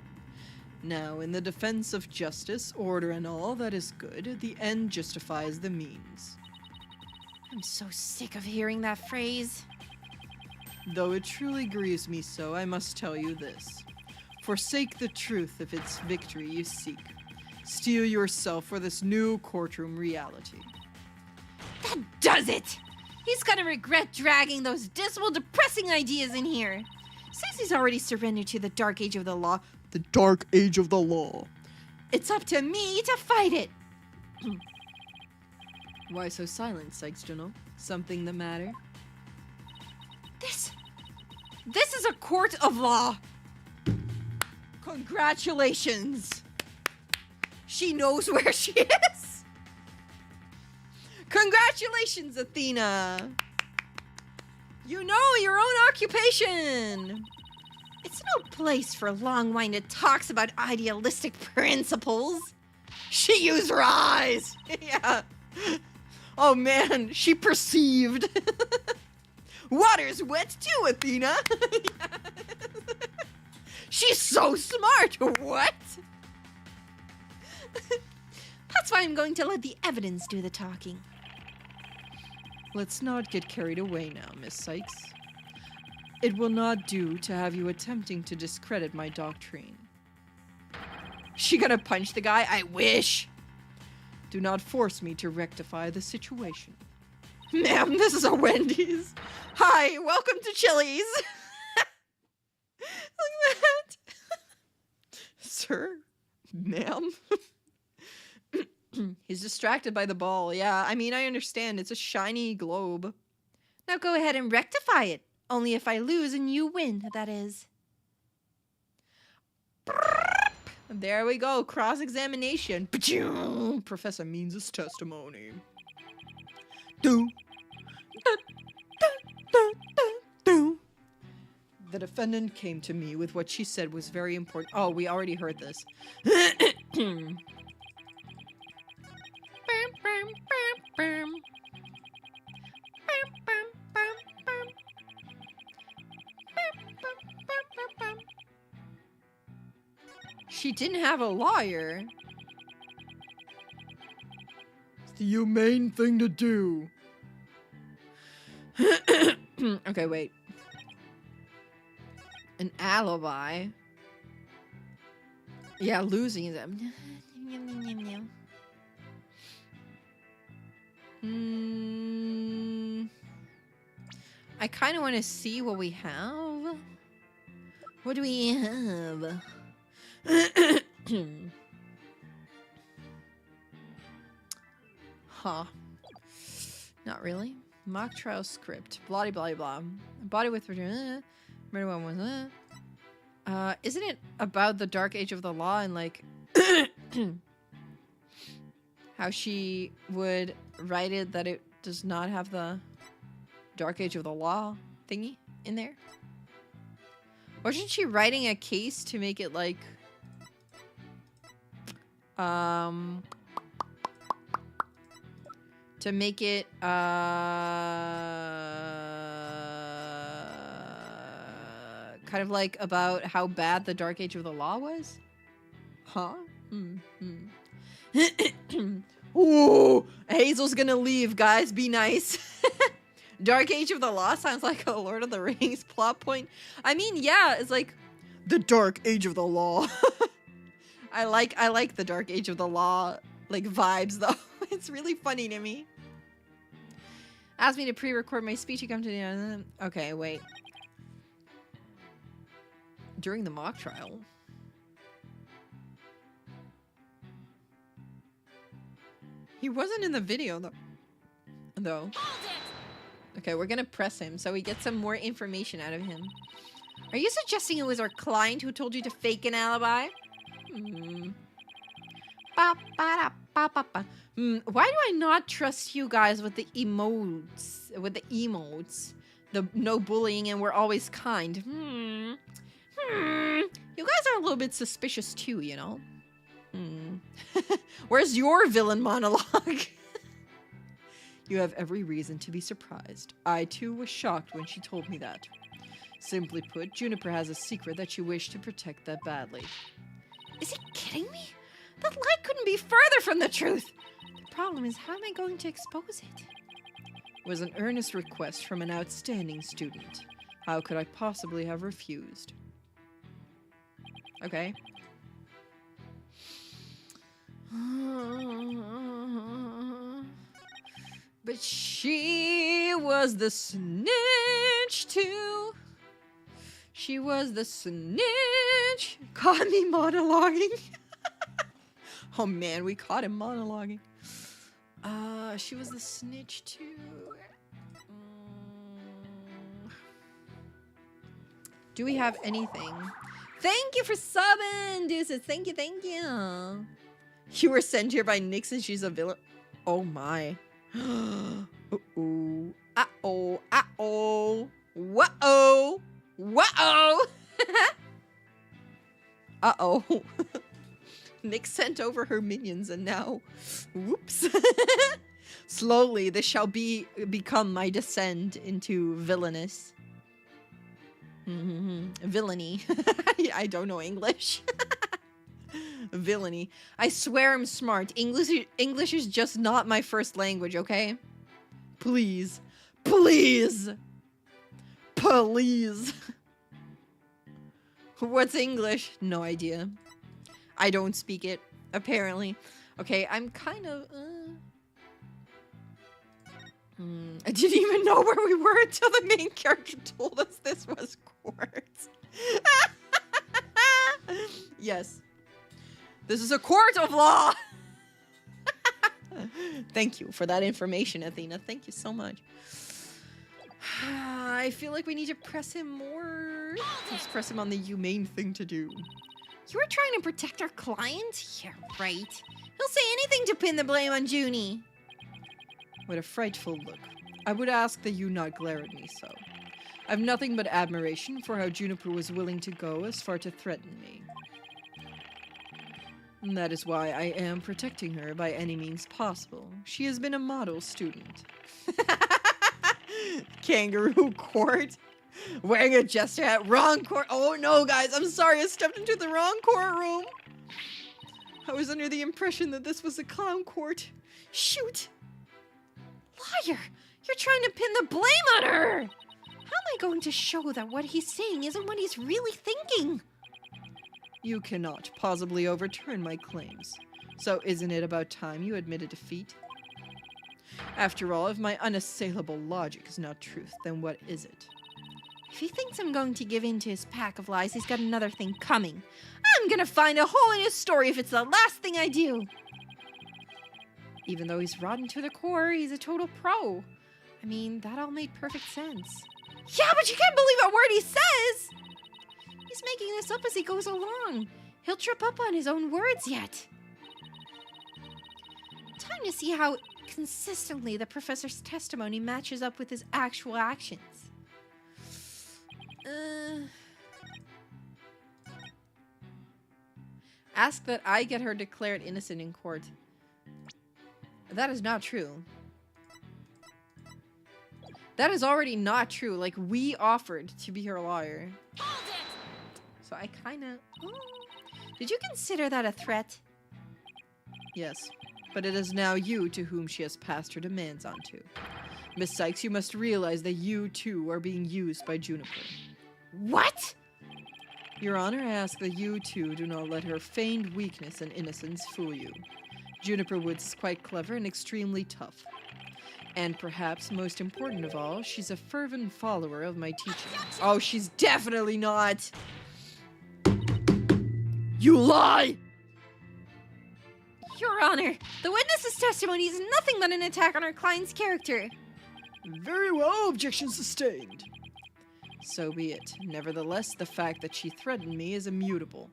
Now, in the defense of justice, order, and all that is good, the end justifies the means. I'm so sick of hearing that phrase. Though it truly grieves me so, I must tell you this. Forsake the truth if it's victory you seek. Steel yourself for this new courtroom reality. That does it! He's gonna regret dragging those dismal, depressing ideas in here. Since he's already surrendered to the dark age of the law. The dark age of the law. It's up to me to fight it. Why so silent, Sykes-Jono? Something the matter? This is a court of law. Congratulations! She knows where she is! Congratulations, Athena! You know your own occupation! It's no place for long-winded talks about idealistic principles. She used her eyes! Yeah. Oh man, she perceived. Water's wet too, Athena! She's so smart! What? That's why I'm going to let the evidence do the talking. Let's not get carried away now, Miss Sykes. It will not do to have you attempting to discredit my doctrine. She gonna punch the guy? I wish. Do not force me to rectify the situation. Ma'am, this is a Wendy's. Hi, welcome to Chili's. Look at that. Sir? Ma'am? He's distracted by the ball. Yeah, I mean, I understand. It's a shiny globe. Now go ahead and rectify it. Only if I lose and you win, that is. There we go. Cross-examination. Professor Means' testimony. The defendant came to me with what she said was very important. Oh, we already heard this. She didn't have a lawyer. It's the humane thing to do. Okay, wait. An alibi? Yeah, losing them. I kind of want to see what we have. What do we have? Huh. Not really. Mock trial script. Blah blah blah. Body with murder one was isn't it about the dark age of the law and like how she would write it that it does not have the dark age of the law thingy in there? Wasn't she writing a case to make it like to make it kind of like about how bad the dark age of the law was? Huh? Ooh, Hazel's gonna leave, guys. Be nice. Dark Age of the Law sounds like a Lord of the Rings plot point. I mean, yeah, it's like The Dark Age of the Law. I like the Dark Age of the Law like vibes though. It's really funny to me. Asked me to pre-record my speech. You come to the okay, wait. During the mock trial. He wasn't in the video though. Okay, we're gonna press him so we get some more information out of him. Are you suggesting it was our client who told you to fake an alibi? Why do I not trust you guys with the emotes? The no bullying and we're always kind. You guys are a little bit suspicious too, you know? Where's your villain monologue? You have every reason to be surprised. I too was shocked when she told me that. Simply put, Juniper has a secret that she wished to protect that badly. Is he kidding me? That lie couldn't be further from the truth. The problem is, how am I going to expose it? It was an earnest request from an outstanding student. How could I possibly have refused? Okay. But she was the snitch too. She was the snitch. Caught me monologuing. Oh man, we caught him monologuing. She was the snitch too. Do we have anything? Thank you for subbing, Deuces. Thank you, thank you. You were sent here by Nyx and she's a villain. Oh my. Uh-oh. Uh-oh. Uh-oh. Whoa. Whoa. Uh-oh. Nyx sent over her minions and now... Whoops. Slowly, this shall become my descent into villainous. Villainy. I don't know English. Villainy. I swear I'm smart. English is just not my first language, okay? Please. Please. Please. What's English? No idea. I don't speak it, apparently. Okay, I'm kind of... I didn't even know where we were until the main character told us this was court. Yes. This is a court of law! Thank you for that information, Athena. Thank you so much. I feel like we need to press him more. Let's press him on the humane thing to do. You were trying to protect our client? Yeah, right. He'll say anything to pin the blame on Junie. What a frightful look. I would ask that you not glare at me so. I've nothing but admiration for how Juniper was willing to go as far to threaten me. And that is why I am protecting her by any means possible. She has been a model student. Kangaroo court. Wearing a jester hat. Wrong court. Oh no, guys. I'm sorry. I stepped into the wrong courtroom. I was under the impression that this was a clown court. Shoot. Liar! You're trying to pin the blame on her! How am I going to show that what he's saying isn't what he's really thinking? You cannot possibly overturn my claims. So isn't it about time you admitted defeat? After all, if my unassailable logic is not truth, then what is it? If he thinks I'm going to give in to his pack of lies, he's got another thing coming. I'm gonna find a hole in his story if it's the last thing I do. Even though he's rotten to the core, he's a total pro. I mean, that all made perfect sense. Yeah, but you can't believe a word he says! He's making this up as he goes along. He'll trip up on his own words yet. Time to see how consistently the professor's testimony matches up with his actual actions. Ask that I get her declared innocent in court. That is not true. That is already not true. Like, we offered to be her lawyer. So I kind of... Did you consider that a threat? Yes, but it is now you to whom she has passed her demands onto. Miss Sykes, you must realize that you, too, are being used by Juniper. What? Your Honor, I ask that you, too, do not let her feigned weakness and innocence fool you. Juniper Woods is quite clever and extremely tough. And perhaps most important of all, she's a fervent follower of my teachings. Oh, she's definitely not! You lie! Your Honor, the witness's testimony is nothing but an attack on our client's character. Very well, objection sustained. So be it. Nevertheless, the fact that she threatened me is immutable.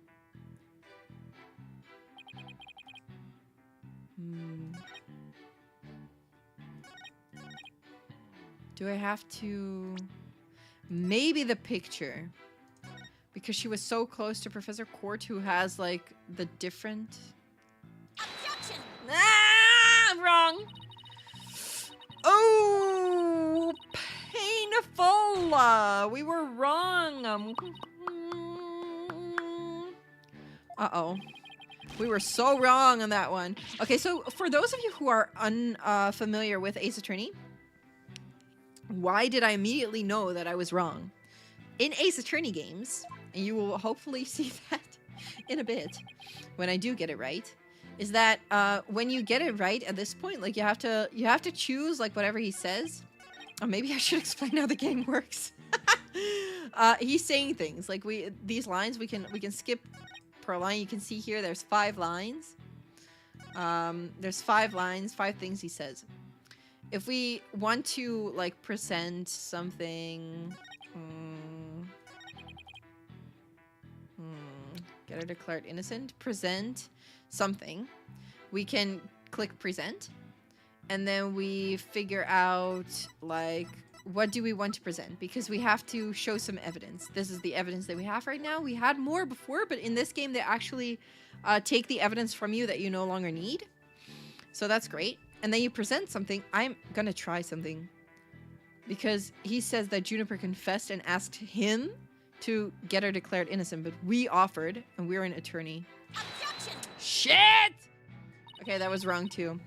Do I have to... Maybe the picture. Because she was so close to Professor Court, who has, like, the different... Objection! Ah! I'm wrong! Oh! Painful! We were wrong! Uh-oh. We were so wrong on that one. Okay, so for those of you who are unfamiliar with Ace Attorney, why did I immediately know that I was wrong? In Ace Attorney games, and you will hopefully see that in a bit when I do get it right, is that when you get it right at this point, like you have to choose like whatever he says. Or maybe I should explain how the game works. He's saying things like these lines we can skip per line. You can see here there's 5 lines. There's 5 lines, 5 things he says. If we want to like present something, get her declared innocent, present something, we can click present, and then we figure out like what do we want to present, because we have to show some evidence. This is the evidence that we have right now. We had more before, but in this game they actually take the evidence from you that you no longer need, so that's great. And then you present something. I'm gonna try something, because he says that Juniper confessed and asked him to get her declared innocent, but we offered, and we're an attorney. Objection! Shit! Okay, that was wrong too.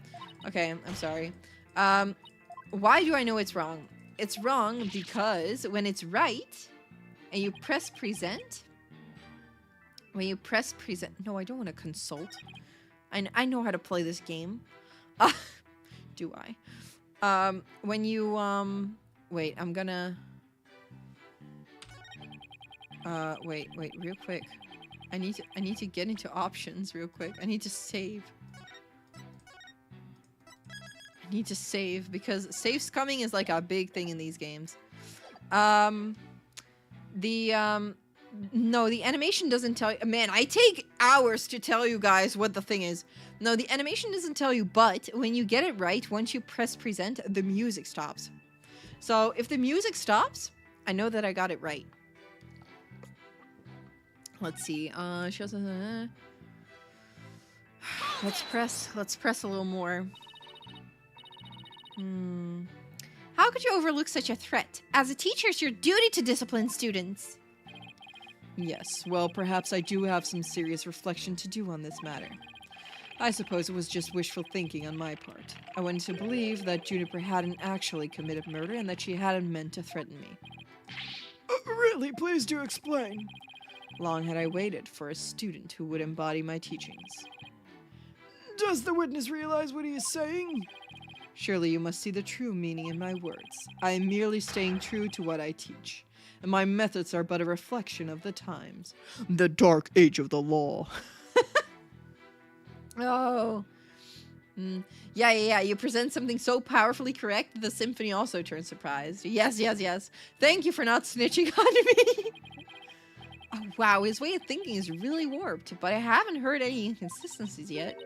Okay, I'm sorry. Why do I know it's wrong? It's wrong because when it's right, and you press present, when you press present, no, I don't want to consult. I know how to play this game. Do I? When you, wait, I'm gonna, wait, real quick. I need to get into options real quick. I need to save. I need to save because save scumming is like a big thing in these games. No, the animation doesn't tell you. Man, I take hours to tell you guys what the thing is. No, the animation doesn't tell you, but when you get it right, once you press present, the music stops. So if the music stops, I know that I got it right. Let's see. Let's press a little more. How could you overlook such a threat? As a teacher, it's your duty to discipline students. Yes, well, perhaps I do have some serious reflection to do on this matter. I suppose it was just wishful thinking on my part. I wanted to believe that Juniper hadn't actually committed murder and that she hadn't meant to threaten me. Really, please do explain. Long had I waited for a student who would embody my teachings. Does the witness realize what he is saying? Surely you must see the true meaning in my words. I am merely staying true to what I teach, and my methods are but a reflection of the times. The dark age of the law. Oh. Yeah. You present something so powerfully correct, the symphony also turns surprised. Yes. Thank you for not snitching on me. Oh, wow, his way of thinking is really warped, but I haven't heard any inconsistencies yet.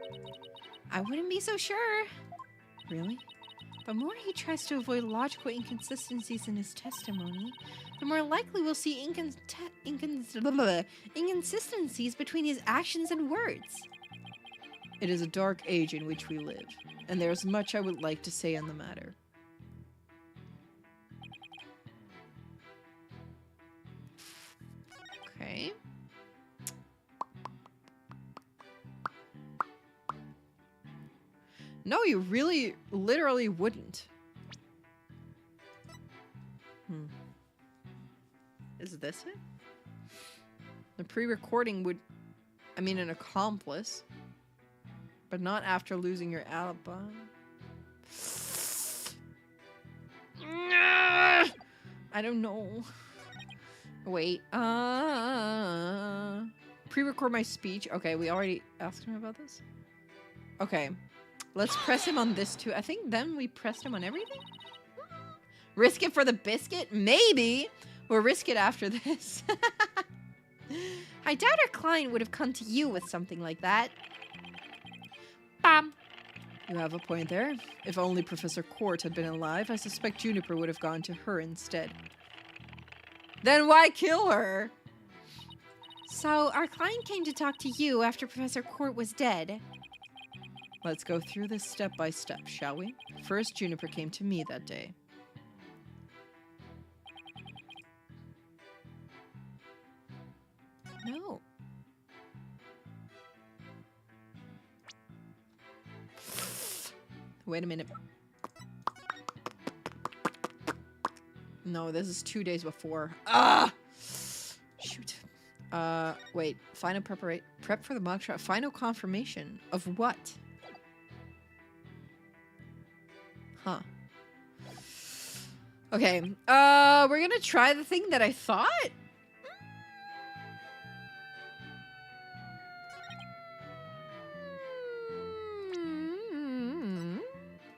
I wouldn't be so sure. Really? The more he tries to avoid logical inconsistencies in his testimony, the more likely we'll see inconsistencies between his actions and words. It is a dark age in which we live, and there is much I would like to say on the matter. Okay. No, you really, literally wouldn't. Is this it? The pre-recording would, I mean, an accomplice, but not after losing your alibi. I don't know. Wait. Pre-record my speech. Okay, we already asked him about this. Okay. Let's press him on this too. I think then we pressed him on everything? Risk it for the biscuit? Maybe. We'll risk it after this. I doubt our client would have come to you with something like that. Bam. You have a point there. If only Professor Court had been alive, I suspect Juniper would have gone to her instead. Then why kill her? So, our client came to talk to you after Professor Court was dead. Let's go through this step by step, shall we? First, Juniper came to me that day. No. Wait a minute. No, this is 2 days before. Ah! Shoot. Wait. Final prep for the mock trial. Final confirmation of what? Huh. Okay. We're gonna try the thing that I thought.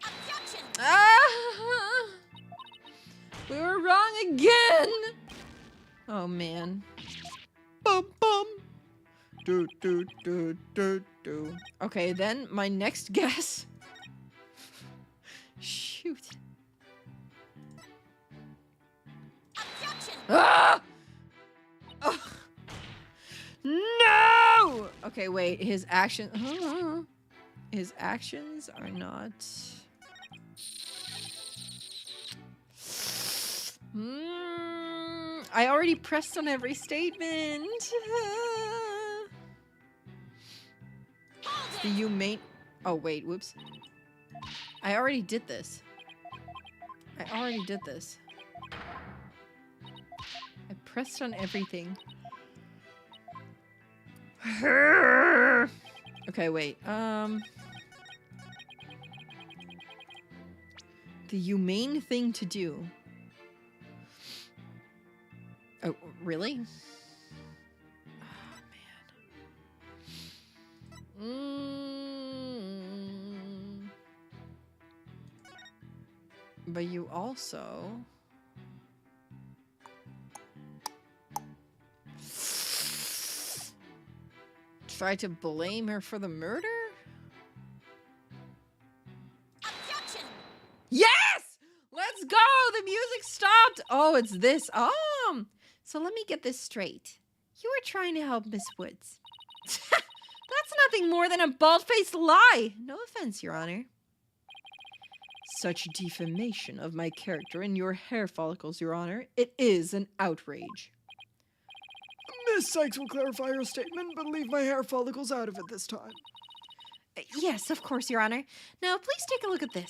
Objection! Ah! We were wrong again! Oh man. Bum bum. Do do do do do. Okay, then my next guess. Shoot. Objection! Ah! Oh. No! Okay, wait. His actions are not. I already pressed on every statement. The humane... Oh, wait, whoops. I already did this. I pressed on everything. Okay, wait. The humane thing to do. Oh, really? Oh, man. But you also... try to blame her for the murder? Objection! Yes! Let's go! The music stopped! Oh, it's this. So let me get this straight. You were trying to help Miss Woods. That's nothing more than a bald-faced lie. No offense, Your Honor. Such defamation of my character and your hair follicles, Your Honor. It is an outrage. Miss Sykes will clarify her statement, but leave my hair follicles out of it this time. Yes, of course, Your Honor. Now, please take a look at this.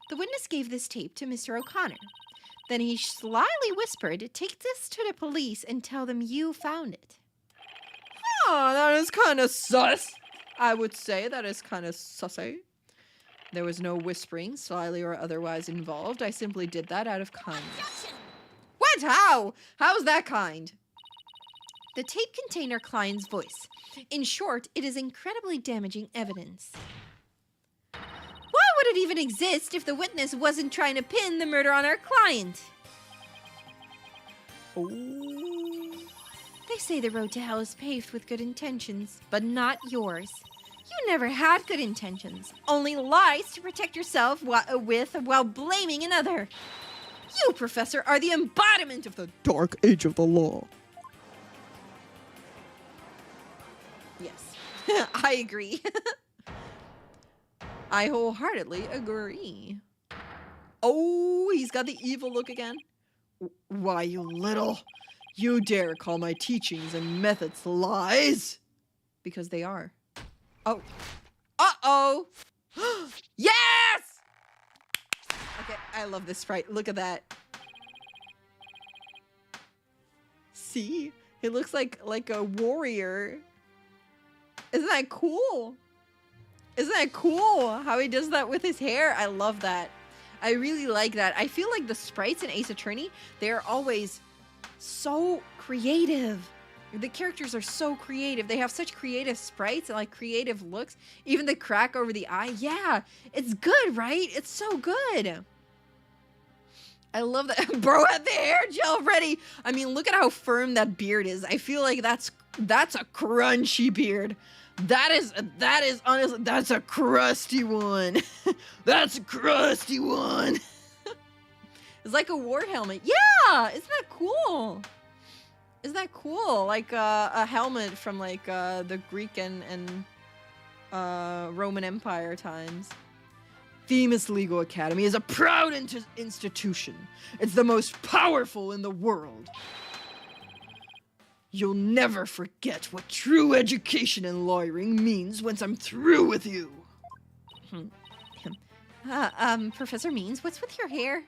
The witness gave this tape to Mr. O'Connor. Then he slyly whispered, "Take this to the police and tell them you found it." Oh, that is kind of sus. I would say that is kind of sussy. There was no whispering, slyly or otherwise involved. I simply did that out of kindness. Objection! What? How? How's that kind? The tape contained our client's voice. In short, it is incredibly damaging evidence. Why would it even exist if the witness wasn't trying to pin the murder on our client? Oh. They say the road to hell is paved with good intentions, but not yours. You never had good intentions, only lies to protect yourself while blaming another. You, Professor, are the embodiment of the Dark age of the law. Yes, I agree. I wholeheartedly agree. Oh, he's got the evil look again. Why, you little... You dare call my teachings and methods lies? Because they are. Oh. Uh-oh! Yes! Okay, I love this sprite. Look at that. See? He looks like a warrior. Isn't that cool? Isn't that cool how he does that with his hair? I love that. I really like that. I feel like the sprites in Ace Attorney, they're always so creative. The characters are so creative. They have such creative sprites and like creative looks. Even the crack over the eye. Yeah, it's good, right? It's so good. I love that. Bro had the hair gel ready. I mean, look at how firm that beard is. I feel like that's a crunchy beard. That is honestly, that's a crusty one. That's a crusty one. It's like a war helmet. Yeah, isn't that cool? Isn't that cool? Like a helmet from like the Greek and Roman Empire times. Themis Legal Academy is a proud institution. It's the most powerful in the world. You'll never forget what true education in lawyering means once I'm through with you. Professor Means, what's with your hair?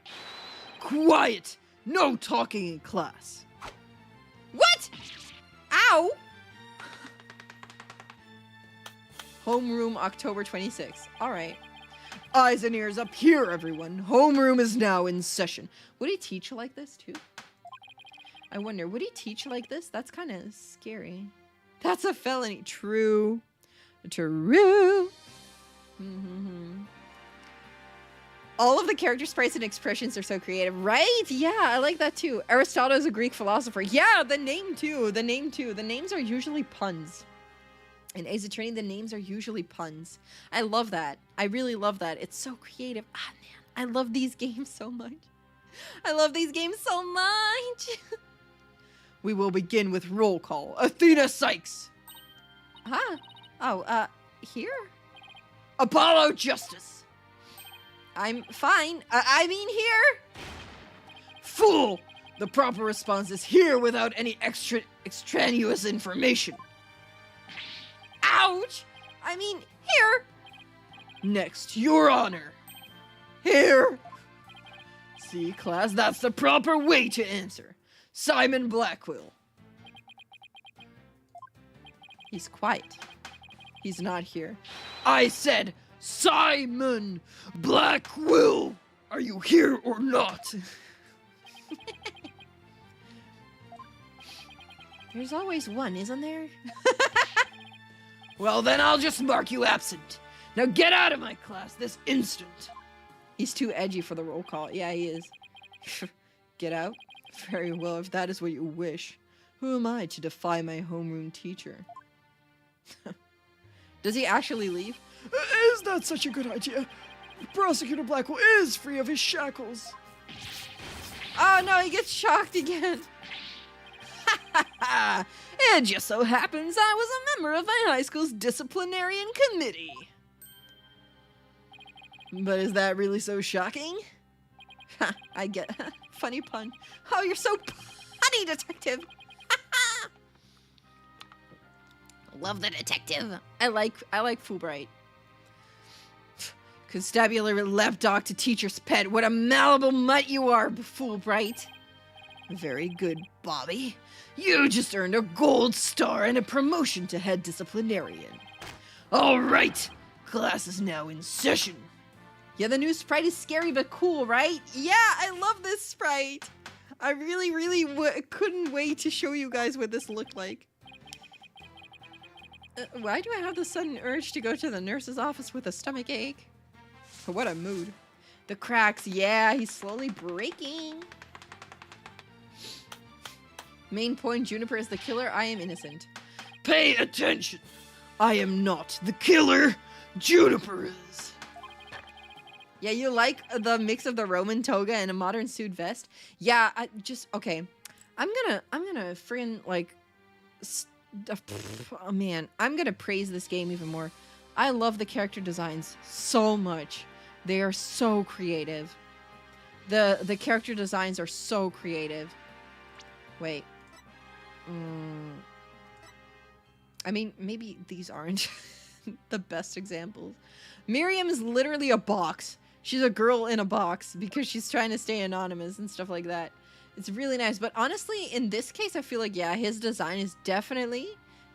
Quiet! No talking in class. What? Ow! Homeroom, October 26th. All right. Eyes and ears up here, everyone. Homeroom is now in session. Would he teach like this, too? I wonder, would he teach like this? That's kind of scary. That's a felony. True. True. All of the character sprites and expressions are so creative, right? Yeah, I like that too. Aristotle is a Greek philosopher. Yeah, the name too. The names are usually puns. In Ace Attorney, the names are usually puns. I love that. I really love that. It's so creative. Ah, man, I love these games so much. I love these games so much. We will begin with roll call. Athena Sykes. Huh? Oh, here? Apollo Justice. I'm fine. I mean here. Fool! The proper response is here without any extraneous information. Ouch! I mean, here! Next, Your Honor. Here. See, class, that's the proper way to answer. Simon Blackwell. He's quiet. He's not here. I said Simon Blackwell. Are you here or not? There's always one, isn't there? Well, then I'll just mark you absent. Now get out of my class this instant. He's too edgy for the roll call. Yeah, he is. Get out? Very well, if that is what you wish. Who am I to defy my homeroom teacher? Does he actually leave? Is that such a good idea? Prosecutor Blackwell is free of his shackles. Oh no, he gets shocked again. It just so happens I was a member of my high school's disciplinarian committee. But is that really so shocking? I get funny pun. Oh, you're so punny, detective. Love the detective. I like Fulbright. Constabulary lapdog to teacher's pet. What a malleable mutt you are, Fulbright. Very good, Bobby. You just earned a gold star and a promotion to head disciplinarian. All right, class is now in session. Yeah, the new sprite is scary but cool, right? Yeah, I love this sprite. I really couldn't wait to show you guys what this looked like. Why do I have the sudden urge to go to the nurse's office with a stomach ache? What a mood. The cracks, yeah, he's slowly breaking. Main point, Juniper is the killer, I am innocent. Pay attention. I am not the killer. Juniper is. Yeah, you like the mix of the Roman toga and a modern suit vest? Yeah, okay. I'm gonna friggin' like, oh man, I'm gonna praise this game even more. I love the character designs so much. They are so creative. The character designs are so creative. Wait. I mean, maybe these aren't the best examples. Miriam is literally a box. She's a girl in a box because she's trying to stay anonymous and stuff like that. It's really nice. But honestly, in this case, I feel like, yeah, his design is definitely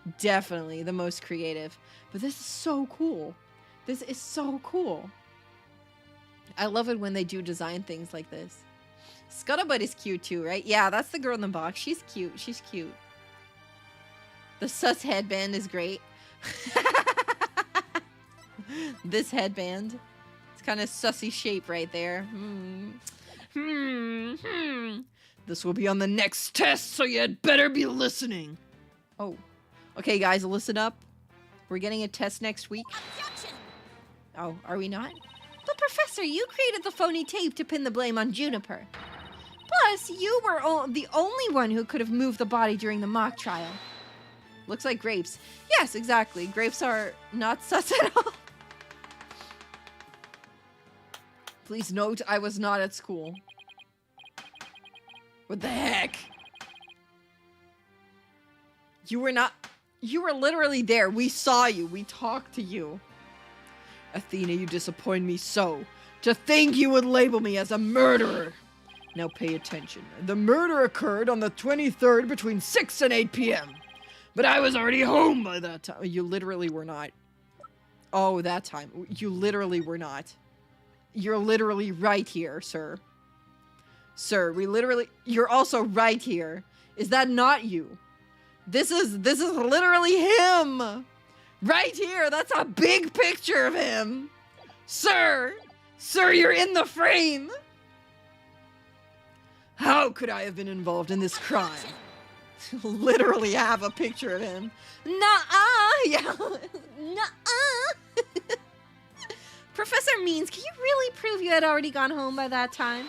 the most creative. But this is so cool. This is so cool. I love it when they do design things like this. Scuttlebutt is cute too, right? Yeah, that's the girl in the box. She's cute. She's cute. The sus headband is great. This headband. It's kind of sussy shape right there. This will be on the next test, so you had better be listening. Oh. Okay, guys, listen up. We're getting a test next week. Objection! Oh, are we not? But Professor, you created the phony tape to pin the blame on Juniper. Plus, you were the only one who could have moved the body during the mock trial. Looks like grapes. Yes, exactly. Grapes are not sus at all. Please note, I was not at school. What the heck? You were not... You were literally there. We saw you. We talked to you. Athena, you disappoint me so. To think you would label me as a murderer. Now pay attention. The murder occurred on the 23rd between 6 and 8 p.m. But I was already home by that time. You literally were not. Oh, that time. You literally were not. You're literally right here, sir. Sir, you're also right here. Is that not you? This is literally him. Right here. That's a big picture of him. Sir, you're in the frame. How could I have been involved in this crime? Literally have a picture of him. Nuh-uh. Yeah. Nuh-uh. Professor Means, can you really prove you had already gone home by that time?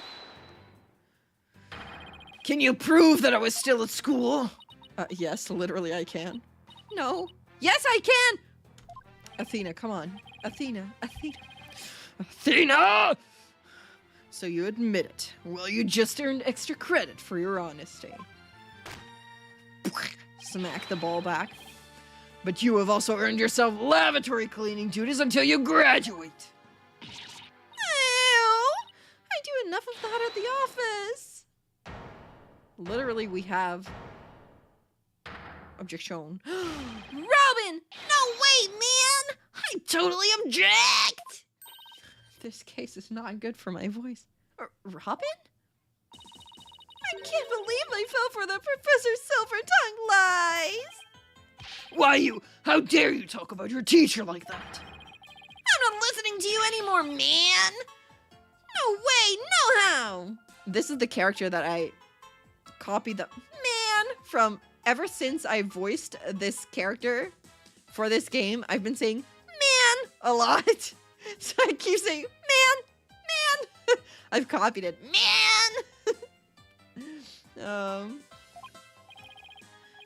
Can you prove that I was still at school? Yes, literally I can. No. Yes, I can! Athena, come on. Athena. Athena! So you admit it. Well, you just earned extra credit for your honesty. Smack the ball back. But you have also earned yourself lavatory cleaning duties until you graduate. Ew! I do enough of that at the office. Literally, we have... Objection. Robin! No, wait, man! I totally object! This case is not good for my voice. Robin? I can't believe I fell for the Professor Silver Tongue lies! Why you? How dare you talk about your teacher like that? I'm not listening to you anymore, man! No way, no how! This is the character that I copied the man from. Ever since I voiced this character for this game, I've been saying man a lot. So I keep saying man. I've copied it. Man! Now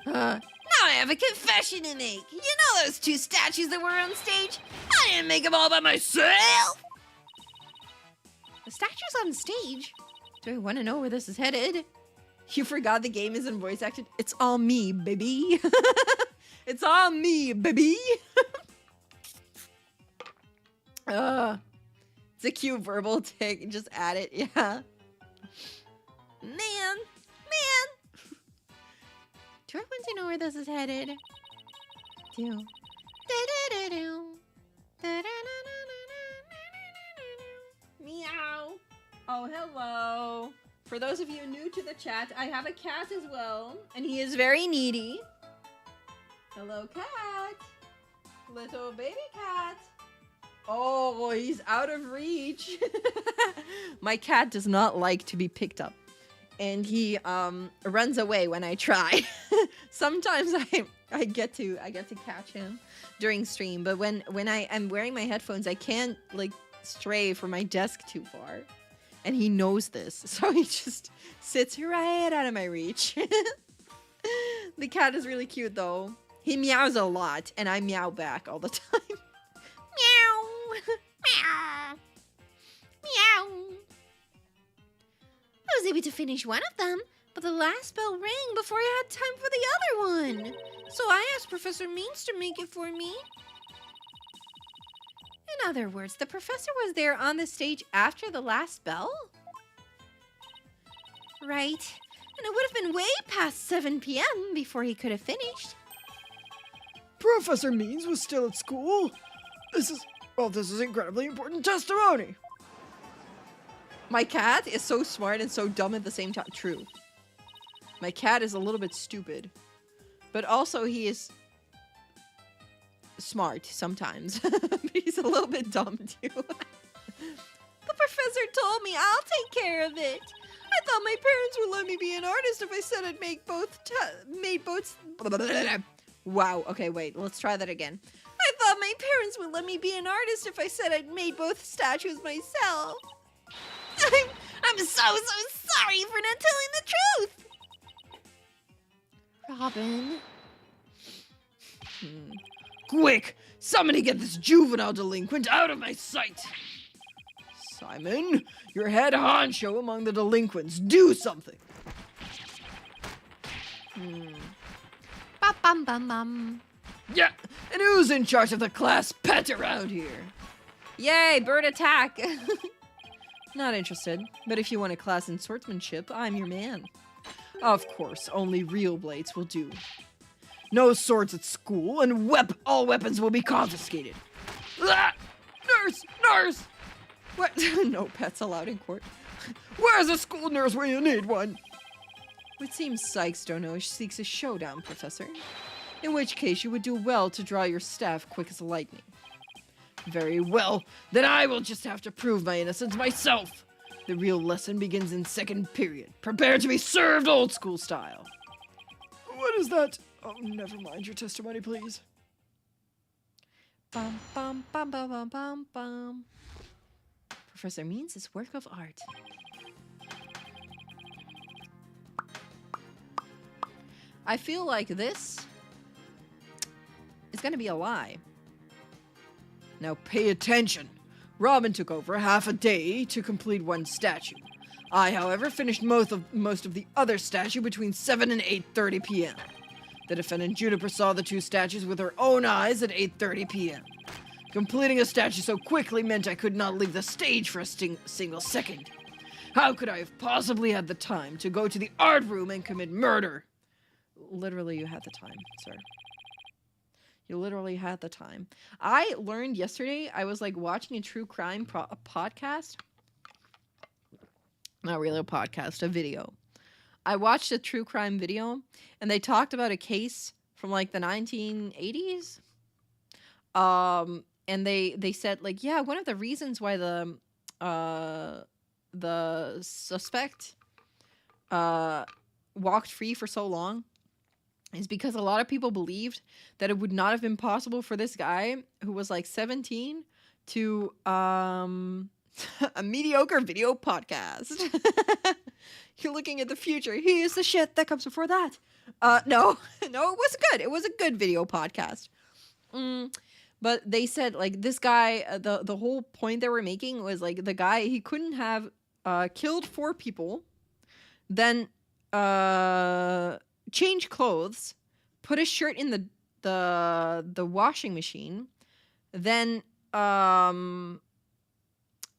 I have a confession to make. You know those two statues that were on stage? I didn't make them all by myself! The statue's on stage? Do I want to know where this is headed? You forgot the game isn't voice acted? It's all me, baby. It's all me, baby. It's a cute verbal tick. Just add it, yeah. Man. Do I want to know where this is headed? Do. Meow. Oh, hello. For those of you new to the chat, I have a cat as well, and he is very needy. Hello, cat. Little baby cat. Oh, he's out of reach. My cat does not like to be picked up, and he runs away when I try. Sometimes I get to catch him during stream, but when I am wearing my headphones, I can't like stray from my desk too far. And he knows this, so he just sits right out of my reach. The cat is really cute, though. He meows a lot, and I meow back all the time. Meow. Meow. Meow. I was able to finish one of them, but the last bell rang before I had time for the other one. So I asked Professor Means to make it for me. In other words, the professor was there on the stage after the last bell? Right. And it would have been way past 7 p.m. before he could have finished. Professor Means was still at school. This is incredibly important testimony. My cat is so smart and so dumb at the same time. True. My cat is a little bit stupid. But also he is smart sometimes. But he's a little bit dumb too. The professor told me I'll take care of it. I thought my parents would let me be an artist if I said I'd make both. Wow. Okay, wait. Let's try that again. I thought my parents would let me be an artist if I said I'd made both statues myself. I'm so sorry for not telling the truth. Robin. Quick! Somebody get this juvenile delinquent out of my sight! Simon, you're head honcho among the delinquents. Do something! Bum. Yeah, and who's in charge of the class pet around here? Yay, bird attack! Not interested, but if you want a class in swordsmanship, I'm your man. Of course, only real blades will do. No swords at school, and all weapons will be confiscated. Ah! Nurse! What? No pets allowed in court. Where's a school nurse when you need one? It seems Sykes don't know she seeks a showdown, Professor. In which case, you would do well to draw your staff quick as lightning. Very well, then I will just have to prove my innocence myself. The real lesson begins in second period. Prepare to be served old school style. What is that? Oh, never mind your testimony, please. Bum, bum, bum, bum, bum, bum, bum. Professor Means is work of art. I feel like this is going to be a lie. Now pay attention. Robin took over half a day to complete one statue. I, however, finished most of the other statue between 7 and 8:30 p.m. The defendant Juniper saw the two statues with her own eyes at 8:30 p.m. Completing a statue so quickly meant I could not leave the stage for a single second. How could I have possibly had the time to go to the art room and commit murder? Literally, you had the time, sir. You literally had the time. I learned yesterday, I was like watching a true crime podcast. Not really a podcast, a video. I watched a true crime video and they talked about a case from like the 1980s. And they said like, yeah, one of the reasons why the suspect walked free for so long is because a lot of people believed that it would not have been possible for this guy who was like 17 to a mediocre video podcast. You're looking at the future. Here's the shit that comes before that. No, it was good. It was a good video podcast. But they said like this guy, the whole point they were making was like the guy, he couldn't have killed 4 people, then change clothes, put his shirt in the washing machine, then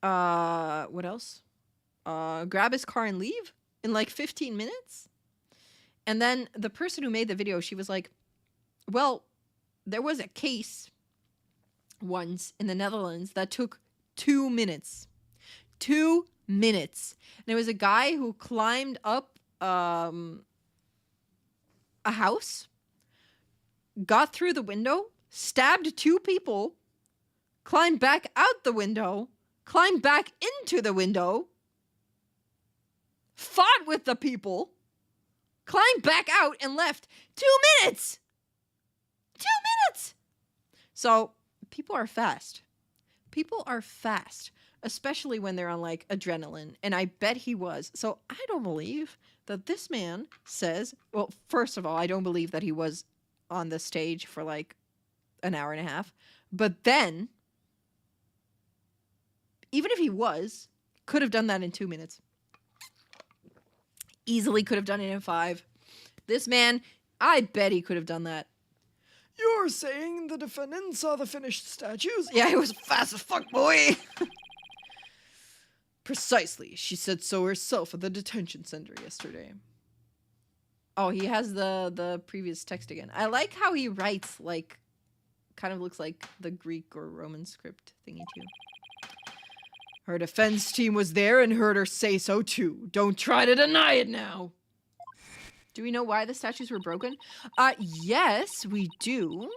what else? Grab his car and leave in like 15 minutes. And then the person who made the video, she was like, well, there was a case once in the Netherlands that took 2 minutes. 2 minutes. And there was a guy who climbed up a house, got through the window, stabbed 2 people, climbed back out the window, climbed back into the window, fought with the people, climbed back out and left. 2 minutes! 2 minutes! So, people are fast. People are fast, especially when they're on like adrenaline, and I bet he was. So I don't believe that this man says, well, first of all, I don't believe that he was on the stage for like an hour and a half, but then even if he was, could have done that in 2 minutes. Easily could have done it in 5. This man, I bet he could have done that. You're saying the defendant saw the finished statues? Yeah, he was fast as fuck, boy. Precisely. She said so herself at the detention center yesterday. Oh, he has the previous text again. I like how he writes, like, kind of looks like the Greek or Roman script thingy, too. Her defense team was there and heard her say so, too. Don't try to deny it now. Do we know why the statues were broken? Yes, we do.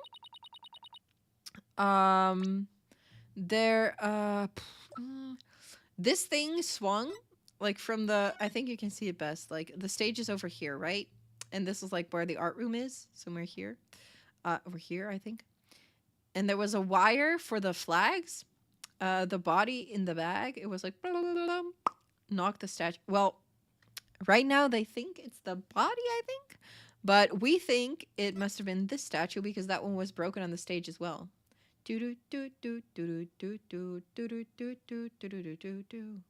This thing swung, like, from the, I think you can see it best, like, the stage is over here, right? And this is, like, where the art room is, somewhere here. Over here, I think. And there was a wire for the flags. The body in the bag, it was like, blah, blah, blah, blah, knock the statue. Well, right now they think it's the body, I think. But we think it must have been this statue because that one was broken on the stage as well. Do do do do do do do do do do do do do do do.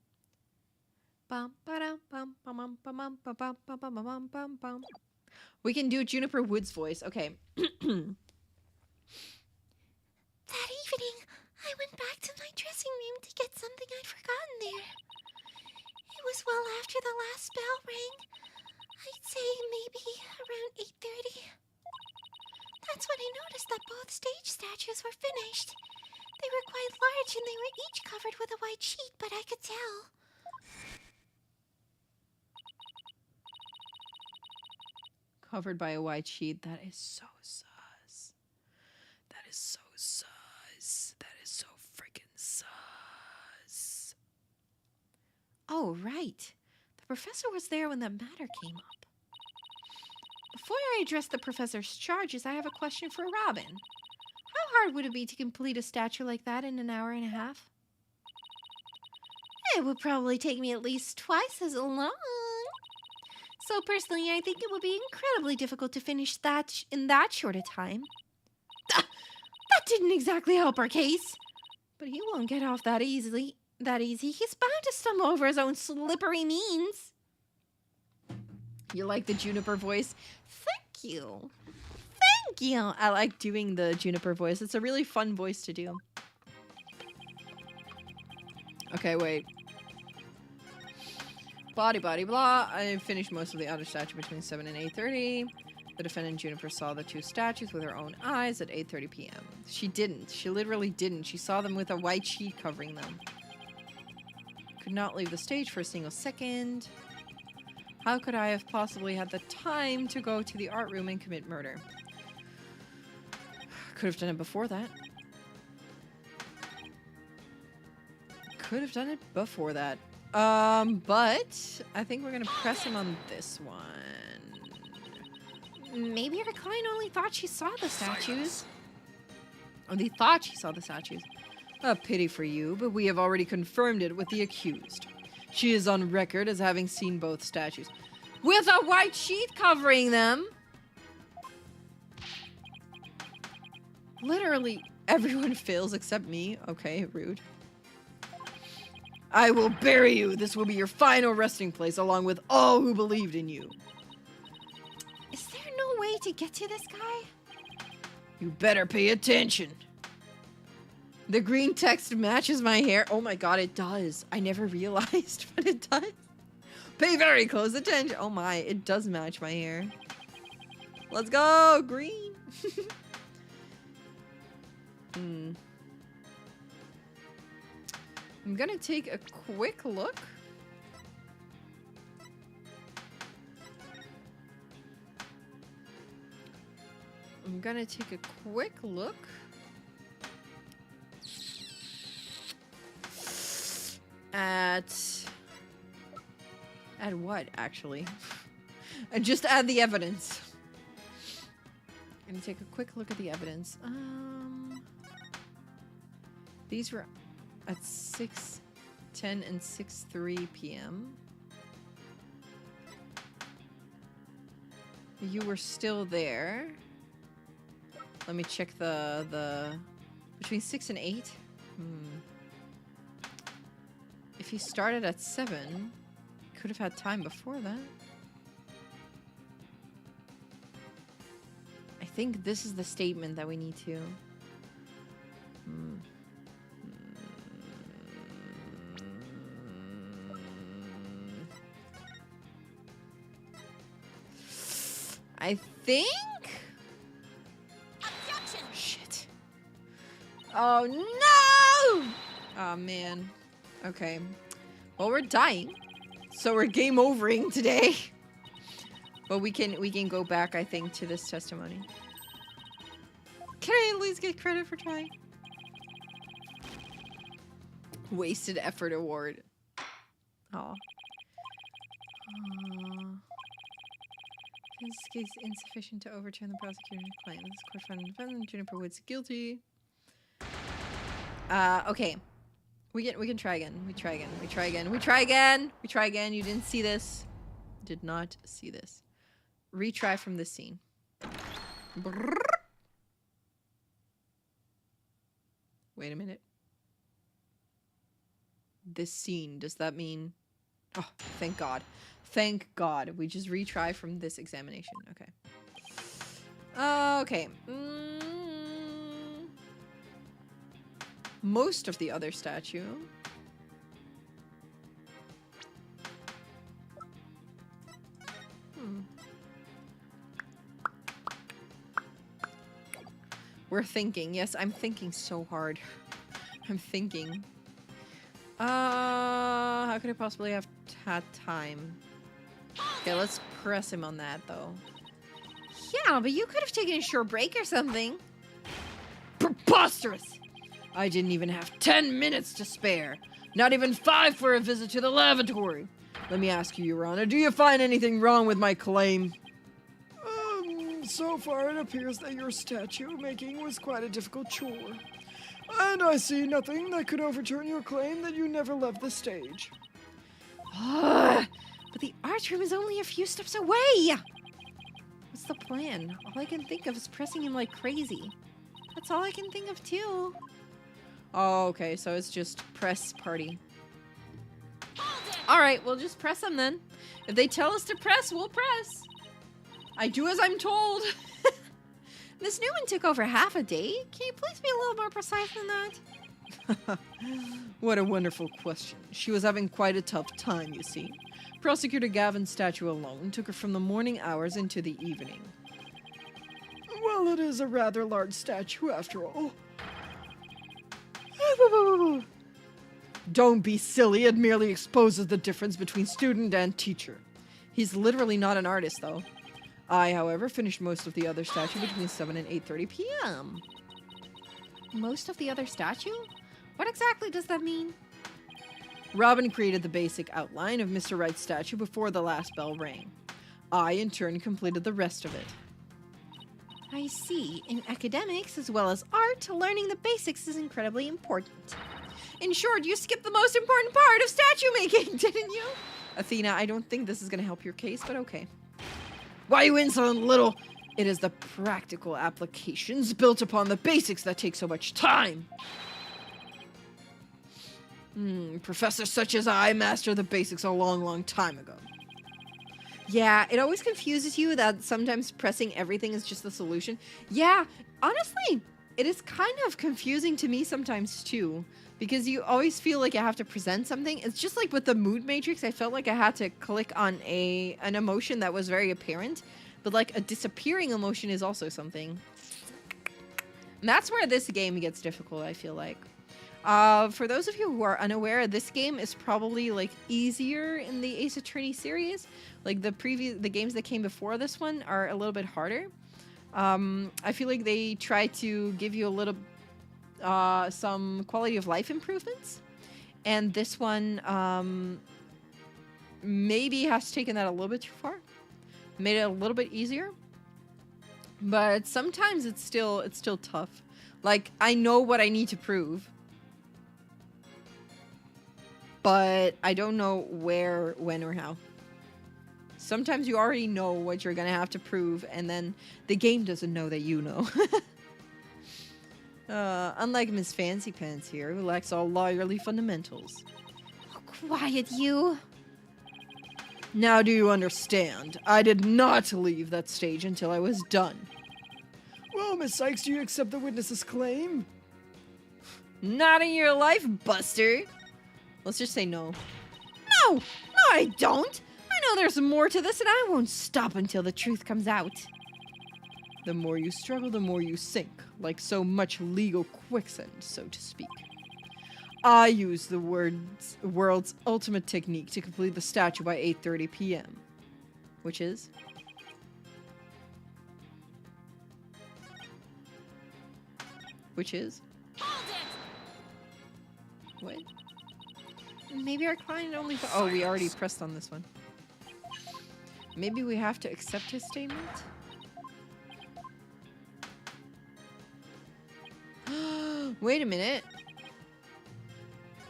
Bum ba bum bum bum bum bum bum bum bum bum bum. We can do Juniper Woods' voice. Okay. That evening, I went back to my dressing room to get something I'd forgotten there. It was well after the last bell rang. I'd say maybe around 8:30. That's when I noticed that both stage statues were finished. They were quite large and they were each covered with a white sheet, but I could tell. Covered by a white sheet. That is so sus. That is so sus. That is so freaking sus. Oh, right. The professor was there when the matter came up. Before I address the professor's charges, I have a question for Robin. How hard would it be to complete a statue like that in an hour and a half? It would probably take me at least twice as long. So personally, I think it would be incredibly difficult to finish that in that short a time. That didn't exactly help our case. But he won't get off that easy. He's bound to stumble over his own slippery means. You like the Juniper voice? Thank you. Thank you. I like doing the Juniper voice. It's a really fun voice to do. Okay, wait. Blah. I finished most of the outer statue between 7 and 8:30. The defendant Juniper saw the two statues with her own eyes at 8:30 p.m. She didn't. She literally didn't. She saw them with a white sheet covering them. Could not leave the stage for a single second. How could I have possibly had the time to go to the art room and commit murder? Could have done it before that. But I think we're gonna press him on this one. Maybe her client only thought she saw the statues. Or they thought she saw the statues. A pity for you, but we have already confirmed it with the accused. She is on record as having seen both statues. With a white sheet covering them! Literally everyone fails except me. Okay, rude. I will bury you. This will be your final resting place along with all who believed in you. Is there no way to get to this guy? You better pay attention. The green text matches my hair. Oh my god, it does. I never realized, but it does. Pay very close attention. Oh my, it does match my hair. Let's go, green. I'm gonna take a quick look. At what, actually? And just add the evidence. I'm gonna take a quick look at the evidence. These were at 6:10 and 6:03 p.m. You were still there. Let me check the between 6 and 8. If he started at 7, could have had time before that. I think this is the statement that we need to. I think. Objection! Shit. Oh no! Oh man. Okay. Well, we're dying, so we're game overing today. But we can go back, I think, to this testimony. Can I at least get credit for trying? Wasted effort award. Oh. This case insufficient to overturn the prosecutor's claim. This court found defendant Juniper Woods guilty. Okay. We can try again. We try again. You didn't see this. Did not see this. Retry from this scene. Brrr. Wait a minute. This scene, does that mean... Oh, thank God. Thank God. We just retry from this examination. Okay. Okay. Most of the other statue. We're thinking. Yes, I'm thinking so hard. I'm thinking. How could I possibly have had time? Okay, let's press him on that, though. Yeah, but you could have taken a short break or something. Preposterous! I didn't even have 10 minutes to spare. Not even 5 for a visit to the lavatory. Let me ask you, Your Honor, do you find anything wrong with my claim? So far it appears that your statue making was quite a difficult chore. And I see nothing that could overturn your claim that you never left the stage. But the art room is only a few steps away! What's the plan? All I can think of is pressing him like crazy. That's all I can think of, too. Oh, okay, so it's just press party. Alright, we'll just press them then. If they tell us to press, we'll press. I do as I'm told. Miss Newman took over half a day. Can you please be a little more precise than that? What a wonderful question. She was having quite a tough time, you see. Prosecutor Gavin's statue alone took her from the morning hours into the evening. Well, it is a rather large statue after all. Don't be silly, it merely exposes the difference between student and teacher. He's literally not an artist, though. I, however, finished most of the other statue between 7 and 8:30 p.m. Most of the other statue? What exactly does that mean? Robin created the basic outline of Mr. Wright's statue before the last bell rang. I, in turn, completed the rest of it. I see. In academics as well as art, learning the basics is incredibly important. In short, you skipped the most important part of statue making, didn't you? Athena, I don't think this is going to help your case, but okay. Why you insolent little... It is the practical applications built upon the basics that take so much time. Professors such as I mastered the basics a long time ago. Yeah, it always confuses you that sometimes pressing everything is just the solution. Yeah, honestly, it is kind of confusing to me sometimes too. Because you always feel like you have to present something. It's just like with the mood matrix, I felt like I had to click on an emotion that was very apparent. But like a disappearing emotion is also something. And that's where this game gets difficult, I feel like. For those of you who are unaware, this game is probably like easier in the Ace Attorney series. Like the games that came before this one are a little bit harder. I feel like they try to give you a little some quality of life improvements, and this one maybe has taken that a little bit too far, made it a little bit easier, but sometimes it's still tough. Like, I know what I need to prove, but I don't know where, when, or how. Sometimes you already know what you're gonna have to prove, and then the game doesn't know that you know. Unlike Miss Fancy Pants here, who lacks all lawyerly fundamentals. Oh, quiet, you. Now do you understand? I did not leave that stage until I was done. Well, Miss Sykes, do you accept the witness's claim? Not in your life, Buster. Let's just say no. No, I don't. I know there's more to this, and I won't stop until the truth comes out. The more you struggle, the more you sink, like so much legal quicksand, so to speak. I use the world's ultimate technique to complete the statue by 8:30 p.m. Which is? Which is? What? Maybe our client only... Oh, we already pressed on this one. Maybe we have to accept his statement? Wait a minute.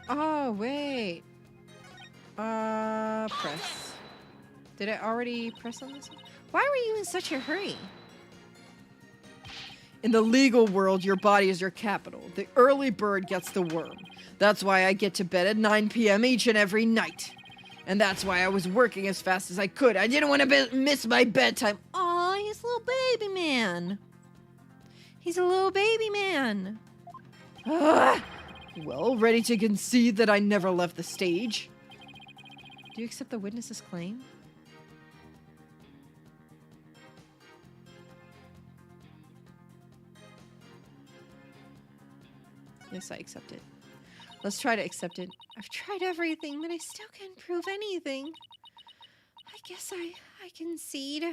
Oh, wait. Press. Did I already press on this one? Why were you in such a hurry? In the legal world, your body is your capital. The early bird gets the worm. That's why I get to bed at 9 p.m. each and every night. And that's why I was working as fast as I could. I didn't want to miss my bedtime. Aw, he's a little baby man. He's a little baby man. Well, ready to concede that I never left the stage? Do you accept the witness's claim? Yes, I accept it. Let's try to accept it. I've tried everything, but I still can't prove anything. I guess I concede.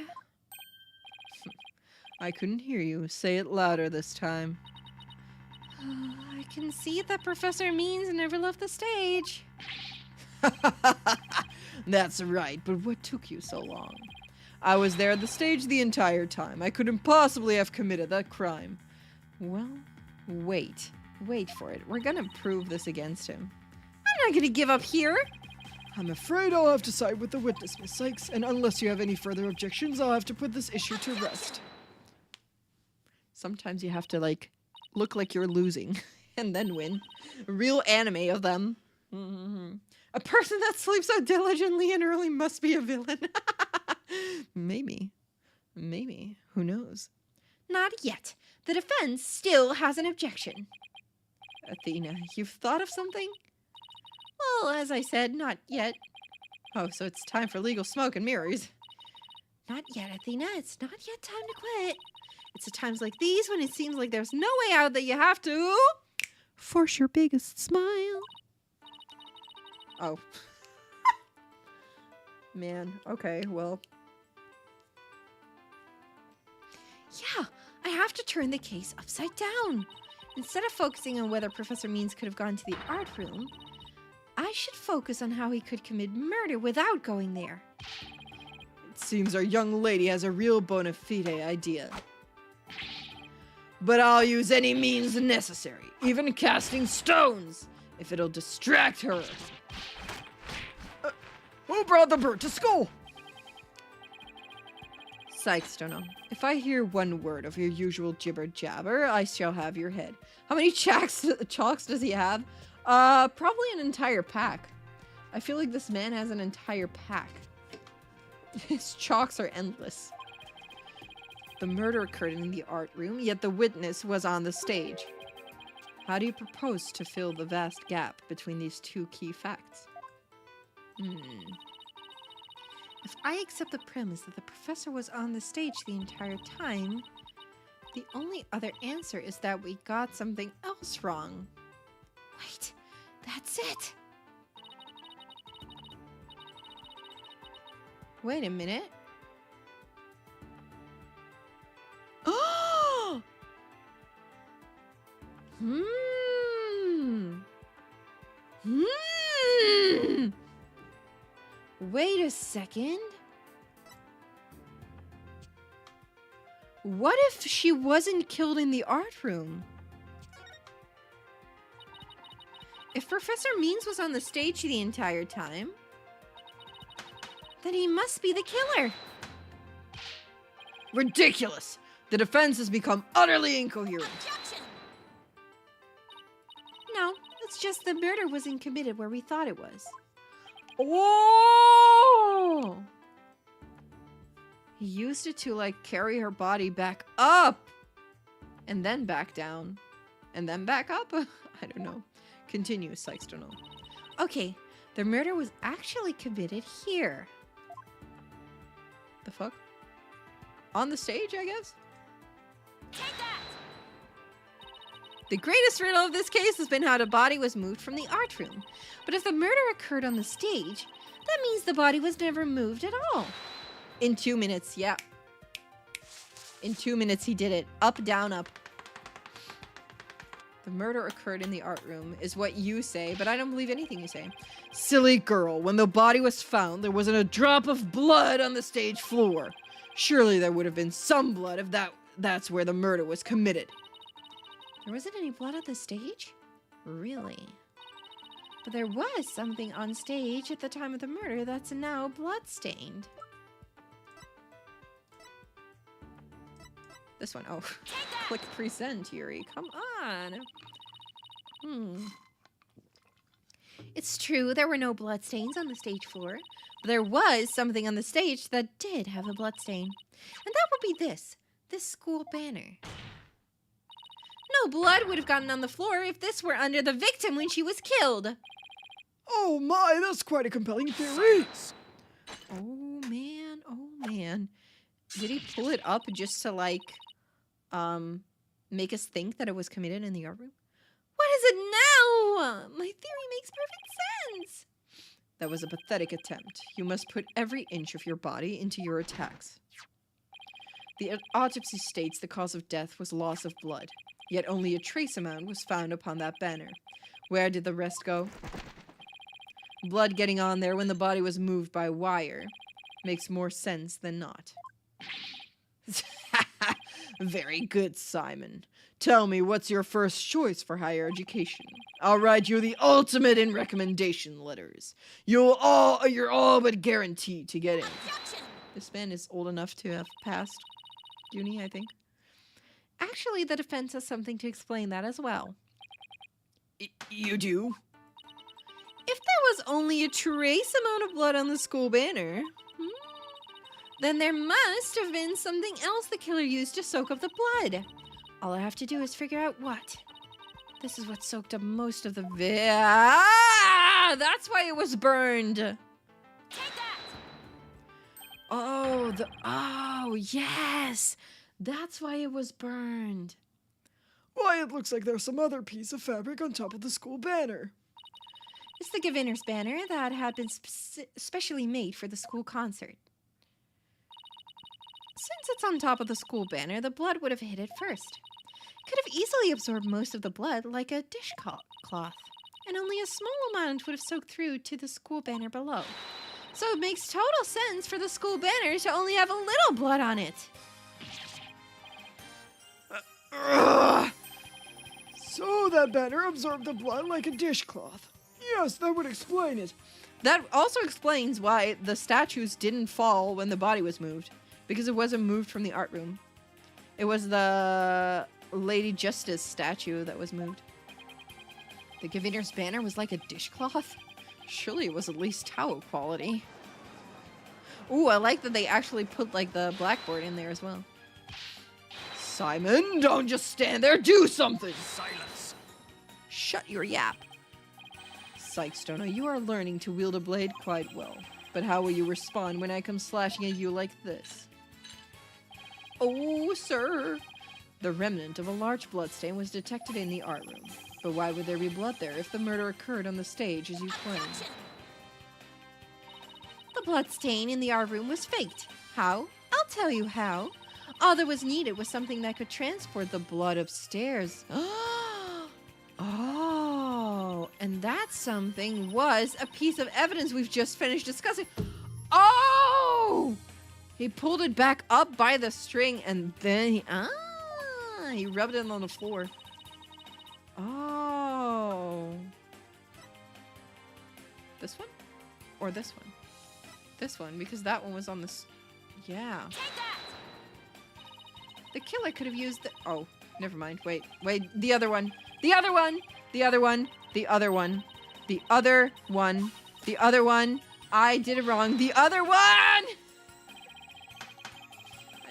I couldn't hear you. Say it louder this time. I concede that Professor Means never left the stage. That's right, but what took you so long? I was there at the stage the entire time. I couldn't possibly have committed that crime. Well, wait. Wait for it. We're gonna prove this against him. I'm not gonna give up here. I'm afraid I'll have to side with the witness, Miss Sykes, and unless you have any further objections, I'll have to put this issue to rest. Sometimes you have to, like, look like you're losing. and then win. Real anime of them. Mm-hmm. A person that sleeps so diligently and early must be a villain. Maybe. Maybe. Who knows? Not yet. The defense still has an objection. Athena, you've thought of something? Well, as I said, not yet. Oh, so it's time for legal smoke and mirrors. Not yet, Athena. It's not yet time to quit. It's at times like these when it seems like there's no way out that you have to force your biggest smile. Oh. Man, okay, well. Yeah, I have to turn the case upside down. Instead of focusing on whether Professor Means could have gone to the art room, I should focus on how he could commit murder without going there. It seems our young lady has a real bona fide idea. But I'll use any means necessary, even casting stones, if it'll distract her. Who brought the bird to school? Sykes, don't know. If I hear one word of your usual jibber jabber, I shall have your head. How many chalks does he have? Probably an entire pack. I feel like this man has an entire pack. His chalks are endless. The murder occurred in the art room, yet the witness was on the stage. How do you propose to fill the vast gap between these two key facts? If I accept the premise that the professor was on the stage the entire time, the only other answer is that we got something else wrong. Wait, that's it! Wait a minute. Oh! Wait a second. What if she wasn't killed in the art room? If Professor Means was on the stage the entire time, then he must be the killer. Ridiculous! The defense has become utterly incoherent. Objection! No, it's just the murder wasn't committed where we thought it was. Oh! He used it to, like, carry her body back up. And then back down. And then back up? I don't know. Continue, Sykes, don't know. Okay, the murder was actually committed here. The fuck? On the stage, I guess? Take that! The greatest riddle of this case has been how the body was moved from the art room. But if the murder occurred on the stage, that means the body was never moved at all. In 2 minutes, yeah. In 2 minutes, he did it. Up, down, up. The murder occurred in the art room, is what you say, but I don't believe anything you say. Silly girl, when the body was found, there wasn't a drop of blood on the stage floor. Surely there would have been some blood if that's where the murder was committed. There wasn't any blood on the stage? Really? But there was something on stage at the time of the murder that's now bloodstained. This one. Oh, click present, Yuri. Come on. It's true, there were no bloodstains on the stage floor. But there was something on the stage that did have a bloodstain. And that would be this school banner. No blood would have gotten on the floor if this were under the victim when she was killed. Oh my, that's quite a compelling theory. Oh man. Did he pull it up just to, like, make us think that it was committed in the art room? What is it now? My theory makes perfect sense. That was a pathetic attempt. You must put every inch of your body into your attacks. The autopsy states the cause of death was loss of blood, yet only a trace amount was found upon that banner. Where did the rest go? Blood getting on there when the body was moved by wire makes more sense than not. Very good, Simon. Tell me, what's your first choice for higher education? I'll write you the ultimate in recommendation letters. You're all but guaranteed to get in. Objection! This man is old enough to have passed uni, I think. Actually, the defense has something to explain that as well. You do? If there was only a trace amount of blood on the school banner, then there must have been something else the killer used to soak up the blood. All I have to do is figure out what. This is what soaked up most of the that's why it was burned. Take that! Oh, yes. That's why it was burned. Why, it looks like there's some other piece of fabric on top of the school banner. It's the Governor's banner that had been specially made for the school concert. Since it's on top of the school banner, the blood would have hit it first. Could have easily absorbed most of the blood like a dishcloth, and only a small amount would have soaked through to the school banner below. So it makes total sense for the school banner to only have a little blood on it. So that banner absorbed the blood like a dishcloth. Yes, that would explain it. That also explains why the statues didn't fall when the body was moved, because it wasn't moved from the art room. It was the Lady Justice statue that was moved. The Governor's banner was like a dishcloth? Surely it was at least towel quality. Ooh, I like that they actually put like the blackboard in there as well. Simon, don't just stand there, do something! Silence. Shut your yap. Sykes-Stoner, you are learning to wield a blade quite well. But how will you respond when I come slashing at you like this? Oh, sir. The remnant of a large bloodstain was detected in the art room. But why would there be blood there if the murder occurred on the stage as you claim? The bloodstain in the art room was faked. How? I'll tell you how. All that was needed was something that could transport the blood upstairs. Oh, and that something was a piece of evidence we've just finished discussing. Oh! He pulled it back up by the string and then he rubbed it on the floor. Oh. This one? Or this one? This one, because that one was on this. Yeah. The killer could have used the. Oh, never mind. Wait. The other one. The other one. The other one. The other one. The other one. The other one. I did it wrong. The other one! I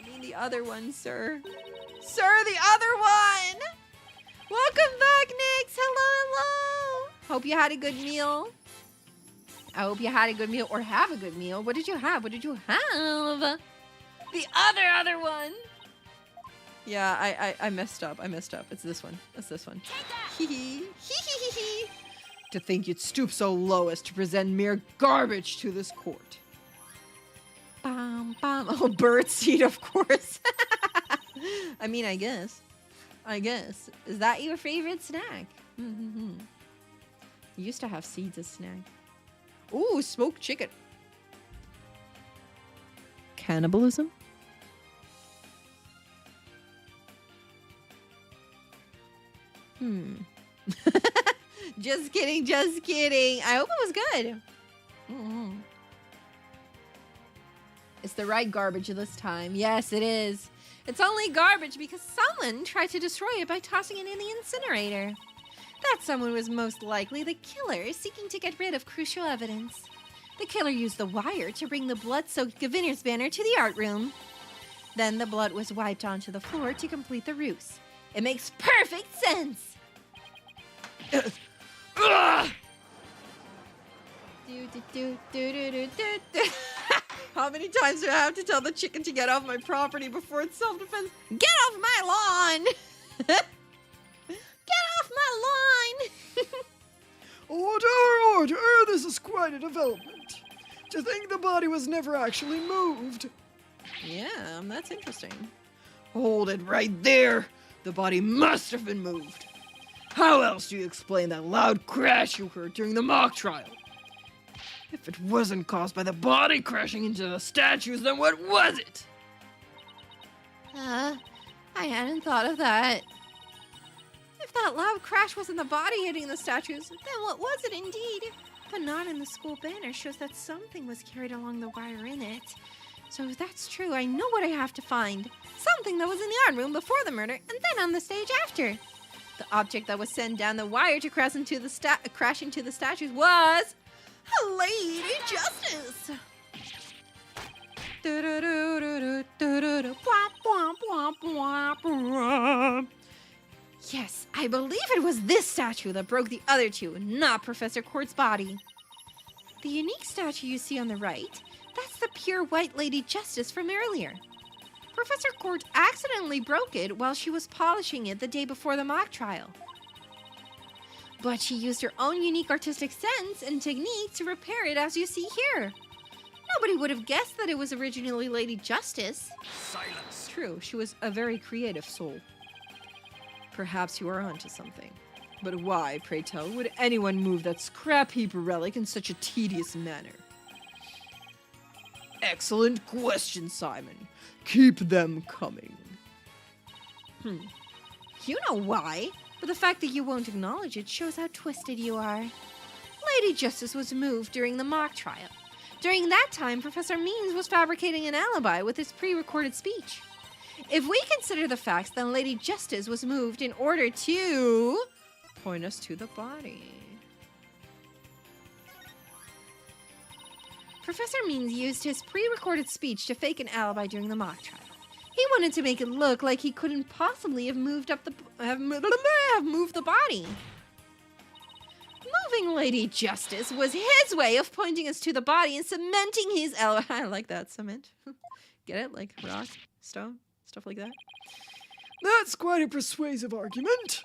mean the other one, sir. Sir, the other one! Welcome back, Nix! Hello! Hope you had a good meal. I hope you had a good meal or have a good meal. What did you have? What did you have? The other one! Yeah, I messed up. It's this one. It's this one. Hee hee. To think you'd stoop so low as to present mere garbage to this court. Bam, bam. Oh, birdseed, of course. I mean, I guess. Is that your favorite snack? You used to have seeds as snack. Ooh, smoked chicken. Cannibalism? Just kidding. I hope it was good. It's the right garbage this time. Yes, it is. It's only garbage because someone tried to destroy it by tossing it in the incinerator. That someone was most likely the killer seeking to get rid of crucial evidence. The killer used the wire to bring the blood-soaked Governor's banner to the art room. Then the blood was wiped onto the floor to complete the ruse. It makes perfect sense! How many times do I have to tell the chicken to get off my property before it's self-defense? Get off my lawn! Get off my lawn! Order! This is quite a development. To think the body was never actually moved. Yeah, that's interesting. Hold it right there. The body must have been moved. How else do you explain that loud crash you heard during the mock trial? If it wasn't caused by the body crashing into the statues, then what was it? I hadn't thought of that. If that loud crash wasn't the body hitting the statues, then what was it indeed? But not in the school banner shows that something was carried along the wire in it. So if that's true, I know what I have to find. Something that was in the art room before the murder and then on the stage after. The object that was sent down the wire to crash into the statues was Lady Justice. Yes, I believe it was this statue that broke the other two, not Professor Court's body. The unique statue you see on the right, that's the pure white Lady Justice from earlier. Professor Court accidentally broke it while she was polishing it the day before the mock trial. But she used her own unique artistic sense and technique to repair it, as you see here. Nobody would have guessed that it was originally Lady Justice. Silence. True, she was a very creative soul. Perhaps you are onto something. But why, pray tell, would anyone move that scrap heap relic in such a tedious manner? Excellent question, Simon. Keep them coming. You know why, but the fact that you won't acknowledge it shows how twisted you are. Lady Justice was moved during the mock trial. During that time, Professor Means was fabricating an alibi with his pre-recorded speech. If we consider the facts, then Lady Justice was moved in order to point us to the body. Professor Means used his pre-recorded speech to fake an alibi during the mock trial. He wanted to make it look like he couldn't possibly have moved the body. Moving Lady Justice was his way of pointing us to the body and cementing his alibi. I like that, cement. Get it? Like rock, stone, stuff like that. That's quite a persuasive argument.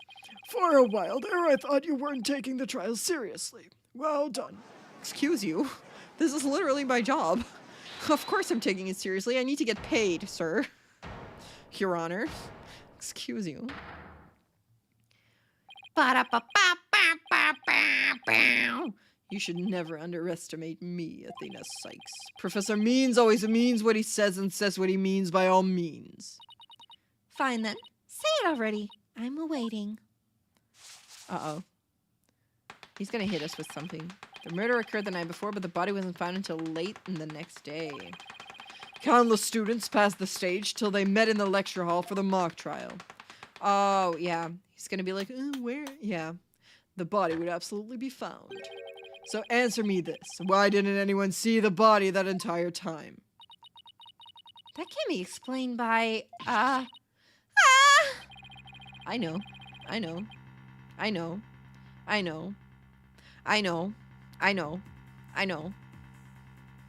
For a while there, I thought you weren't taking the trial seriously. Well done. Excuse you. This is literally my job. Of course I'm taking it seriously. I need to get paid, sir. Your Honor. Excuse you. You should never underestimate me, Athena Sykes. Professor Means always means what he says and says what he means by all means. Fine then. Say it already. I'm awaiting. Uh-oh. He's gonna hit us with something. The murder occurred the night before, but the body wasn't found until late in the next day. Countless students passed the stage till they met in the lecture hall for the mock trial. Oh, yeah. He's gonna be like, where? Yeah. The body would absolutely be found. So answer me this. Why didn't anyone see the body that entire time? That can be explained by, I know. I know. I know. I know. I know. I know. I know.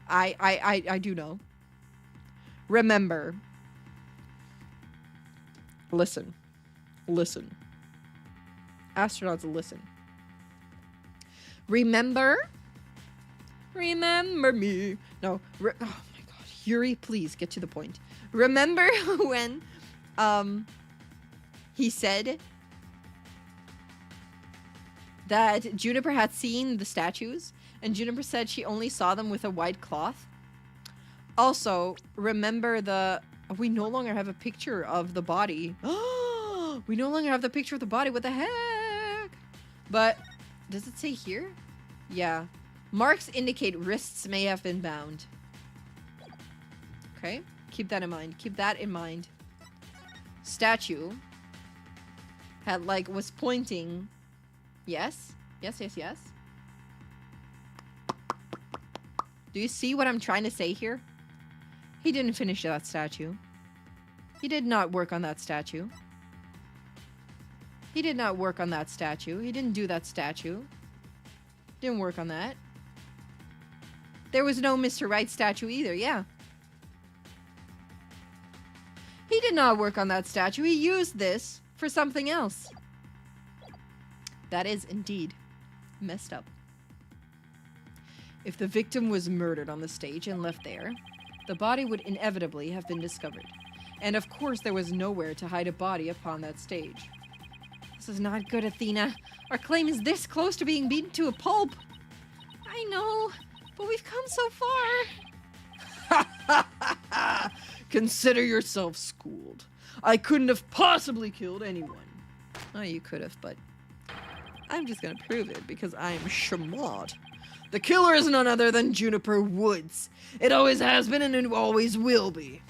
I do know. Remember. Listen. Listen. Astronauts, listen. Remember? Remember me. No. Oh my god. Yuri, please get to the point. Remember when he said that Juniper had seen the statues, and Juniper said she only saw them with a white cloth? Also, remember we no longer have a picture of the body. We no longer have the picture of the body. What the heck? But does it say here? Yeah. Marks indicate wrists may have been bound. Okay. Keep that in mind. Keep that in mind. Statue had was pointing. Yes. Yes, yes, yes. Do you see what I'm trying to say here? He didn't finish that statue. He did not work on that statue. He did not work on that statue. He didn't do that statue. Didn't work on that. There was no Mr. Right statue either, yeah. He did not work on that statue. He used this for something else. That is indeed messed up. If the victim was murdered on the stage and left there, the body would inevitably have been discovered. And of course there was nowhere to hide a body upon that stage. This is not good, Athena. Our claim is this close to being beaten to a pulp. I know, but we've come so far. Consider yourself schooled. I couldn't have possibly killed anyone. Oh, you could have, but I'm just gonna prove it because I'm smart. The killer is none other than Juniper Woods. It always has been and it always will be.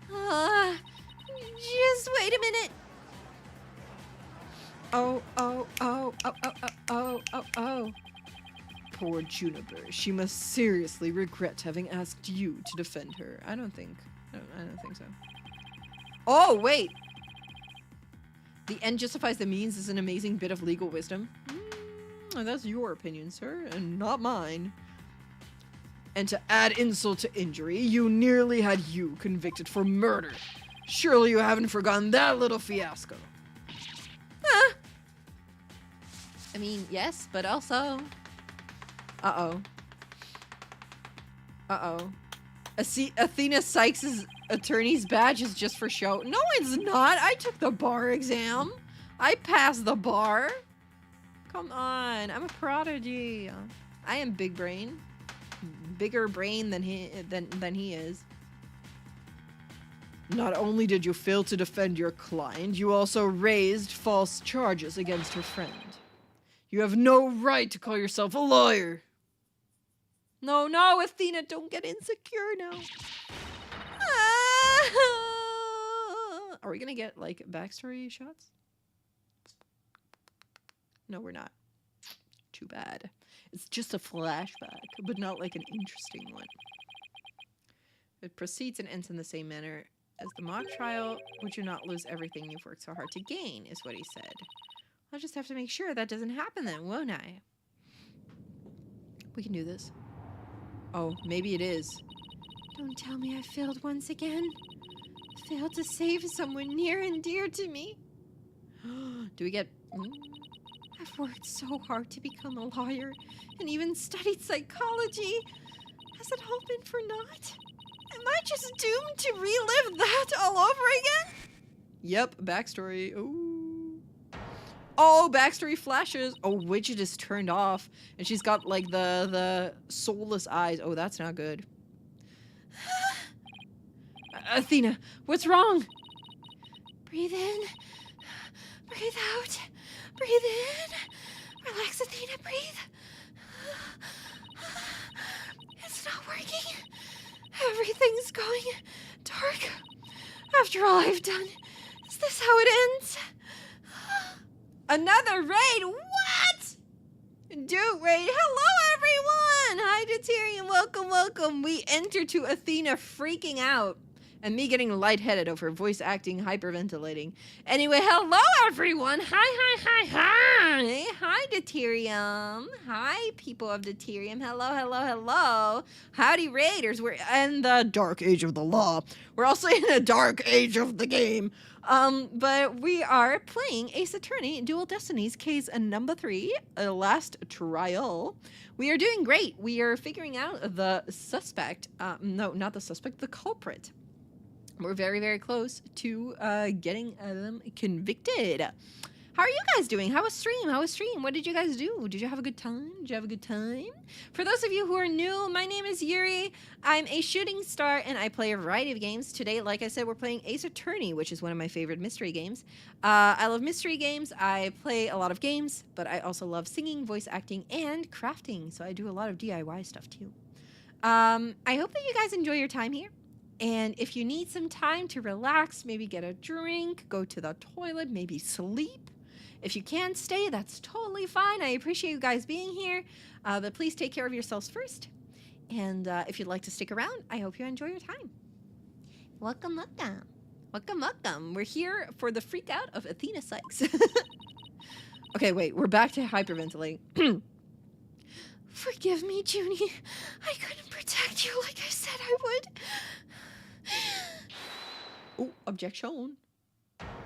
Just wait a minute. Oh, oh, oh, oh, oh, oh, oh, oh, oh. Poor Juniper. She must seriously regret having asked you to defend her. I don't think so. Oh, wait! The end justifies the means is an amazing bit of legal wisdom. That's your opinion, sir, and not mine. And to add insult to injury, you nearly had you convicted for murder. Surely you haven't forgotten that little fiasco. I mean, yes, but also... Uh-oh. Uh-oh. Athena Sykes' attorney's badge is just for show. No, it's not. I took the bar exam. I passed the bar. Come on. I'm a prodigy. I am big brain. Bigger brain than he is. Not only did you fail to defend your client, you also raised false charges against her friend. You have no right to call yourself a lawyer. No, no, Athena, don't get insecure now. Are we gonna get, like, backstory shots? No, we're not. Too bad. It's just a flashback, but not like an interesting one. It proceeds and ends in the same manner as the mock trial. Would you not lose everything you've worked so hard to gain, is what he said. I'll just have to make sure that doesn't happen then, won't I? We can do this. Oh, maybe it is. Don't tell me I failed once again. Failed to save someone near and dear to me. Do we get... I've worked so hard to become a lawyer and even studied psychology. Has it all been for naught? Am I just doomed to relive that all over again? Yep, backstory. Ooh. Oh, backstory flashes. Oh, widget is turned off. And she's got, like, the soulless eyes. Oh, that's not good. Athena, what's wrong? Breathe in. Breathe out. Breathe in. Relax, Athena. Breathe. It's not working. Everything's going dark. After all I've done, is this how it ends? Another raid? What? Do raid. Hello, everyone. Hi, Deuterium. Welcome, welcome. We enter to Athena freaking out. And me getting lightheaded over voice acting, hyperventilating. Anyway, hello everyone! Hi! Hi, Deuterium. Hi, people of Deuterium. Hello. Howdy, Raiders. We're in the dark age of the law. We're also in the dark age of the game. But we are playing Ace Attorney Dual Destinies case number 3, last trial. We are doing great. We are figuring out the suspect. No, not the suspect, the culprit. We're very, very close to getting them convicted. How are you guys doing? How was stream? What did you guys do? Did you have a good time? For those of you who are new, my name is Yuri. I'm a shooting star, and I play a variety of games. Today, like I said, we're playing Ace Attorney, which is one of my favorite mystery games. I love mystery games. I play a lot of games, but I also love singing, voice acting, and crafting. So I do a lot of DIY stuff, too. I hope that you guys enjoy your time here. And if you need some time to relax, maybe get a drink, go to the toilet, maybe sleep. If you can't stay, that's totally fine. I appreciate you guys being here. But please take care of yourselves first. And if you'd like to stick around, I hope you enjoy your time. Welcome. We're here for the freak out of Athena Sykes. Okay, wait. We're back to hyperventilating. Forgive me, Junie. I couldn't protect you like I said I would. Oh, objection.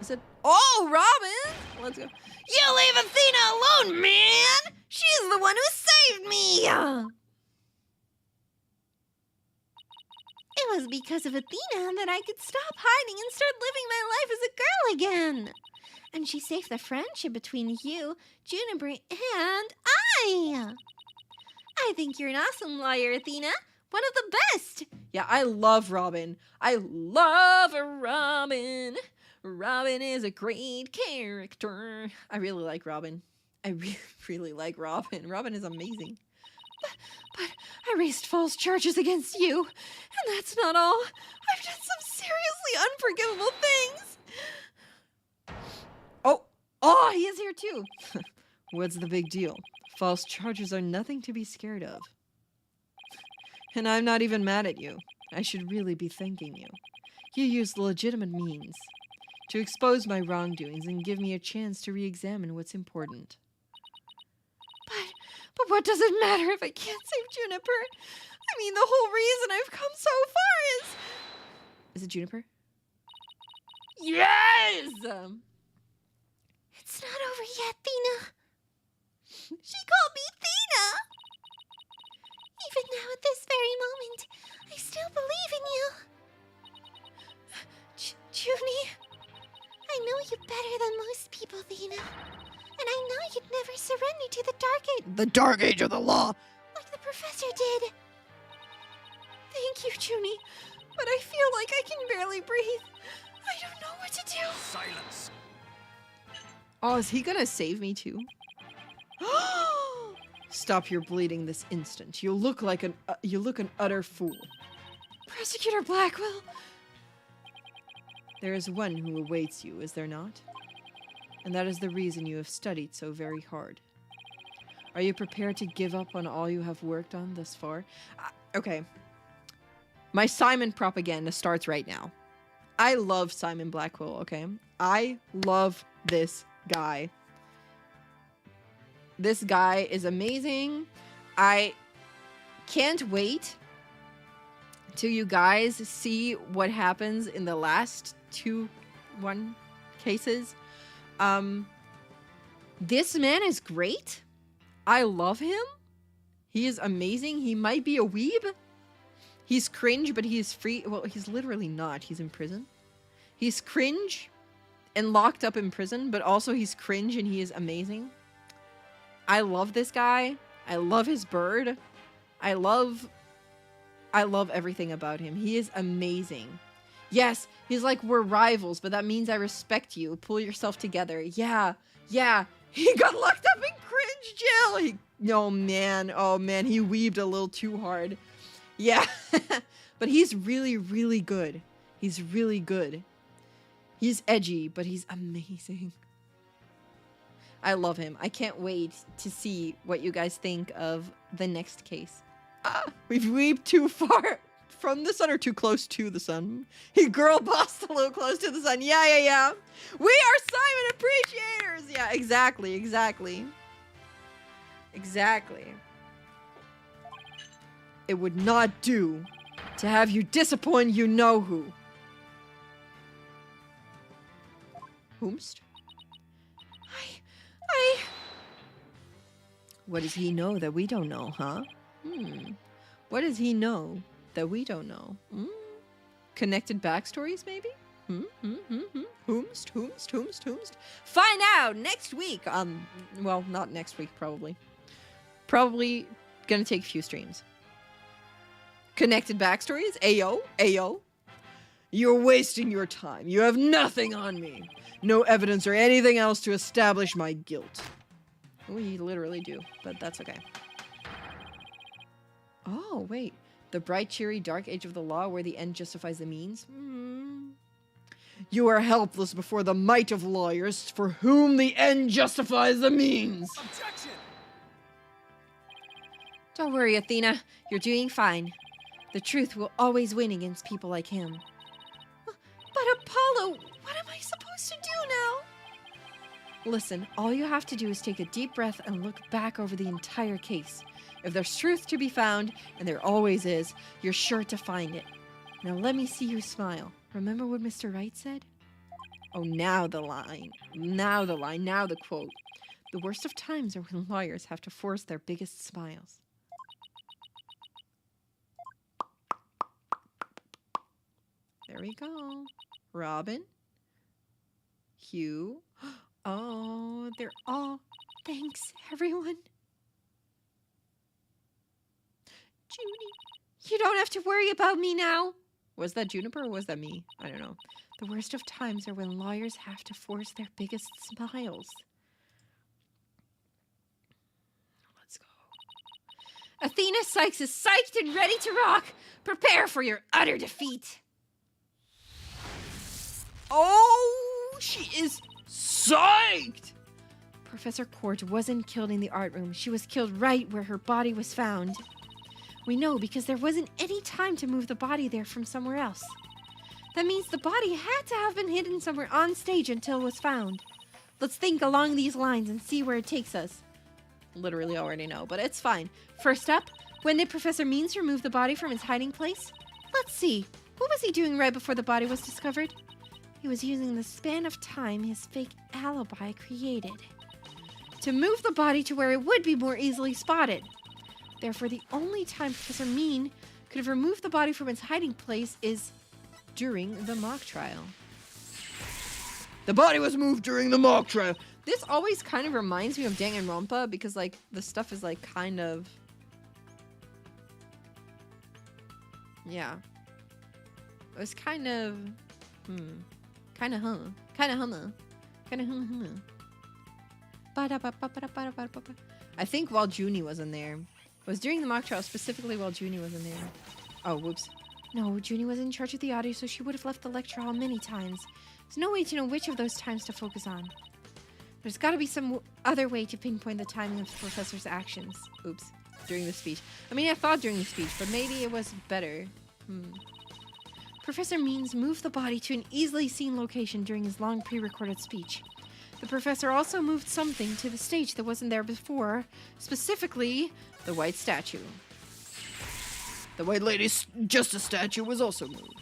Is it? Oh, Robin! Let's go. You leave Athena alone, man! She's the one who saved me! It was because of Athena that I could stop hiding and start living my life as a girl again. And she saved the friendship between you, Juniper, and I. I think you're an awesome lawyer, Athena. One of the best. Yeah, I love Robin. I love Robin. Robin is a great character. I really like Robin. I really like Robin. Robin is amazing. But I raised false charges against you. And that's not all. I've done some seriously unforgivable things. Oh, he is here too. What's the big deal? False charges are nothing to be scared of. And I'm not even mad at you. I should really be thanking you. You used legitimate means to expose my wrongdoings and give me a chance to re-examine what's important. But what does it matter if I can't save Juniper? I mean, the whole reason I've come so far is... Is it Juniper? Yes! It's not over yet, Thena. She called me Thena! Even now at this very moment, I still believe in you. Junie, I know you better than most people, Thena. And I know you'd never surrender to the Dark Age. The Dark Age of the Law! Like the Professor did. Thank you, Junie. But I feel like I can barely breathe. I don't know what to do. Silence. Oh, is he gonna save me too? Stop your bleeding this instant. You look an utter fool. Prosecutor Blackwell. There is one who awaits you, is there not? And that is the reason you have studied so very hard. Are you prepared to give up on all you have worked on thus far? Okay. My Simon propaganda starts right now. I love Simon Blackwell, okay? I love this guy. This guy is amazing. I can't wait till you guys see what happens in the last 2-1 cases. This man is great. I love him. He is amazing. He might be a weeb. He's cringe, but he is free. Well, he's literally not. He's in prison. He's cringe and locked up in prison, but also he's cringe and he is amazing. I love this guy. I love his bird. I love everything about him. He is amazing. Yes, he's like, we're rivals, but that means I respect you. Pull yourself together. Yeah. He got locked up in cringe jail. Oh man, he weaved a little too hard. Yeah, but he's really, really good. He's really good. He's edgy, but he's amazing. I love him. I can't wait to see what you guys think of the next case. We've weaved too far from the sun or too close to the sun. He girl bossed a little close to the sun. Yeah. We are Simon appreciators. Yeah, exactly. It would not do to have you disappoint you know who. Whomst? What does he know that we don't know, huh? What does he know that we don't know? Connected backstories, maybe? Whomst? Find out next week on... Well, not next week, probably. Probably gonna take a few streams. Connected backstories? Ayo. You're wasting your time. You have nothing on me. No evidence or anything else to establish my guilt. We literally do, but that's okay. Oh, wait. The bright, cheery, dark age of the law where the end justifies the means? You are helpless before the might of lawyers for whom the end justifies the means. Objection! Don't worry, Athena. You're doing fine. The truth will always win against people like him. But Apollo, what am I supposed to do now? Listen, all you have to do is take a deep breath and look back over the entire case. If there's truth to be found, and there always is, you're sure to find it. Now let me see you smile. Remember what Mr. Wright said? Oh, now the quote. The worst of times are when lawyers have to force their biggest smiles. There we go. Robin. Hugh. Oh, they're all... Thanks, everyone. Junie, you don't have to worry about me now. Was that Juniper or was that me? I don't know. The worst of times are when lawyers have to force their biggest smiles. Let's go. Athena Sykes is psyched and ready to rock. Prepare for your utter defeat. Oh, she is psyched. Professor Court wasn't killed in the art room. She was killed right where her body was found. We know because there wasn't any time to move the body there from somewhere else. That means the body had to have been hidden somewhere on stage until it was found. Let's think along these lines and see where it takes us. Literally already know, but it's fine. First up, when did Professor Means remove the body from its hiding place? Let's see. What was he doing right before the body was discovered? He was using the span of time his fake alibi created to move the body to where it would be more easily spotted. Therefore, the only time Professor Mean could have removed the body from its hiding place is during the mock trial. The body was moved during the mock trial. This always kind of reminds me of Danganronpa because, like, the stuff is, like, kind of... Yeah. It was kind of... Kind of I think while Junie was in there. It was during the mock trial, specifically while Junie was in there. Oh, whoops. No, Junie was in charge of the audio, so she would have left the lecture hall many times. There's no way to know which of those times to focus on. There's got to be some other way to pinpoint the timing of the professor's actions. Oops. During the speech. I mean, I thought during the speech, but maybe it was better. Professor Means moved the body to an easily seen location during his long pre-recorded speech. The professor also moved something to the stage that wasn't there before, specifically the white statue. The White Lady's Justice statue was also moved.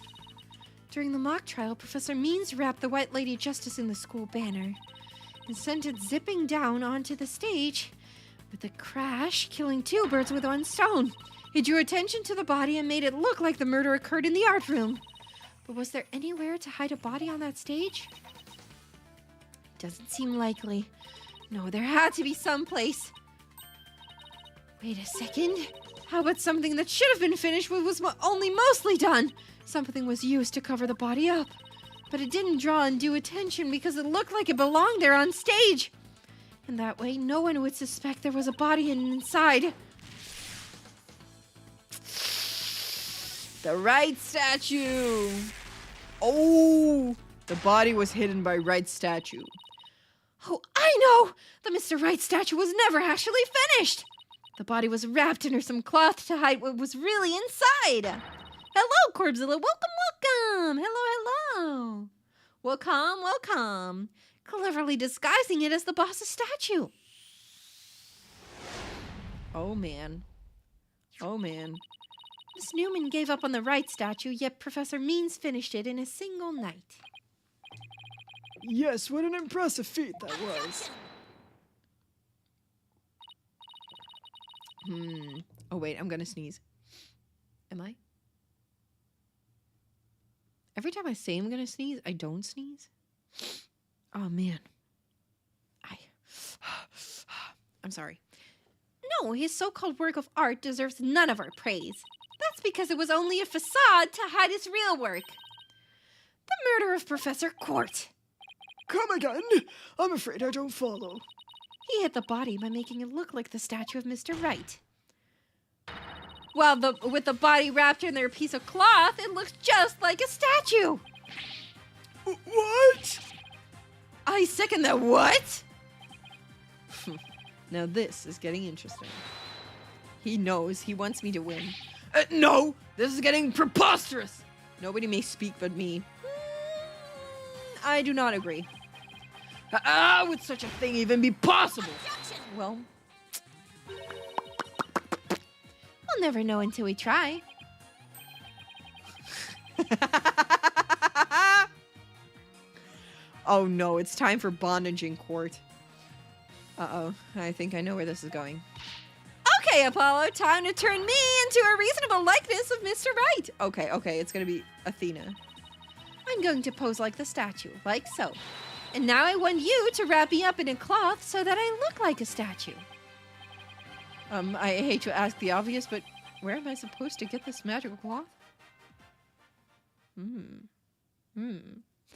During the mock trial, Professor Means wrapped the White Lady Justice in the school banner and sent it zipping down onto the stage with a crash, killing 2 birds with 1 stone. He drew attention to the body and made it look like the murder occurred in the art room. But was there anywhere to hide a body on that stage? Doesn't seem likely. No, there had to be some place. Wait a second. How about something that should have been finished but was only mostly done? Something was used to cover the body up, but it didn't draw undue attention because it looked like it belonged there on stage. And that way, no one would suspect there was a body inside. The right statue. Oh, the body was hidden by right statue. Oh, I know! The Mr. Right statue was never actually finished! The body was wrapped under some cloth to hide what was really inside. Hello, Corbzilla. Welcome! Hello. Welcome. Cleverly disguising it as the boss's statue. Oh, man. Miss Newman gave up on the right statue, yet Professor Means finished it in a single night. Yes, what an impressive feat that was. Oh, wait, I'm gonna sneeze. Am I? Every time I say I'm gonna sneeze, I don't sneeze. Oh, man. I'm sorry. No, his so-called work of art deserves none of our praise. That's because it was only a facade to hide his real work. The murder of Professor Court. Come again? I'm afraid I don't follow. He hid the body by making it look like the statue of Mr. Right. Well, with the body wrapped in their piece of cloth, it looks just like a statue. What? I second that. What? Now this is getting interesting. He knows he wants me to win. No! This is getting preposterous! Nobody may speak but me. I do not agree. How would such a thing even be possible? Well, we'll never know until we try. Oh no, it's time for bondage in court. Uh-oh, I think I know where this is going. Okay, Apollo, time to turn me into a reasonable likeness of Mr. Right. Okay, it's gonna be Athena. I'm going to pose like the statue, like so. And now I want you to wrap me up in a cloth so that I look like a statue. I hate to ask the obvious, but where am I supposed to get this magical cloth?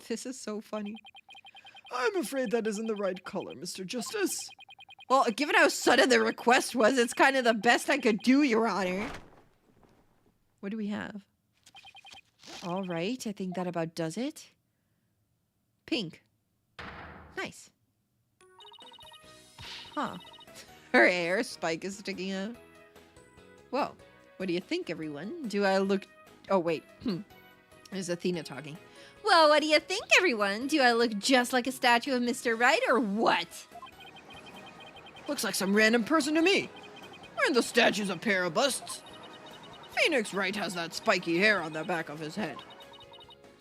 This is so funny. I'm afraid that isn't the right color, Mr. Justice. Well, given how sudden the request was, it's kind of the best I could do, Your Honor. What do we have? All right, I think that about does it. Pink. Nice. Huh. Her hair spike is sticking out. Whoa. What do you think, everyone? Do I look... Oh, wait. There's Athena talking. Well, what do you think, everyone? Do I look just like a statue of Mr. Right, or what? Looks like some random person to me. Aren't the statues a pair of busts? Phoenix Wright has that spiky hair on the back of his head.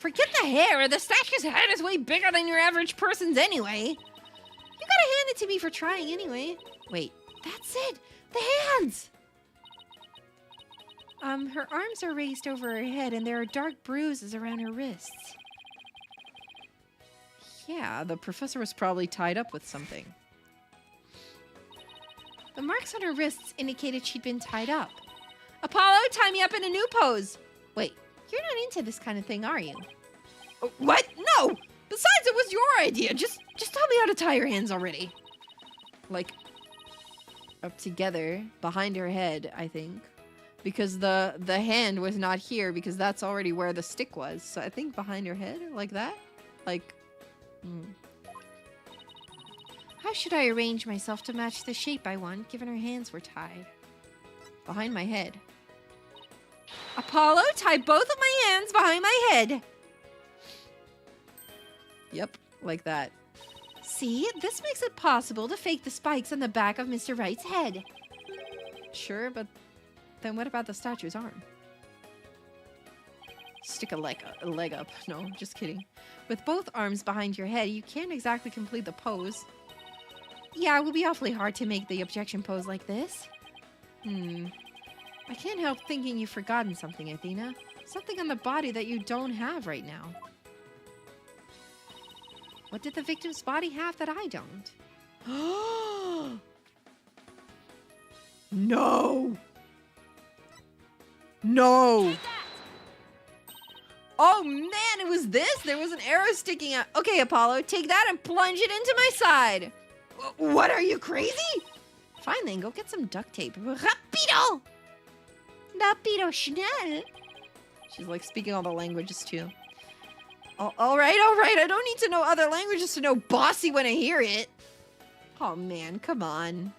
Forget the hair. The statue's head is way bigger than your average person's anyway. You gotta hand it to me for trying anyway. Wait, that's it. The hands. Her arms are raised over her head and there are dark bruises around her wrists. Yeah, the professor was probably tied up with something. The marks on her wrists indicated she'd been tied up. Apollo, tie me up in a new pose. Wait, you're not into this kind of thing, are you? What? No! Besides, it was your idea. Just tell me how to tie your hands already. Like, up together, behind her head, I think. Because the hand was not here, because that's already where the stick was. So I think behind her head, like that? Like, How should I arrange myself to match the shape I want, given her hands were tied? Behind my head. Apollo, tie both of my hands behind my head. Yep, like that. See, this makes it possible to fake the spikes on the back of Mr. Wright's head. Sure, but then what about the statue's arm? Stick a leg up. No, just kidding. With both arms behind your head, you can't exactly complete the pose. Yeah, it would be awfully hard to make the objection pose like this. I can't help thinking you've forgotten something, Athena. Something on the body that you don't have right now. What did the victim's body have that I don't? No! No! Oh man, it was this? There was an arrow sticking out. Okay, Apollo, take that and plunge it into my side. What, are you crazy? Fine then, go get some duct tape. Rapido! Rapido schnell. She's like speaking all the languages too. All right. I don't need to know other languages to know bossy when I hear it. Oh man, come on.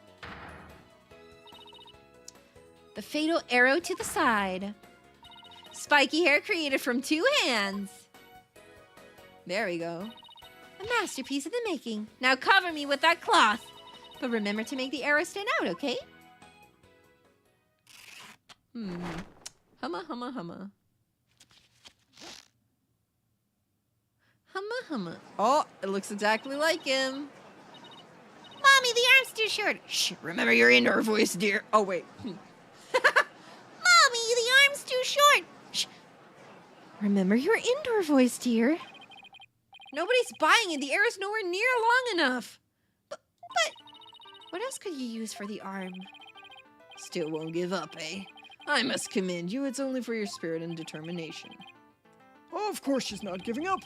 The fatal arrow to the side. Spiky hair created from 2 hands. There we go. A masterpiece in the making. Now cover me with that cloth. But remember to make the arrow stand out, okay? Humma. Humma. Oh, it looks exactly like him. Mommy, the arm's too short. Shh, remember your indoor voice, dear. Oh, wait. Mommy, the arm's too short. Shh. Remember your indoor voice, dear. Nobody's buying it. The arrow's nowhere near long enough. But what else could you use for the arm? Still won't give up, eh? I must commend you. It's only for your spirit and determination. Oh, of course she's not giving up.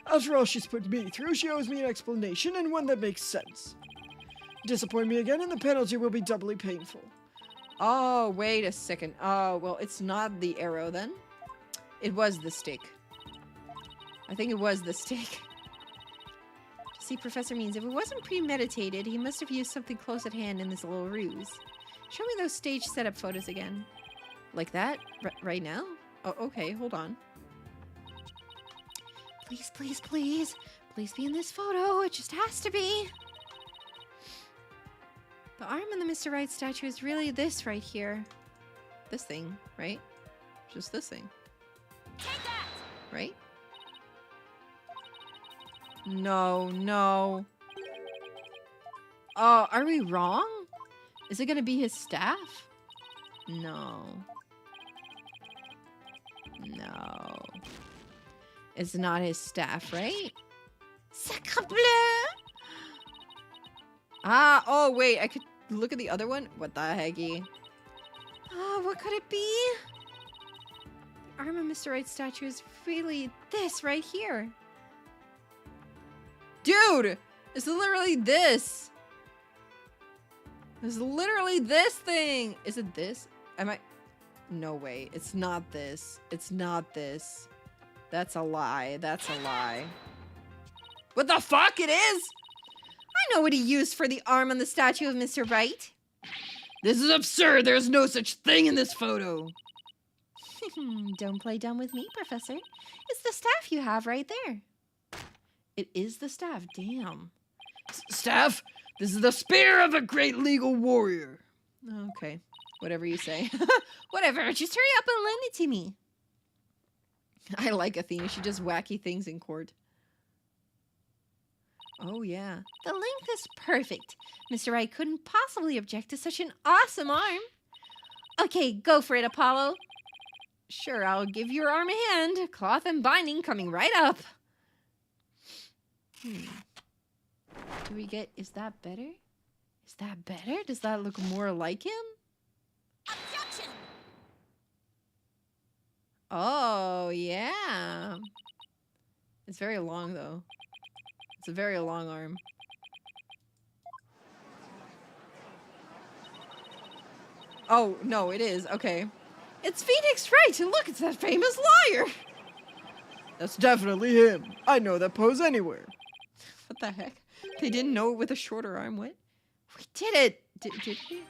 After all she's put me through, she owes me an explanation and one that makes sense. Disappoint me again and the penalty will be doubly painful. Oh, wait a second. Oh, well, it's not the arrow then. It was the stick. I think it was the stick. See, Professor means if it wasn't premeditated, he must have used something close at hand in this little ruse. Show me those stage setup photos again. Like that? Right now? Oh, okay, hold on. Please. Please be in this photo. It just has to be. The arm on the Mr. Right statue is really this right here. This thing, right? Just this thing. Right? No. Oh, are we wrong? Is it gonna be his staff? No. It's not his staff, right? Sacre bleu! Ah, oh wait, I could look at the other one? What the hecky? Oh, what could it be? The arm of Mr. Right statue is really this right here. Dude! It's literally this! It's literally this thing! Is it this? No way. It's not this. It's not this. That's a lie. What the fuck? It is? I know what he used for the arm on the statue of Mr. Wright. This is absurd. There's no such thing in this photo. Don't play dumb with me, Professor. It's the staff you have right there. It is the staff. Damn. Staff, this is the spear of a great legal warrior. Okay, whatever you say. Whatever, just hurry up and lend it to me. I like Athena. She does wacky things in court. Oh, yeah. The length is perfect. Mr. Wright couldn't possibly object to such an awesome arm. Okay, go for it, Apollo. Sure, I'll give your arm a hand. Cloth and binding coming right up. Do we get... Is that better? Is that better? Does that look more like him? Objection! Oh, yeah. It's very long, though. It's a very long arm. Oh, no, it is. Okay. It's Phoenix Wright! And look, it's that famous liar! That's definitely him. I know that pose anywhere. What the heck? They didn't know it with a shorter arm. What? We did it! Did we?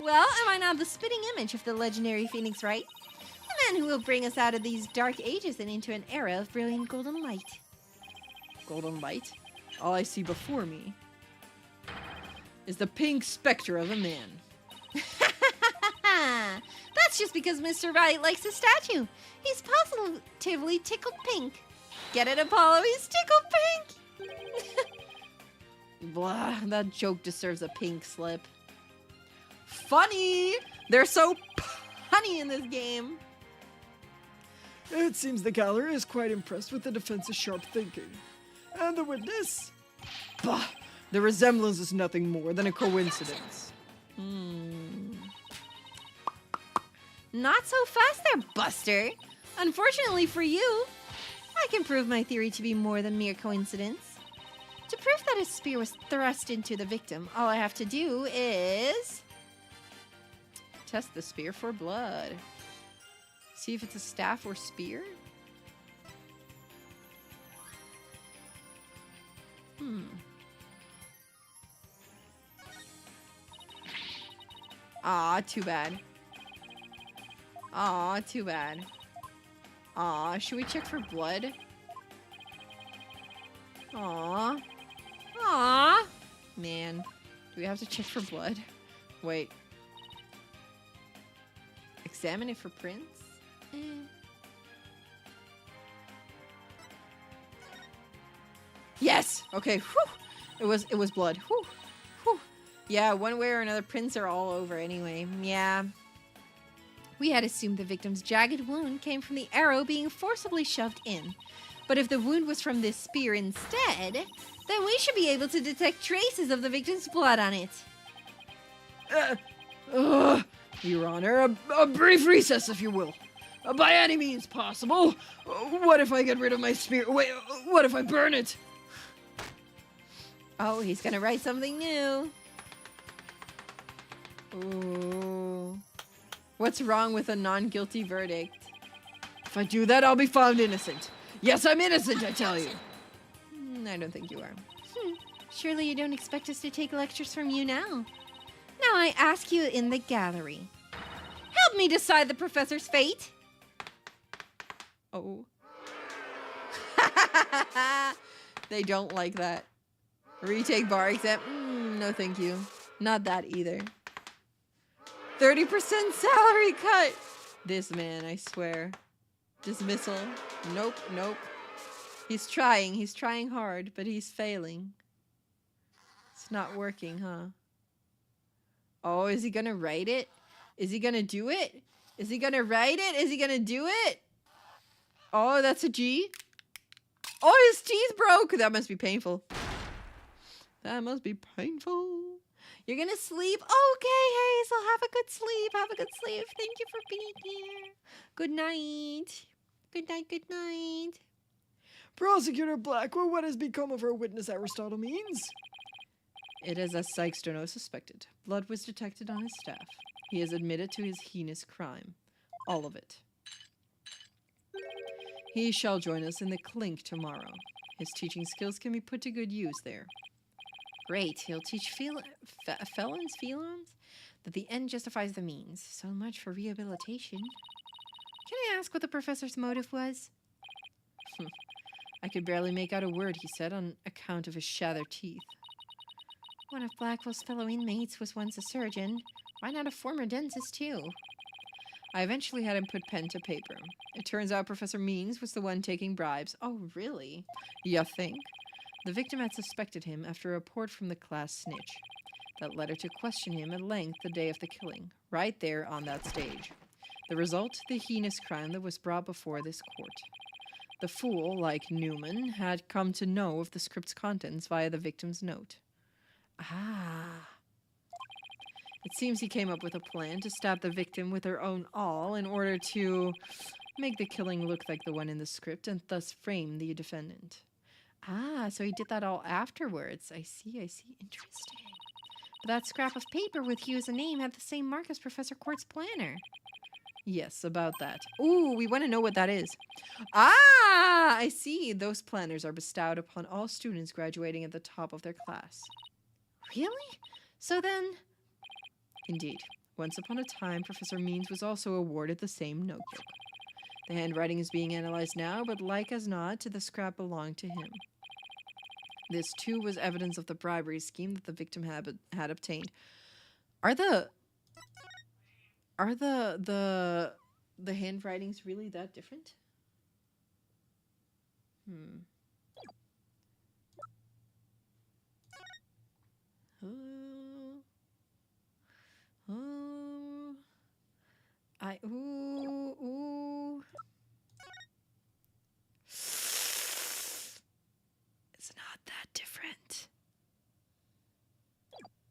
Well, am I not the spitting image of the legendary Phoenix Wright? The man who will bring us out of these dark ages and into an era of brilliant golden light. Golden light? All I see before me is the pink specter of a man. That's just because Mr. Wright likes the statue. He's positively tickled pink. Get it, Apollo? He's tickled pink! Blah, that joke deserves a pink slip. Funny! They're so punny in this game. It seems the gallery is quite impressed with the defense's sharp thinking. And the witness? Bah, the resemblance is nothing more than a coincidence. Not so fast there, Buster. Unfortunately for you, I can prove my theory to be more than mere coincidence. To prove that a spear was thrust into the victim, all I have to do is test the spear for blood. See if it's a staff or spear. Aw, too bad. Aw, too bad. Aw, should we check for blood? Aw. Aw. Man, do we have to check for blood? Wait. Examine it for prints? Yes! Okay, whew! It was blood. Whew! Whew! Yeah, one way or another, prints are all over anyway. Yeah. We had assumed the victim's jagged wound came from the arrow being forcibly shoved in. But if the wound was from this spear instead, then we should be able to detect traces of the victim's blood on it. Your Honor, a brief recess, if you will. By any means possible. What if I get rid of my spear? Wait, what if I burn it? Oh, he's gonna write something new. Ooh. What's wrong with a non-guilty verdict? If I do that, I'll be found innocent. Yes, I'm innocent, I tell you. I don't think you are. Surely you don't expect us to take lectures from you now. Now I ask you in the gallery. Help me decide the professor's fate. Oh. They don't like that. Retake bar exam. No, thank you. Not that either. 30% salary cut. This man, I swear. Dismissal. Nope, nope. He's trying hard, but he's failing. It's not working, huh? Oh, is he gonna write it? Is he gonna do it? Is he gonna write it? Is he gonna do it? Oh, that's a G. Oh, his teeth broke. That must be painful. That must be painful. You're gonna sleep? Okay, Hazel, have a good sleep. Have a good sleep. Thank you for being here. Good night. Good night, good night. Prosecutor Blackwell, what has become of our witness Aristotle means? It is as Sykes-Stono suspected. Blood was detected on his staff. He has admitted to his heinous crime. All of it. He shall join us in the clink tomorrow. His teaching skills can be put to good use there. Great, he'll teach felons that the end justifies the means. So much for rehabilitation. Can I ask what the professor's motive was? I could barely make out a word he said on account of his shattered teeth. One of Blackwell's fellow inmates was once a surgeon. Why not a former dentist, too? I eventually had him put pen to paper. It turns out Professor Means was the one taking bribes. Oh, really? You think? The victim had suspected him after a report from the class snitch. That led her to question him at length the day of the killing, right there on that stage. The result, the heinous crime that was brought before this court. The fool, like Newman, had come to know of the script's contents via the victim's note. Ah. It seems he came up with a plan to stab the victim with her own awl in order to make the killing look like the one in the script and thus frame the defendant. Ah, so he did that all afterwards. I see. Interesting. But that scrap of paper with you as a name had the same mark as Professor Quart's planner. Yes, about that. Ooh, we want to know what that is. Ah, I see. Those planners are bestowed upon all students graduating at the top of their class. Really? So then... Indeed. Once upon a time, Professor Means was also awarded the same notebook. The handwriting is being analyzed now, but like as not, the scrap belonged to him. This, too, was evidence of the bribery scheme that the victim had obtained. Are the handwritings really that different? Ooh. It's not that different.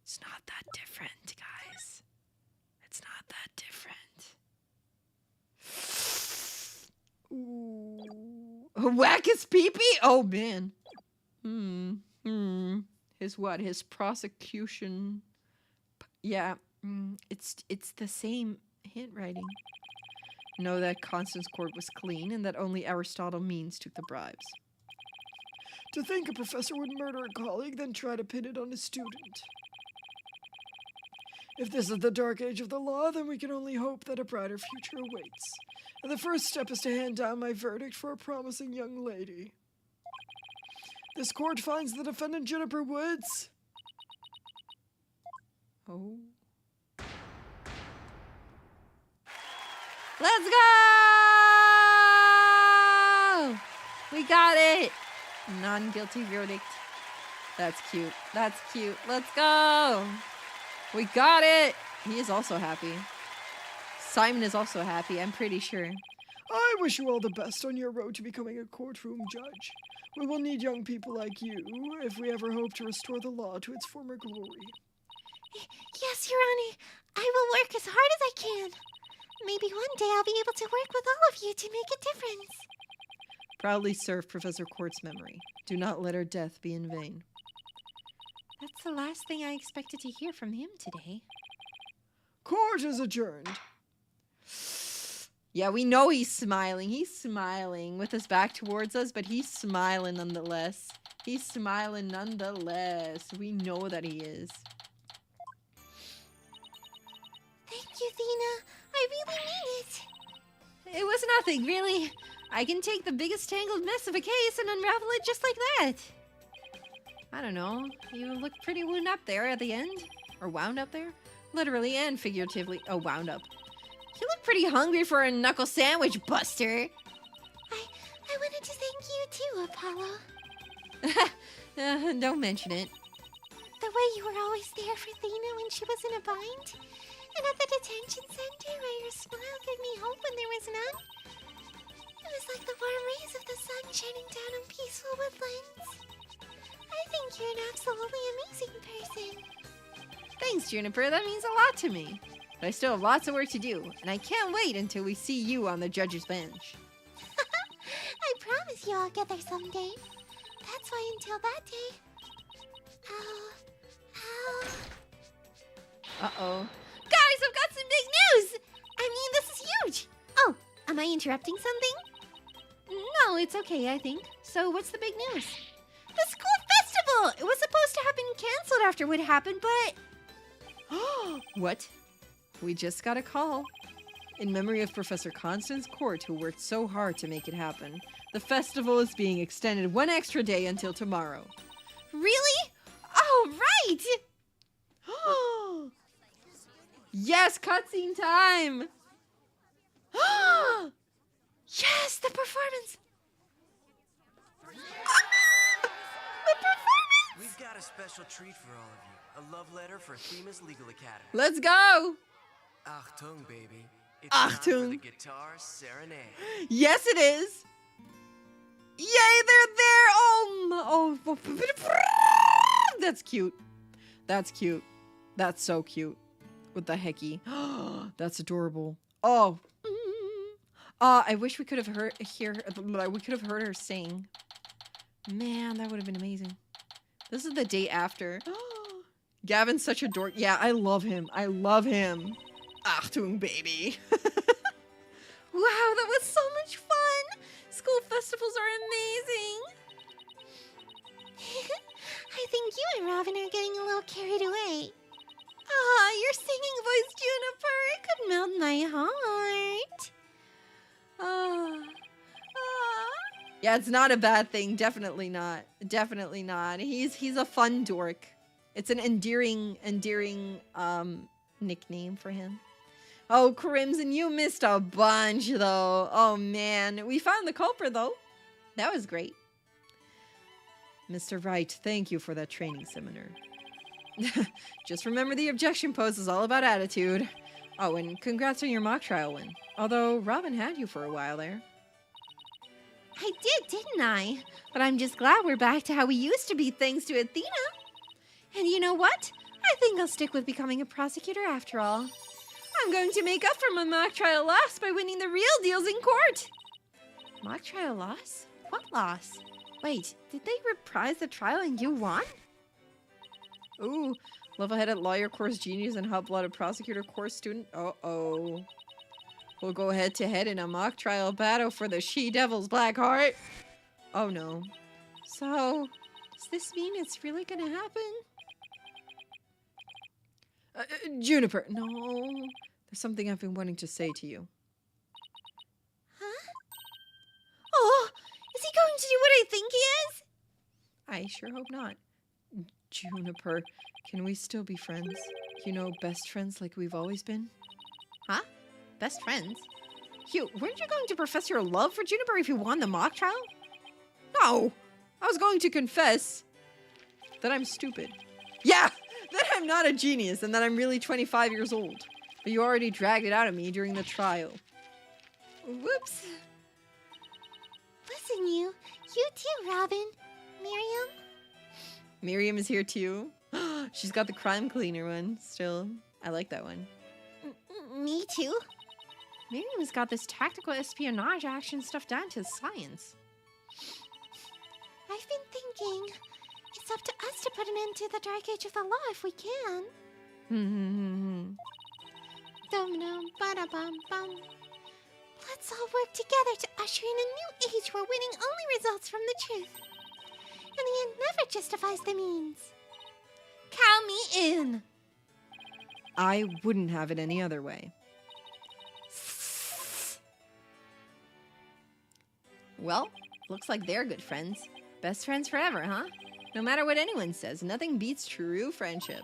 It's not that different, guys. It's not that different. Ooh. Whack his pee-pee? Oh, man. His what? His prosecution. Yeah. It's the same handwriting. Know that Constance Court was clean and that only Aristotle Means took the bribes. To think a professor would murder a colleague, then try to pin it on a student. If this is the dark age of the law, then we can only hope that a brighter future awaits. And the first step is to hand down my verdict for a promising young lady. This court finds the defendant Juniper Woods. Oh. Let's go! We got it! Non-guilty verdict. That's cute. Let's go! We got it! He is also happy. Simon is also happy, I'm pretty sure. I wish you all the best on your road to becoming a courtroom judge. We will need young people like you if we ever hope to restore the law to its former glory. Yes, Your Honor. I will work as hard as I can. Maybe one day I'll be able to work with all of you to make a difference. Proudly serve Professor Quart's memory. Do not let her death be in vain. That's the last thing I expected to hear from him today. Court is adjourned. Yeah, we know he's smiling. He's smiling with his back towards us, but he's smiling nonetheless. We know that he is. Thank you, Thena. I really mean it. It was nothing, really. I can take the biggest tangled mess of a case and unravel it just like that. I don't know. You look pretty wound up there at the end. Or wound up there? Literally and figuratively. Oh, wound up. You look pretty hungry for a knuckle sandwich, Buster. I wanted to thank you too, Apollo. Don't mention it. The way you were always there for Thena when she was in a bind. And at the detention center where your smile gave me hope when there was none. It was like the warm rays of the sun shining down on peaceful woodlands. I think you're an absolutely amazing person. Thanks, Juniper. That means a lot to me. But I still have lots of work to do, and I can't wait until we see you on the judge's bench. I promise you I'll get there someday. That's why until that day... Uh-oh. Guys, I've got some big news! I mean, this is huge! Oh, am I interrupting something? No, it's okay, I think. So what's the big news? The school festival! It was supposed to have been canceled after what happened, but... What? We just got a call. In memory of Professor Constance Court, who worked so hard to make it happen, the festival is being extended 1 extra day until tomorrow. Really? Oh, right! Yes, cutscene time! Yes, the performance! We've got a special treat for all of you. A love letter for Themis Legal Academy. Let's go! Achtung, baby. It's time for the Achtung. guitar serenade. Yes, it is! Yay, they're there! Oh, that's cute. That's cute. That's so cute. With the hecky. That's adorable. Oh. I wish we could have heard her sing. Man, that would have been amazing. This is the day after. Gavin's such a dork. Yeah, I love him. I love him. Achtung, baby. Wow, that was so much fun! School festivals are amazing! I think you and Robin are getting a little carried away. Ah, your singing voice, Juniper, it could melt my heart. Yeah, it's not a bad thing. Definitely not. Definitely not. He's a fun dork. It's an endearing nickname for him. Oh, Crimson, you missed a bunch, though. Oh, man. We found the culprit, though. That was great. Mr. Wright, thank you for that training seminar. Just remember the objection pose is all about attitude. Oh, and congrats on your mock trial win. Although, Robin had you for a while there. I did, didn't I? But I'm just glad we're back to how we used to be thanks to Athena. And you know what? I think I'll stick with becoming a prosecutor after all. I'm going to make up for my mock trial loss by winning the real deals in court. Mock trial loss? What loss? Wait, did they reprise the trial and you won? Ooh, level-headed lawyer course genius and hot-blooded prosecutor course student. Uh-oh. We'll go head-to-head in a mock trial battle for the she-devil's black heart. Oh, no. So, does this mean it's really gonna happen? Juniper, no. There's something I've been wanting to say to you. Huh? Oh, is he going to do what I think he is? I sure hope not. Juniper, can we still be friends? You know, best friends like we've always been? Huh? Best friends? Hugh, weren't you going to profess your love for Juniper if you won the mock trial? No! I was going to confess that I'm stupid. Yeah! That I'm not a genius and that I'm really 25 years old. But you already dragged it out of me during the trial. Whoops. Listen, you too, Robin. Miriam? Miriam is here too. She's got the crime cleaner one still. I like that one. Me too. Miriam's got this tactical espionage action stuff down to science. I've been thinking, it's up to us to put an end to the dark age of the law if we can. Dum-dum, ba-da-bum-bum. Let's all work together to usher in a new age where winning only results from the truth. And the end never justifies the means. Count me in! I wouldn't have it any other way. Well, looks like they're good friends. Best friends forever, huh? No matter what anyone says, nothing beats true friendship.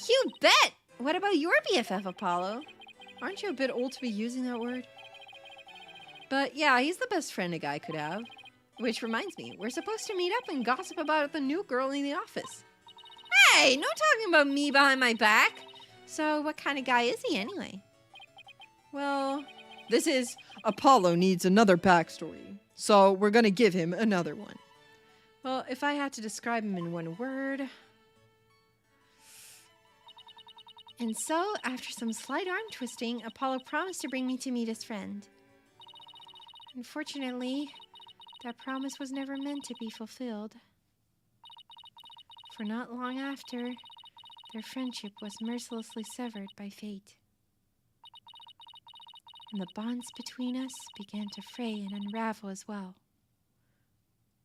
You bet! What about your BFF, Apollo? Aren't you a bit old to be using that word? But yeah, he's the best friend a guy could have. Which reminds me, we're supposed to meet up and gossip about the new girl in the office. Hey, no talking about me behind my back. So what kind of guy is he anyway? Well, this is Apollo needs another backstory, so we're gonna give him another one. Well, if I had to describe him in one word... And so, after some slight arm twisting, Apollo promised to bring me to meet his friend. Unfortunately, that promise was never meant to be fulfilled. For not long after, their friendship was mercilessly severed by fate. and the bonds between us began to fray and unravel as well.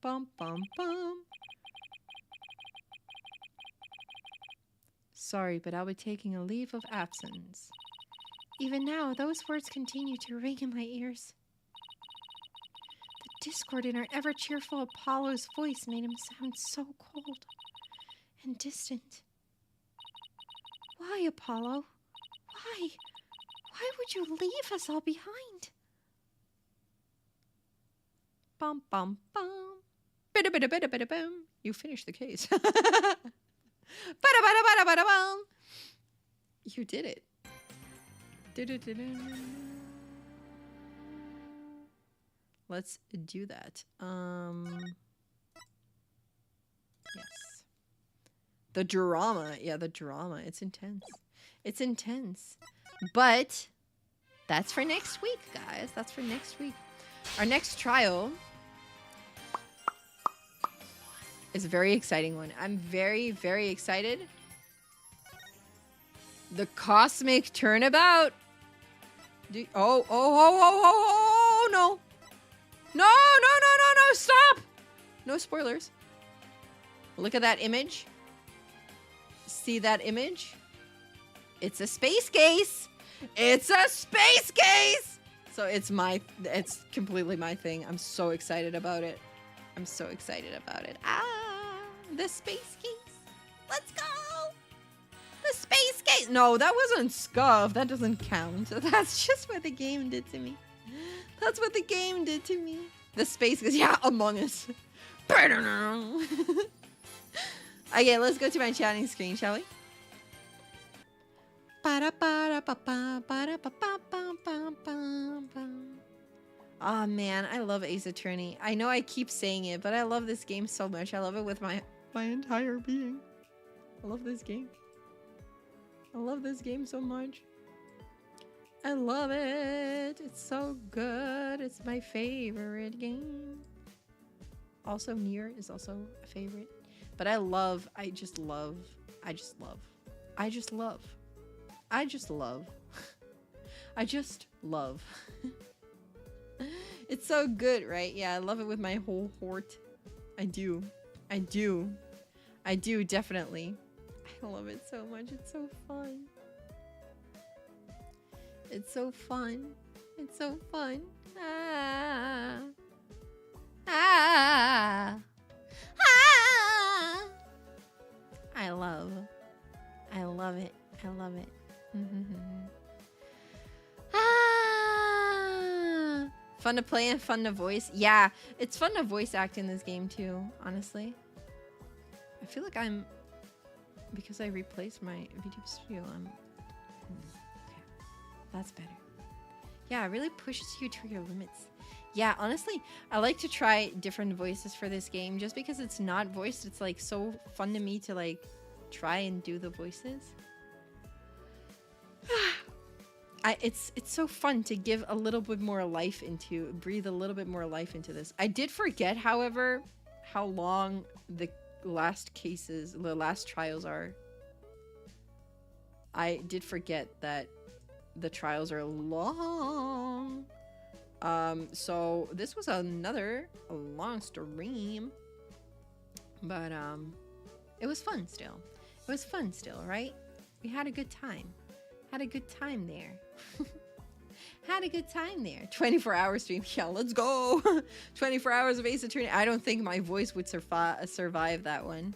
Bum, bum, bum. Sorry, but I'll be taking a leave of absence. Even now, those words continue to ring in my ears. The discord in our ever-cheerful Apollo's voice made him sound so cold and distant. Why, Apollo? Why? Why would you leave us all behind? Bum, bum, bum. Bida, bida, bida, bida, bum. You finished the case. Bada, bada, bada, bada, bum. You did it. Let's do that. Yes. The drama. Yeah, the drama. It's intense. It's intense. But that's for next week, guys. That's for next week. Our next trial is a very exciting one. I'm very, very excited. The cosmic turnabout. Oh, no. No, stop. No spoilers. Look at that image. See that image? It's a space case. It's a space case. So it's completely my thing. I'm so excited about it. I'm so excited about it. The space case. Let's go. The space case. No, that wasn't scuff. That doesn't count. That's just what the game did to me. That's what the game did to me. The space case. Yeah, Among Us. Okay, let's go to my chatting screen, shall we? Oh man, I love Ace Attorney. I know I keep saying it, but I love this game so much. I love it with my entire being. I love this game. I love this game so much. I love it. It's so good. It's my favorite game. Also, Nier is also a favorite. But I just love. It's so good, right? Yeah, I love it with my whole heart. I do, definitely. I love it so much. It's so fun. It's so fun. It's so fun. Ah. Ah. Ah. I love it. I love it. Ah. Fun to play and fun to voice. Yeah, it's fun to voice act in this game too, honestly. I feel like because I replaced my VTuber studio, okay. That's better. Yeah, it really pushes you to your limits. Yeah, honestly, I like to try different voices for this game just because it's not voiced. It's like so fun to me to like try and do the voices. It's so fun to give a little bit more life breathe a little bit more life into this. I did forget, however, how long the last trials are. I did forget that the trials are long. So this was another long stream, but it was fun still. It was fun still, right? We had a good time. Had a good time there. Had a good time there. 24-hour stream. Yeah, let's go. 24 hours of Ace Attorney. I don't think my voice would survive that one.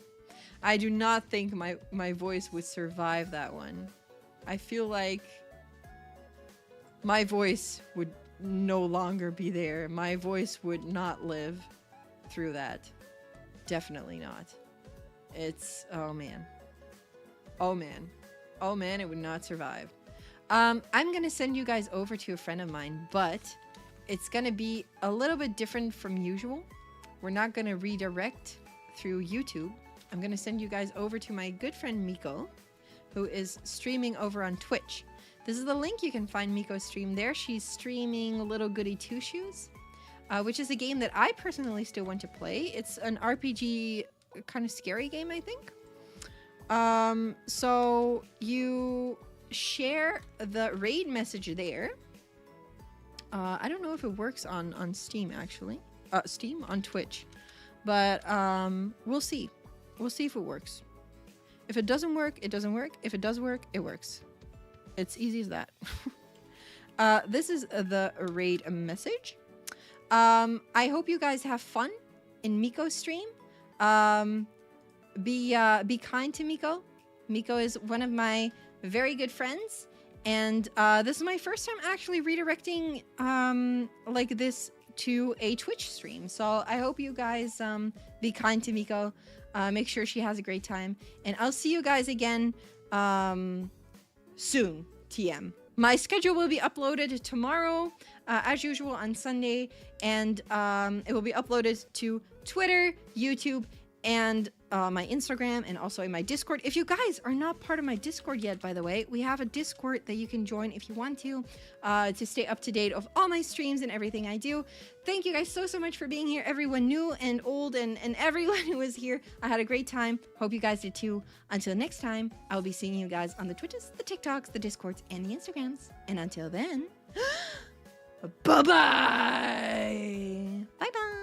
I do not think my voice would survive that one. I feel like my voice would no longer be there. My voice would not live through that. Definitely not. It's, oh man. Oh man. Oh man, it would not survive. I'm gonna send you guys over to a friend of mine, but it's gonna be a little bit different from usual. We're not gonna redirect through YouTube. I'm gonna send you guys over to my good friend Miko, who is streaming over on Twitch. This is the link. You can find Miko's stream there. She's streaming Little Goody Two Shoes, which is a game that I personally still want to play. It's an RPG kind of scary game, I think. So you share the raid message there, I don't know if it works on Steam actually. Steam on Twitch, but we'll see. We'll see if it works. If it doesn't work, it doesn't work. If it does work, it works. It's easy as that. This is the raid message. I hope you guys have fun in Miko's stream. Be kind to Miko. Miko is one of my very good friends, and this is my first time actually redirecting like this to a Twitch stream. So I hope you guys be kind to Miko. Make sure she has a great time, and I'll see you guys again soon. TM. My schedule will be uploaded tomorrow, as usual on Sunday, and it will be uploaded to Twitter, YouTube, and my Instagram, and also in my Discord. If you guys are not part of my Discord yet, by the way, we have a Discord that you can join if you want to stay up to date of all my streams and everything I do. Thank you guys so much for being here, everyone new and old, and everyone who was here. I had a great time. Hope you guys did too. Until next time, I'll be seeing you guys on the Twitches, the TikToks, the Discords, and the Instagrams. And until then, bye-bye! Bye-bye!